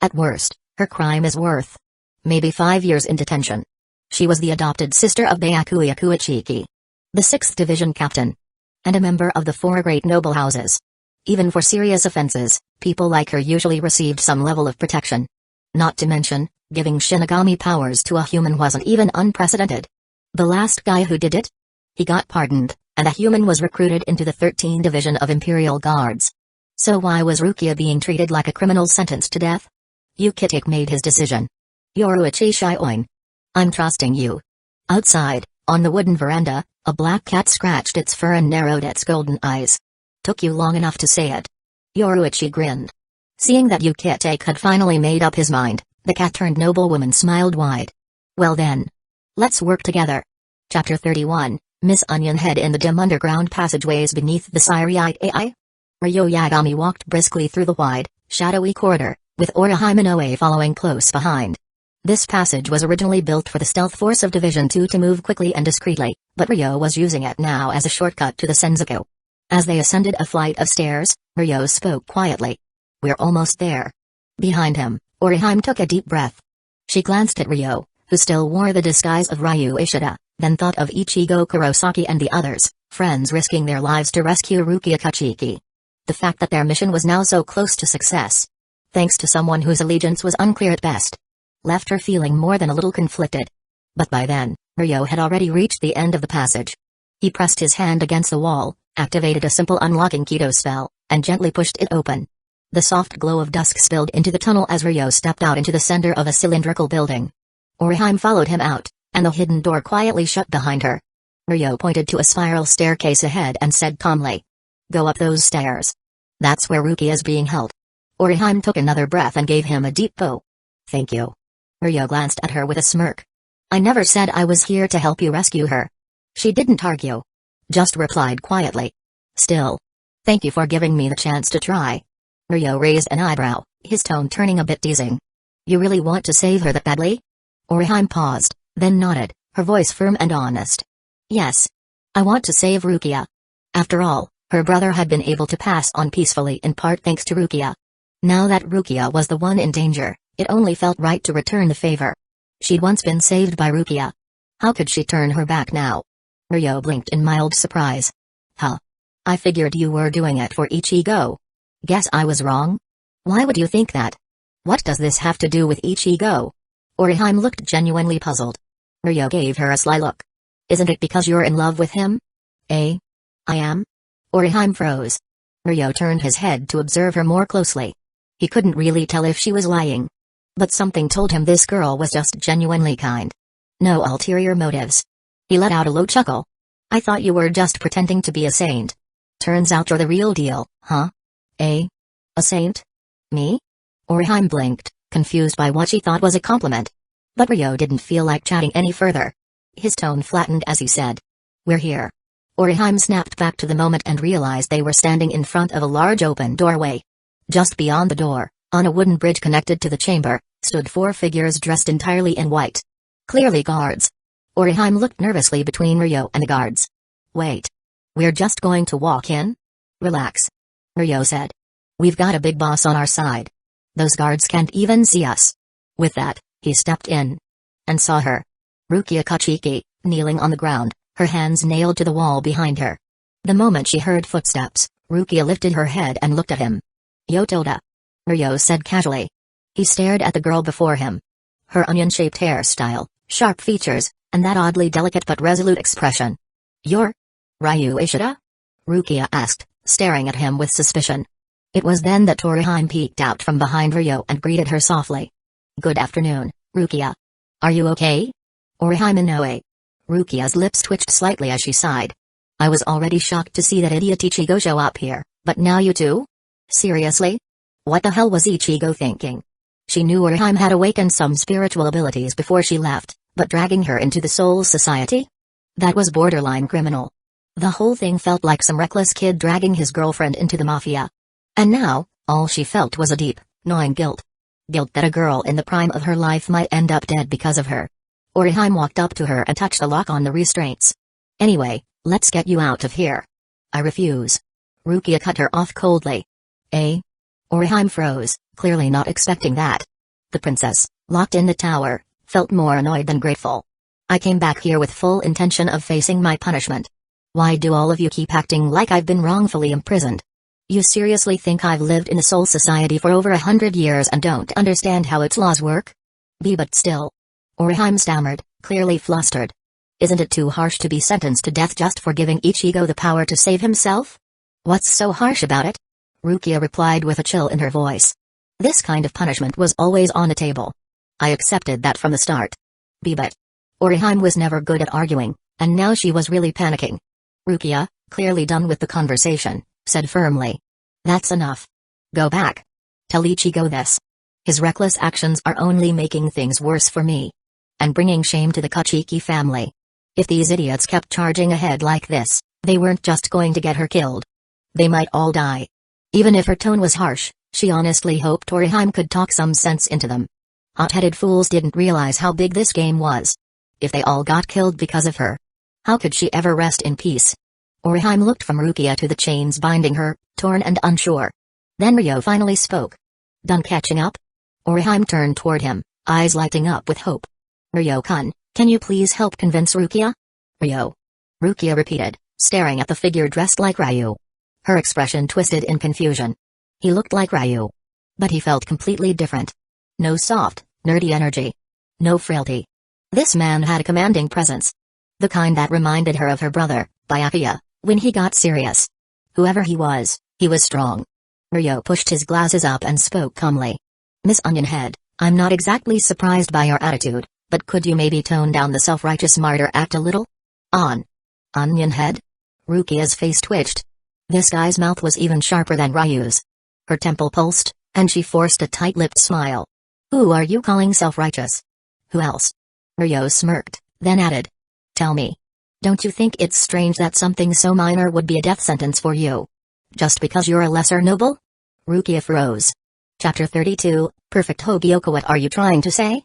At worst, her crime is worth maybe 5 years in detention. She was the adopted sister of Byakuya Kuachiki, the 6th Division captain, and a member of the 4 great noble houses. Even for serious offenses, people like her usually received some level of protection. Not to mention, giving Shinigami powers to a human wasn't even unprecedented. The last guy who did it? He got pardoned, and a human was recruited into the 13th Division of Imperial Guards. So why was Rukia being treated like a criminal sentenced to death? Yukitake made his decision. Yoruichi Shioin. I'm trusting you. Outside, on the wooden veranda, a black cat scratched its fur and narrowed its golden eyes. Took you long enough to say it. Yoruichi grinned. Seeing that Yukitake had finally made up his mind, the cat-turned noblewoman smiled wide. Well then. Let's work together. Chapter 31, Miss Onionhead in the dim underground passageways beneath the Syriite AI. Ryo Yagami walked briskly through the wide, shadowy corridor, with Orihime Inoue following close behind. This passage was originally built for the stealth force of Division 2 to move quickly and discreetly, but Ryo was using it now as a shortcut to the Senzaku. As they ascended a flight of stairs, Ryo spoke quietly. We're almost there. Behind him, Orihime took a deep breath. She glanced at Ryo, who still wore the disguise of Ryu Ishida, then thought of Ichigo Kurosaki and the others, friends risking their lives to rescue Rukia Kachiki. The fact that their mission was now so close to success, thanks to someone whose allegiance was unclear at best, left her feeling more than a little conflicted. But by then, Ryo had already reached the end of the passage. He pressed his hand against the wall, activated a simple unlocking Kido spell, and gently pushed it open. The soft glow of dusk spilled into the tunnel as Ryo stepped out into the center of a cylindrical building. Orihime followed him out, and the hidden door quietly shut behind her. Ryo pointed to a spiral staircase ahead and said calmly, "Go up those stairs. That's where Rukia is being held." Orihime took another breath and gave him a deep bow. "Thank you." Ryo glanced at her with a smirk. "I never said I was here to help you rescue her." She didn't argue. Just replied quietly. "Still. Thank you for giving me the chance to try." Ryo raised an eyebrow, his tone turning a bit teasing. "You really want to save her that badly?" Orihime paused, then nodded, her voice firm and honest. "Yes. I want to save Rukia. After all, her brother had been able to pass on peacefully in part thanks to Rukia. Now that Rukia was the one in danger, it only felt right to return the favor. She'd once been saved by Rukia. How could she turn her back now? Ryo blinked in mild surprise. "Huh. I figured you were doing it for Ichigo. Guess I was wrong? Why would you think that? What does this have to do with Ichigo?" Orihime looked genuinely puzzled. Ryo gave her a sly look. "Isn't it because you're in love with him?" "Eh? I am?" Orihime froze. Ryo turned his head to observe her more closely. He couldn't really tell if she was lying. But something told him this girl was just genuinely kind. No ulterior motives. He let out a low chuckle. "I thought you were just pretending to be a saint. Turns out you're the real deal, huh?" "Eh? A saint? Me?" Orihime blinked, confused by what she thought was a compliment. But Ryo didn't feel like chatting any further. His tone flattened as he said, "We're here." Orihime snapped back to the moment and realized they were standing in front of a large open doorway. Just beyond the door, on a wooden bridge connected to the chamber, stood 4 figures dressed entirely in white. Clearly guards. Orihime looked nervously between Ryo and the guards. "Wait. We're just going to walk in? Relax," Ryo said. "We've got a big boss on our side. Those guards can't even see us." With that, he stepped in. And saw her. Rukia Kachiki, kneeling on the ground, her hands nailed to the wall behind her. The moment she heard footsteps, Rukia lifted her head and looked at him. "Yotoda," Ryo said casually. He stared at the girl before him. Her onion-shaped hairstyle, sharp features, and that oddly delicate but resolute expression. "You're Ryu Ishida?" Rukia asked, staring at him with suspicion. It was then that Orihime peeked out from behind Ryo and greeted her softly. "Good afternoon, Rukia. Are you okay?" Orihime Inoue. Rukia's lips twitched slightly as she sighed. "I was already shocked to see that idiot Ichigo show up here, but now you too? Seriously? What the hell was Ichigo thinking?" She knew Orihime had awakened some spiritual abilities before she left, but dragging her into the Soul Society? That was borderline criminal. The whole thing felt like some reckless kid dragging his girlfriend into the mafia. And now, all she felt was a deep, gnawing guilt. Guilt that a girl in the prime of her life might end up dead because of her. Orihime walked up to her and touched the lock on the restraints. "Anyway, let's get you out of here." "I refuse." Rukia cut her off coldly. "Eh?" Orihime froze, clearly not expecting that. The princess, locked in the tower, felt more annoyed than grateful. "I came back here with full intention of facing my punishment. Why do all of you keep acting like I've been wrongfully imprisoned? You seriously think I've lived in the Soul Society for over 100 years and don't understand how its laws work?" But still." Orihime stammered, clearly flustered. "Isn't it too harsh to be sentenced to death just for giving Ichigo the power to save himself?" "What's so harsh about it?" Rukia replied with a chill in her voice. "This kind of punishment was always on the table. I accepted that from the start. But Orihime was never good at arguing, and now she was really panicking. Rukia, clearly done with the conversation, said firmly. That's enough. Go back. Tell Ichigo this. His reckless actions are only making things worse for me. And bringing shame to the Kachiki family. If these idiots kept charging ahead like this, they weren't just going to get her killed. They might all die. Even if her tone was harsh, she honestly hoped Orihime could talk some sense into them. Hot-headed fools didn't realize how big this game was. If they all got killed because of her, how could she ever rest in peace? Orihime looked from Rukia to the chains binding her, torn and unsure. Then Ryo finally spoke. Done catching up? Orihime turned toward him, eyes lighting up with hope. Ryo-kun, can you please help convince Rukia? Ryo. Rukia repeated, staring at the figure dressed like Ryu. Her expression twisted in confusion. He looked like Ryu. But he felt completely different. No soft, nerdy energy. No frailty. This man had a commanding presence. The kind that reminded her of her brother, Byakuya, when he got serious. Whoever he was strong. Ryo pushed his glasses up and spoke calmly. Miss Onionhead, I'm not exactly surprised by your attitude, but could you maybe tone down the self-righteous martyr act a little? Onionhead? Rukia's face twitched. This guy's mouth was even sharper than Ryu's. Her temple pulsed, and she forced a tight-lipped smile. Who are you calling self-righteous? Who else? Ryo smirked, then added. Tell me. Don't you think it's strange that something so minor would be a death sentence for you? Just because you're a lesser noble? Rukia froze. Chapter 32, Perfect Hogyoka. What are you trying to say?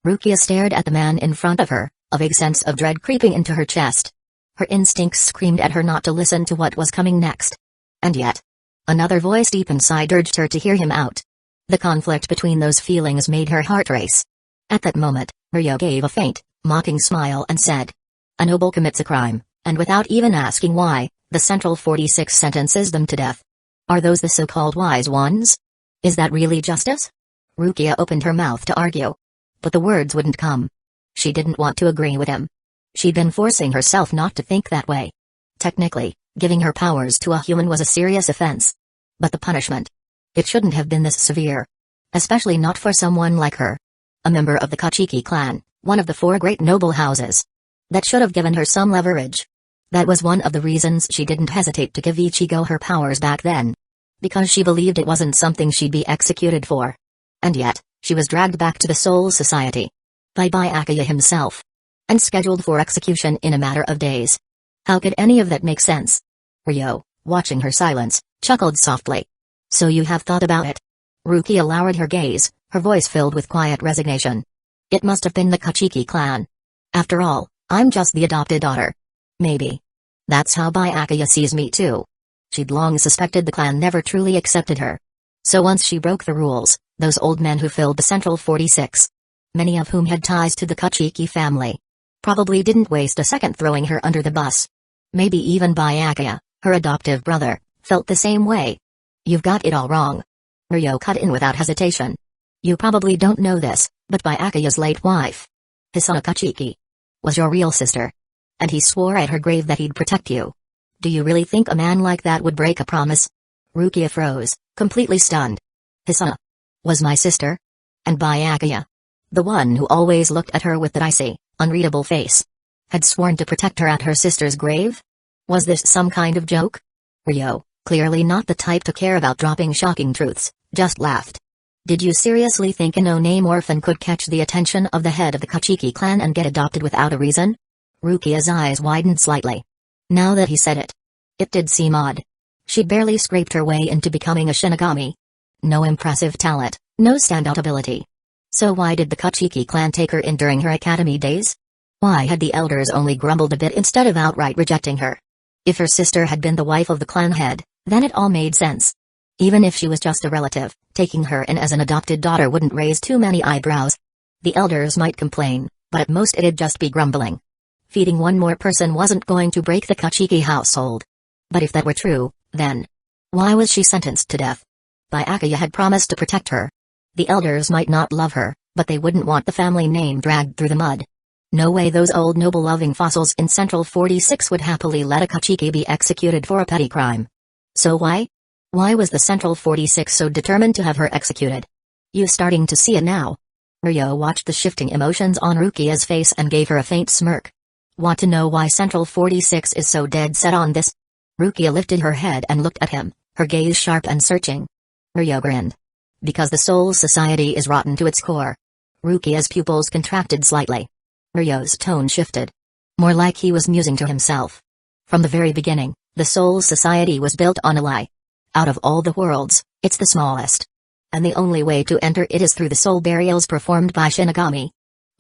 Rukia stared at the man in front of her, a vague sense of dread creeping into her chest. Her instincts screamed at her not to listen to what was coming next. And yet, another voice deep inside urged her to hear him out. The conflict between those feelings made her heart race. At that moment, Ryo gave a faint, mocking smile and said, a noble commits a crime, and without even asking why, the Central 46 sentences them to death. Are those the so-called wise ones? Is that really justice? Rukia opened her mouth to argue. But the words wouldn't come. She didn't want to agree with him. She'd been forcing herself not to think that way. Technically, giving her powers to a human was a serious offense. But the punishment? It shouldn't have been this severe. Especially not for someone like her. A member of the Kachiki clan, one of the 4 great noble houses. That should have given her some leverage. That was one of the reasons she didn't hesitate to give Ichigo her powers back then. Because she believed it wasn't something she'd be executed for. And yet, she was dragged back to the Soul Society. By Byakuya himself. And scheduled for execution in a matter of days. How could any of that make sense? Ryo, watching her silence, chuckled softly. So you have thought about it? Rukia lowered her gaze, her voice filled with quiet resignation. It must have been the Kachiki clan. After all, I'm just the adopted daughter. Maybe. That's how Byakuya sees me too. She'd long suspected the clan never truly accepted her. So once she broke the rules, those old men who filled the Central 46, many of whom had ties to the Kachiki family, probably didn't waste a second throwing her under the bus. Maybe even Byakuya, her adoptive brother, felt the same way. You've got it all wrong. Ryo cut in without hesitation. You probably don't know this, but Byakuya's late wife, Hisana Kachiki, was your real sister. And he swore at her grave that he'd protect you. Do you really think a man like that would break a promise? Rukia froze, completely stunned. Hisana was my sister? And Byakuya, the one who always looked at her with that icy, unreadable face, had sworn to protect her at her sister's grave? Was this some kind of joke? Ryo, clearly not the type to care about dropping shocking truths, just laughed. Did you seriously think a no-name orphan could catch the attention of the head of the Kachiki clan and get adopted without a reason? Rukia's eyes widened slightly. Now that he said it, it did seem odd. She'd barely scraped her way into becoming a Shinigami. No impressive talent, no standout ability. So why did the Kachiki clan take her in during her academy days? Why had the elders only grumbled a bit instead of outright rejecting her? If her sister had been the wife of the clan head, then it all made sense. Even if she was just a relative, taking her in as an adopted daughter wouldn't raise too many eyebrows. The elders might complain, but at most it'd just be grumbling. Feeding one more person wasn't going to break the Kachiki household. But if that were true, then why was she sentenced to death? Byakuya had promised to protect her. The elders might not love her, but they wouldn't want the family name dragged through the mud. No way those old noble-loving fossils in Central 46 would happily let a Kachiki be executed for a petty crime. So why? Why was the Central 46 so determined to have her executed? You starting to see it now? Ryo watched the shifting emotions on Rukia's face and gave her a faint smirk. Want to know why Central 46 is so dead set on this? Rukia lifted her head and looked at him, her gaze sharp and searching. Ryo grinned. Because the Soul Society is rotten to its core. Rukia's pupils contracted slightly. Ryo's tone shifted. More like he was musing to himself. From the very beginning, the Soul Society was built on a lie. Out of all the worlds, it's the smallest. And the only way to enter it is through the soul burials performed by Shinigami.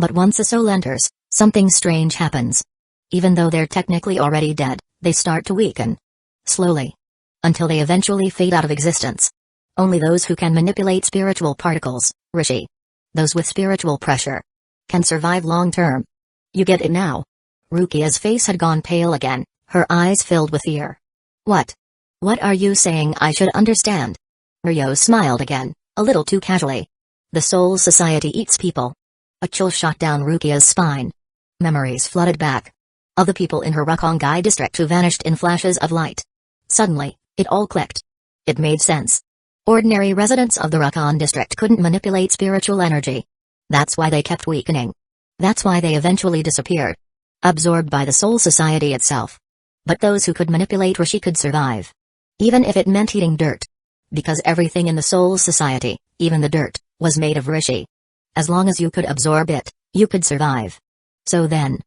But once a soul enters, something strange happens. Even though they're technically already dead, they start to weaken. Slowly. Until they eventually fade out of existence. Only those who can manipulate spiritual particles, Rishi. Those with spiritual pressure. Can survive long term. You get it now? Rukia's face had gone pale again, her eyes filled with fear. What? What are you saying I should understand? Ryo smiled again, a little too casually. The Soul Society eats people. A chill shot down Rukia's spine. Memories flooded back. Of the people in her Rakongai district who vanished in flashes of light. Suddenly, it all clicked. It made sense. Ordinary residents of the Rakan district couldn't manipulate spiritual energy. That's why they kept weakening. That's why they eventually disappeared. Absorbed by the Soul Society itself. But those who could manipulate Rishi could survive. Even if it meant eating dirt. Because everything in the Soul Society, even the dirt, was made of Rishi. As long as you could absorb it, you could survive. So then,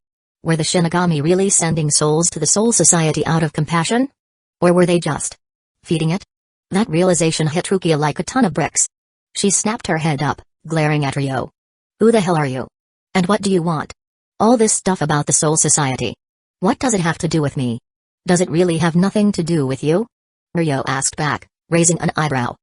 were the Shinigami really sending souls to the Soul Society out of compassion? Or were they just feeding it? That realization hit Rukia like a ton of bricks. She snapped her head up, glaring at Ryo. Who the hell are you? And what do you want? All this stuff about the Soul Society. What does it have to do with me? Does it really have nothing to do with you? Ryo asked back, raising an eyebrow.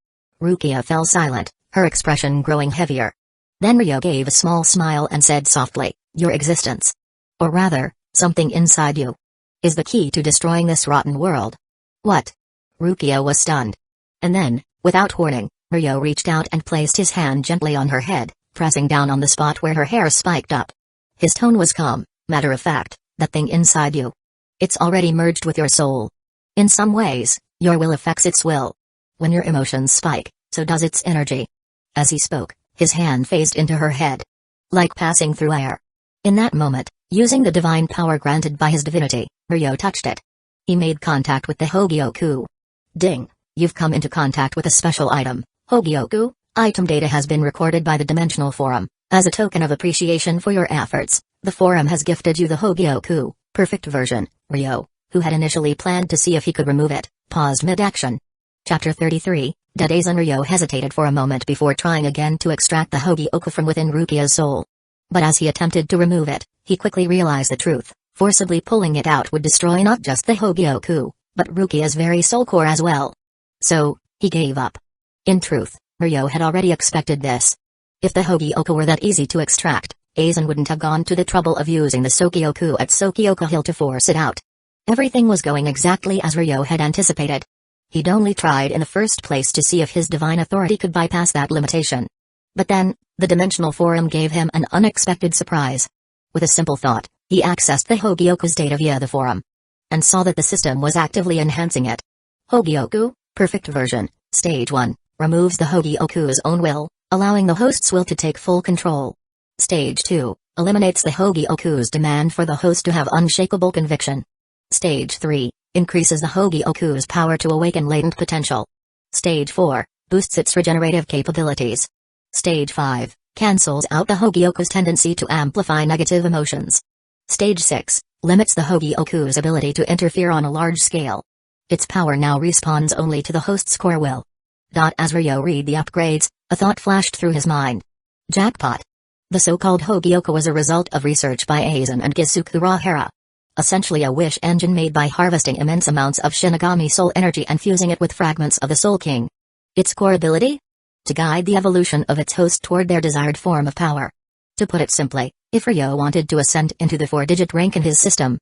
Rukia fell silent, her expression growing heavier. Then Ryo gave a small smile and said softly, your existence. Or rather, something inside you. Is the key to destroying this rotten world. What? Rukia was stunned. And then, without warning, Ryo reached out and placed his hand gently on her head, pressing down on the spot where her hair spiked up. His tone was calm, matter of fact, that thing inside you. It's already merged with your soul. In some ways, your will affects its will. When your emotions spike, so does its energy. As he spoke, his hand phased into her head. Like passing through air. In that moment, using the divine power granted by his divinity, Ryo touched it. He made contact with the Hogyoku. Ding, you've come into contact with a special item, Hogyoku. Item data has been recorded by the Dimensional Forum. As a token of appreciation for your efforts, the forum has gifted you the Hogyoku, perfect version. Ryo, who had initially planned to see if he could remove it, paused mid-action. Chapter 33, Dead Aizen. Ryo hesitated for a moment before trying again to extract the Hogyoku from within Rukia's soul. But as he attempted to remove it, he quickly realized the truth. Forcibly pulling it out would destroy not just the Hogyoku, but Rukia's very soul core as well. So, he gave up. In truth, Ryo had already expected this. If the Hogyoku were that easy to extract, Aizen wouldn't have gone to the trouble of using the Sokyoku at Sokyoku Hill to force it out. Everything was going exactly as Ryo had anticipated. He'd only tried in the first place to see if his divine authority could bypass that limitation. But then, the Dimensional Forum gave him an unexpected surprise. With a simple thought, he accessed the Hogyoku's data via the forum. And saw that the system was actively enhancing it. Hogyoku, perfect version, Stage 1, removes the Hogyoku's own will, allowing the host's will to take full control. Stage 2, eliminates the Hogyoku's demand for the host to have unshakable conviction. Stage 3, increases the Hogyoku's power to awaken latent potential. Stage 4, boosts its regenerative capabilities. Stage 5, cancels out the Hogyoku's tendency to amplify negative emotions. Stage 6, limits the Hogyoku's ability to interfere on a large scale. Its power now responds only to the host's core will. As Ryo read the upgrades, a thought flashed through his mind. Jackpot. The so-called Hogyoku was a result of research by Aizen and Gisuke Urahara. Essentially a wish engine made by harvesting immense amounts of Shinigami soul energy and fusing it with fragments of the Soul King. Its core ability? To guide the evolution of its host toward their desired form of power. To put it simply, if Ryo wanted to ascend into the 4-digit rank in his system,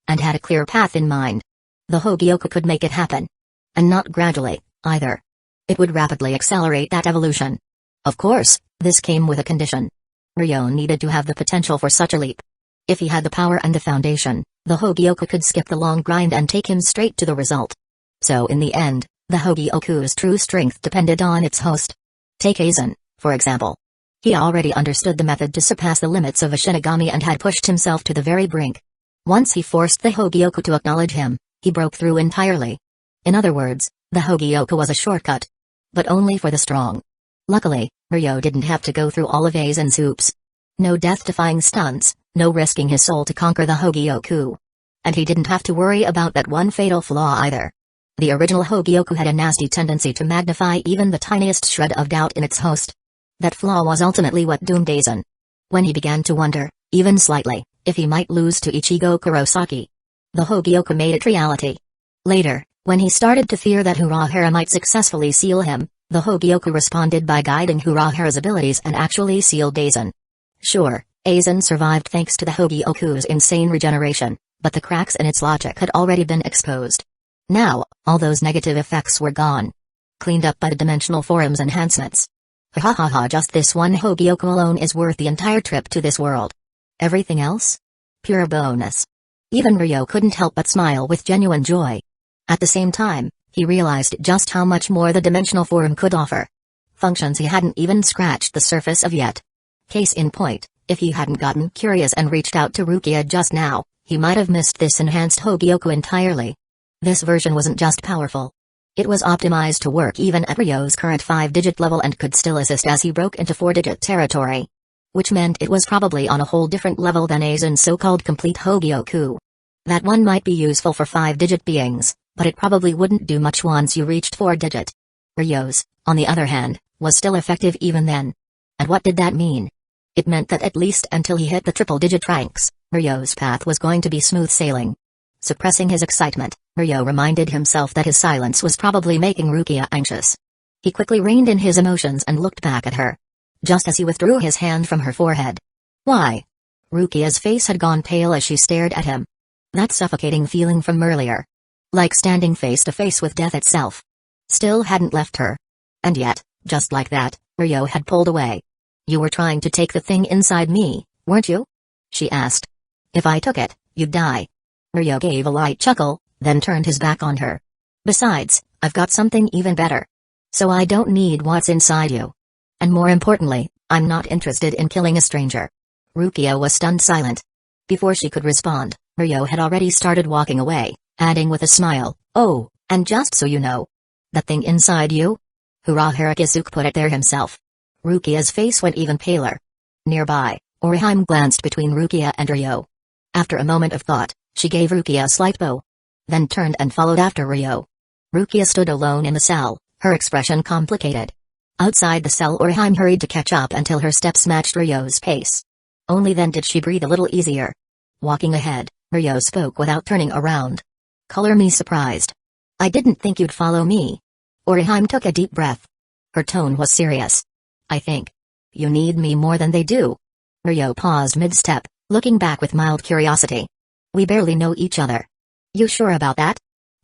and had a clear path in mind, the Hogyoku could make it happen. And not gradually, either. It would rapidly accelerate that evolution. Of course, this came with a condition. Ryo needed to have the potential for such a leap. If he had the power and the foundation, the Hogyoku could skip the long grind and take him straight to the result. So in the end, the Hogyoku's true strength depended on its host. Take Aizen, for example. He already understood the method to surpass the limits of a Shinigami and had pushed himself to the very brink. Once he forced the Hogyoku to acknowledge him, he broke through entirely. In other words, the Hogyoku was a shortcut. But only for the strong. Luckily, Ryo didn't have to go through all of Aizen's hoops. No death-defying stunts, no risking his soul to conquer the Hogyoku. And he didn't have to worry about that one fatal flaw either. The original Hogyoku had a nasty tendency to magnify even the tiniest shred of doubt in its host. That flaw was ultimately what doomed Aizen. When he began to wonder, even slightly, if he might lose to Ichigo Kurosaki, the Hogyoku made it reality. Later, when he started to fear that Urahara might successfully seal him, the Hogyoku responded by guiding Urahara's abilities and actually sealed Aizen. Sure, Aizen survived thanks to the Hogyoku's insane regeneration, but the cracks in its logic had already been exposed. Now, all those negative effects were gone. Cleaned up by the dimensional forum's enhancements. Ha ha ha, just this one Hogyoku alone is worth the entire trip to this world. Everything else? Pure bonus. Even Ryo couldn't help but smile with genuine joy. At the same time, he realized just how much more the dimensional forum could offer. Functions he hadn't even scratched the surface of yet. Case in point, if he hadn't gotten curious and reached out to Rukia just now, he might have missed this enhanced Hogyoku entirely. This version wasn't just powerful. It was optimized to work even at Ryo's current 5-digit level and could still assist as he broke into 4-digit territory. Which meant it was probably on a whole different level than Aizen's so-called complete Hogyoku. That one might be useful for 5-digit beings, but it probably wouldn't do much once you reached 4-digit. Ryo's, on the other hand, was still effective even then. And what did that mean? It meant that at least until he hit the triple-digit ranks, Ryo's path was going to be smooth sailing. Suppressing his excitement, Ryo reminded himself that his silence was probably making Rukia anxious. He quickly reined in his emotions and looked back at her. Just as he withdrew his hand from her forehead. Why? Rukia's face had gone pale as she stared at him. That suffocating feeling from earlier. Like standing face to face with death itself. Still hadn't left her. And yet, just like that, Ryo had pulled away. You were trying to take the thing inside me, weren't you? She asked. If I took it, you'd die. Ryo gave a light chuckle, then turned his back on her. Besides, I've got something even better. So I don't need what's inside you. And more importantly, I'm not interested in killing a stranger. Rukia was stunned silent. Before she could respond, Ryo had already started walking away, adding with a smile, oh, and just so you know. That thing inside you? Urahara Kisuke put it there himself. Rukia's face went even paler. Nearby, Orihime glanced between Rukia and Ryo. After a moment of thought, she gave Rukia a slight bow. Then turned and followed after Ryo. Rukia stood alone in the cell, her expression complicated. Outside the cell, Orihime hurried to catch up until her steps matched Ryo's pace. Only then did she breathe a little easier. Walking ahead, Ryo spoke without turning around. Color me surprised. I didn't think you'd follow me. Orihime took a deep breath. Her tone was serious. I think you need me more than they do. Ryo paused mid-step, looking back with mild curiosity. We barely know each other. You sure about that?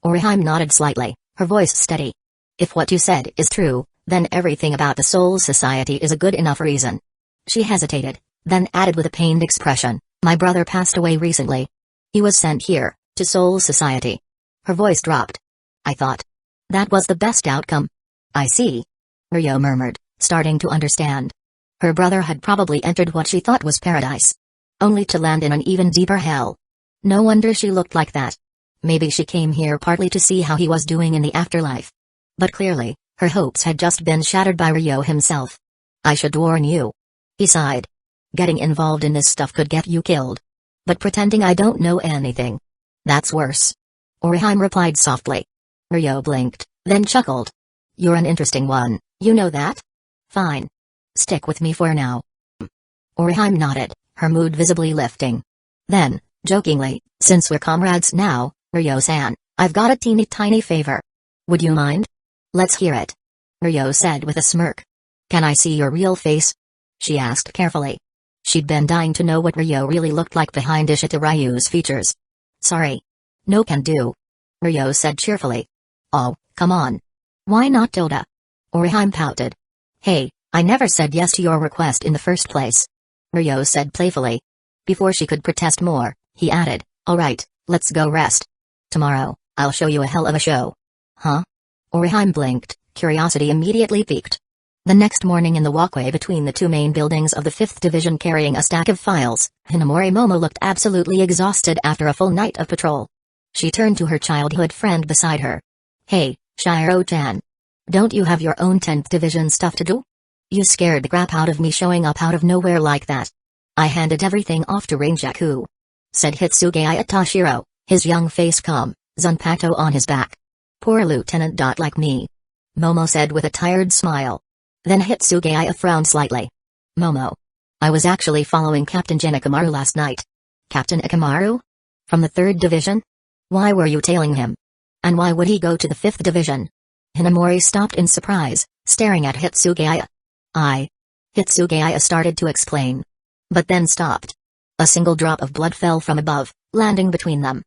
Orihime nodded slightly, her voice steady. If what you said is true, then everything about the Soul Society is a good enough reason. She hesitated, then added with a pained expression, my brother passed away recently. He was sent here, to Soul Society. Her voice dropped. I thought that was the best outcome. I see. Ryo murmured, starting to understand. Her brother had probably entered what she thought was paradise. Only to land in an even deeper hell. No wonder she looked like that. Maybe she came here partly to see how he was doing in the afterlife. But clearly, her hopes had just been shattered by Ryo himself. I should warn you. He sighed. Getting involved in this stuff could get you killed. But pretending I don't know anything. That's worse. Orihime replied softly. Ryo blinked, then chuckled. You're an interesting one, you know that? Fine. Stick with me for now. Orihime nodded, her mood visibly lifting. Then, jokingly, since we're comrades now, Ryo-san, I've got a teeny tiny favor. Would you mind? Let's hear it. Ryo said with a smirk. Can I see your real face? She asked carefully. She'd been dying to know what Ryo really looked like behind Ishita Ryu's features. Sorry. No can do. Ryo said cheerfully. Oh, come on. Why not Tilda? Orihime pouted. Hey, I never said yes to your request in the first place. Ryo said playfully. Before she could protest more, he added, alright, let's go rest. Tomorrow, I'll show you a hell of a show. Huh? Orihime blinked, curiosity immediately piqued. The next morning in the walkway between the two main buildings of the 5th Division carrying a stack of files, Hinamori Momo looked absolutely exhausted after a full night of patrol. She turned to her childhood friend beside her. "Hey, Shiro-chan. Don't you have your own 10th Division stuff to do? You scared the crap out of me showing up out of nowhere like that. I handed everything off to Ranjaku," said Hitsugaya Toshiro, his young face calm, Zanpakuto on his back. "Poor lieutenant. Like me," Momo said with a tired smile. Then Hitsugaya frowned slightly. "Momo. I was actually following Captain Jin Ikamaru last night." "Captain Ikamaru? From the 3rd Division? Why were you tailing him? And why would he go to the 5th Division?" Hinamori stopped in surprise, staring at Hitsugaya. Hitsugaya started to explain. But then stopped. A single drop of blood fell from above, landing between them.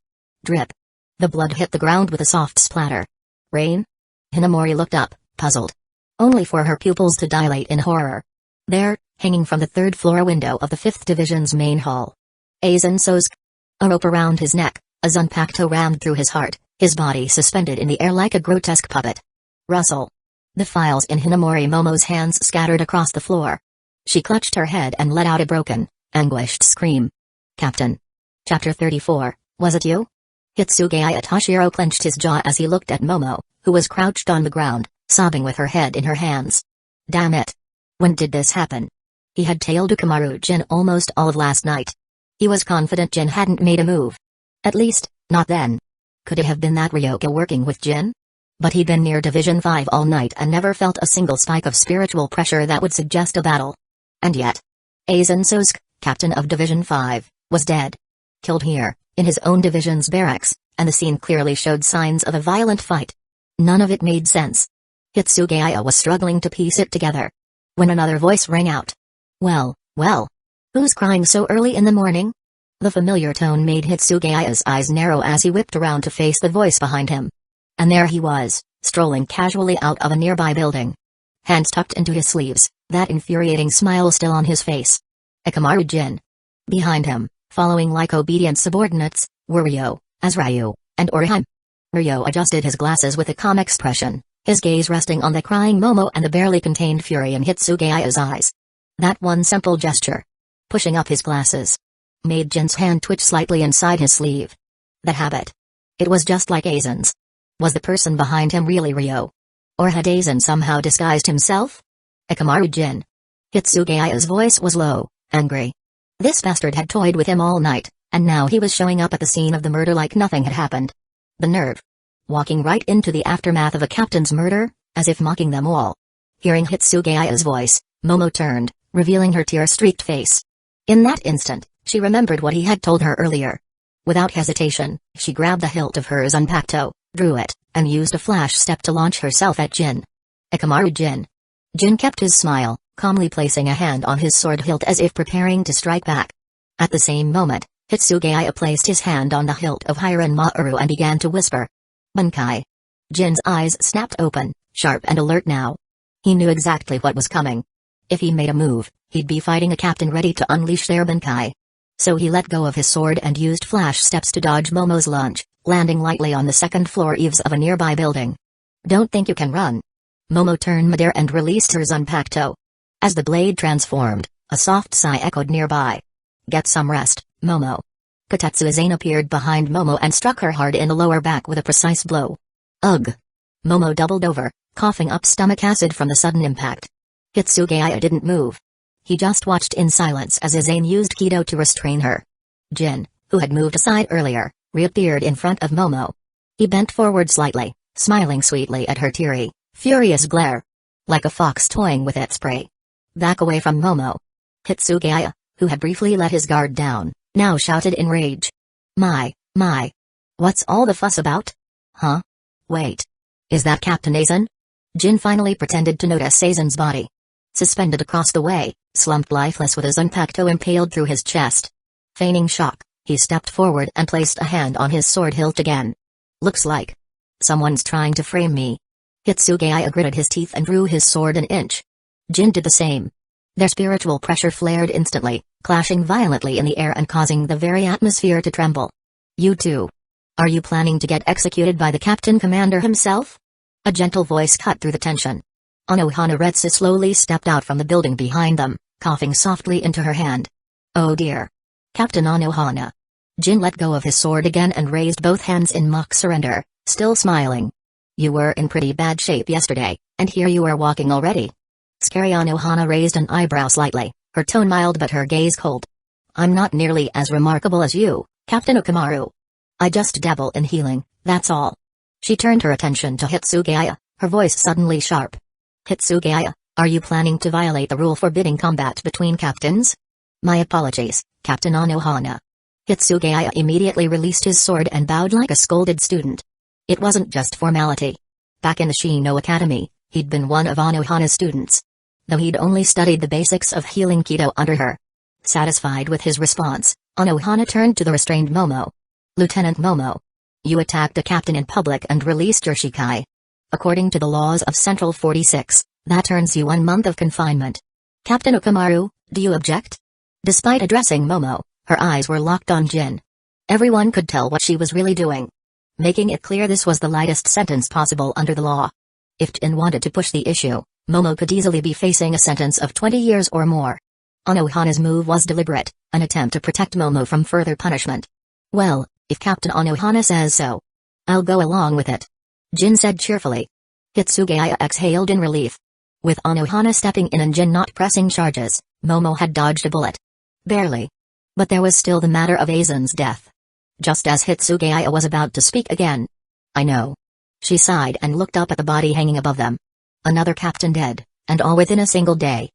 Drip. The blood hit the ground with a soft splatter. "Rain?" Hinamori looked up, puzzled. Only for her pupils to dilate in horror. There, hanging from the 3rd floor window of the 5th Division's main hall. Aizen Sosuke. A rope around his neck, a Zanpakuto rammed through his heart, his body suspended in the air like a grotesque puppet. Rustle. The files in Hinamori Momo's hands scattered across the floor. She clutched her head and let out a broken, anguished scream. "Captain." Chapter 34, "Was it you?" Hitsugaya Toshiro clenched his jaw as he looked at Momo, who was crouched on the ground, sobbing with her head in her hands. Damn it. When did this happen? He had tailed Ikamaru Jin almost all of last night. He was confident Jin hadn't made a move. At least, not then. Could it have been that Ryoka working with Jin? But he'd been near Division 5 all night and never felt a single spike of spiritual pressure that would suggest a battle. And yet, Aizen Sosuke, captain of Division 5, was dead. Killed here, in his own division's barracks, and the scene clearly showed signs of a violent fight. None of it made sense. Hitsugaya was struggling to piece it together. When another voice rang out. Well, who's crying so early in the morning?" The familiar tone made Hitsugaya's eyes narrow as he whipped around to face the voice behind him. And there he was, strolling casually out of a nearby building. Hands tucked into his sleeves, that infuriating smile still on his face. Ikamaru Jin. Behind him, following like obedient subordinates, were Ryo, Azryu, and Orihime. Ryo adjusted his glasses with a calm expression, his gaze resting on the crying Momo and the barely contained fury in Hitsugaya's eyes. That one simple gesture, pushing up his glasses, made Jin's hand twitch slightly inside his sleeve. That habit. It was just like Aizen's. Was the person behind him really Ryo? Or had Aizen somehow disguised himself? Ikamaru Jin. Hitsugaya's voice was low, angry. This bastard had toyed with him all night, and now he was showing up at the scene of the murder like nothing had happened. The nerve. Walking right into the aftermath of a captain's murder, as if mocking them all. Hearing Hitsugaya's voice, Momo turned, revealing her tear-streaked face. In that instant, she remembered what he had told her earlier. Without hesitation, she grabbed the hilt of her Zanpakuto, drew it, and used a flash step to launch herself at Jin. Ikamaru Jin. Jin kept his smile, calmly placing a hand on his sword hilt as if preparing to strike back. At the same moment, Hitsugaya placed his hand on the hilt of Hiran Maru and began to whisper. Bunkai. Jin's eyes snapped open, sharp and alert now. He knew exactly what was coming. If he made a move, he'd be fighting a captain ready to unleash their Bunkai. So he let go of his sword and used flash steps to dodge Momo's lunge, landing lightly on the second-floor eaves of a nearby building. Don't think you can run. Momo turned midair and released her Zanpakuto. As the blade transformed, a soft sigh echoed nearby. Get some rest, Momo. Kotetsu Izane appeared behind Momo and struck her hard in the lower back with a precise blow. Ugh! Momo doubled over, coughing up stomach acid from the sudden impact. Hitsugaya didn't move. He just watched in silence as Izane used Kido to restrain her. Jin, who had moved aside earlier, reappeared in front of Momo. He bent forward slightly, smiling sweetly at her teary, furious glare. Like a fox toying with its prey. Back away from Momo. Hitsugaya, who had briefly let his guard down, now shouted in rage. My. What's all the fuss about? Huh? Wait. Is that Captain Aizen? Jin finally pretended to notice Aizen's body. Suspended across the way, slumped lifeless with a Zanpakuto impaled through his chest. Feigning shock, he stepped forward and placed a hand on his sword hilt again. Looks like someone's trying to frame me. Hitsugaya gritted his teeth and drew his sword an inch. Jin did the same. Their spiritual pressure flared instantly, clashing violently in the air and causing the very atmosphere to tremble. You two. Are you planning to get executed by the Captain Commander himself? A gentle voice cut through the tension. Anohana Retsu slowly stepped out from the building behind them, coughing softly into her hand. Oh dear. Captain Anohana. Jin let go of his sword again and raised both hands in mock surrender, still smiling. You were in pretty bad shape yesterday, and here you are walking already. Scary Anohana raised an eyebrow slightly, her tone mild but her gaze cold. I'm not nearly as remarkable as you, Captain Okamaru. I just dabble in healing, that's all. She turned her attention to Hitsugaya, her voice suddenly sharp. Hitsugaya, are you planning to violate the rule forbidding combat between captains? My apologies, Captain Anohana. Hitsugaya immediately released his sword and bowed like a scolded student. It wasn't just formality. Back in the Shino Academy, he'd been one of Anohana's students. Though he'd only studied the basics of healing Kido under her. Satisfied with his response, Anohana turned to the restrained Momo. Lieutenant Momo. You attacked a captain in public and released your shikai. According to the laws of Central 46, that earns you 1 month of confinement. Captain Okamaru, do you object? Despite addressing Momo, her eyes were locked on Jin. Everyone could tell what she was really doing. Making it clear this was the lightest sentence possible under the law. If Jin wanted to push the issue, Momo could easily be facing a sentence of 20 years or more. Anohana's move was deliberate, an attempt to protect Momo from further punishment. Well, if Captain Anohana says so, I'll go along with it. Jin said cheerfully. Hitsugaya exhaled in relief. With Anohana stepping in and Jin not pressing charges, Momo had dodged a bullet. Barely. But there was still the matter of Aizen's death. Just as Hitsugaya was about to speak again. I know. She sighed and looked up at the body hanging above them. Another captain dead, and all within a single day.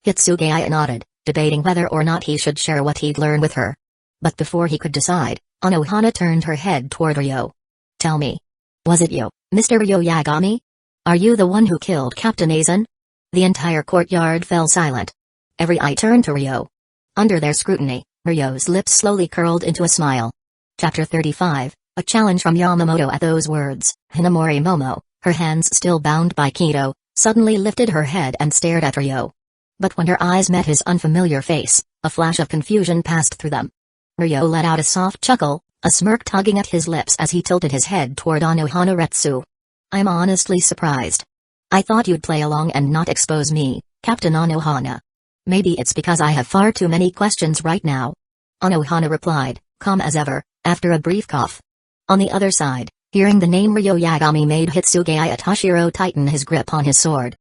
Hitsugaya nodded, debating whether or not he should share what he'd learned with her. But before he could decide, Anohana turned her head toward Ryo. Tell me. Was it you, Mr. Ryo Yagami? Are you the one who killed Captain Aizen? The entire courtyard fell silent. Every eye turned to Ryo. Under their scrutiny, Ryo's lips slowly curled into a smile. Chapter 35, a challenge from Yamamoto. At those words, Hinamori Momo, her hands still bound by Kido, suddenly lifted her head and stared at Ryo. But when her eyes met his unfamiliar face, a flash of confusion passed through them. Ryo let out a soft chuckle, a smirk tugging at his lips as he tilted his head toward Anohana Retsu. I'm honestly surprised. I thought you'd play along and not expose me, Captain Anohana. Maybe it's because I have far too many questions right now. Anohana replied, calm as ever, after a brief cough. On the other side, hearing the name Ryo Yagami made Hitsugaya Toshiro tighten his grip on his sword.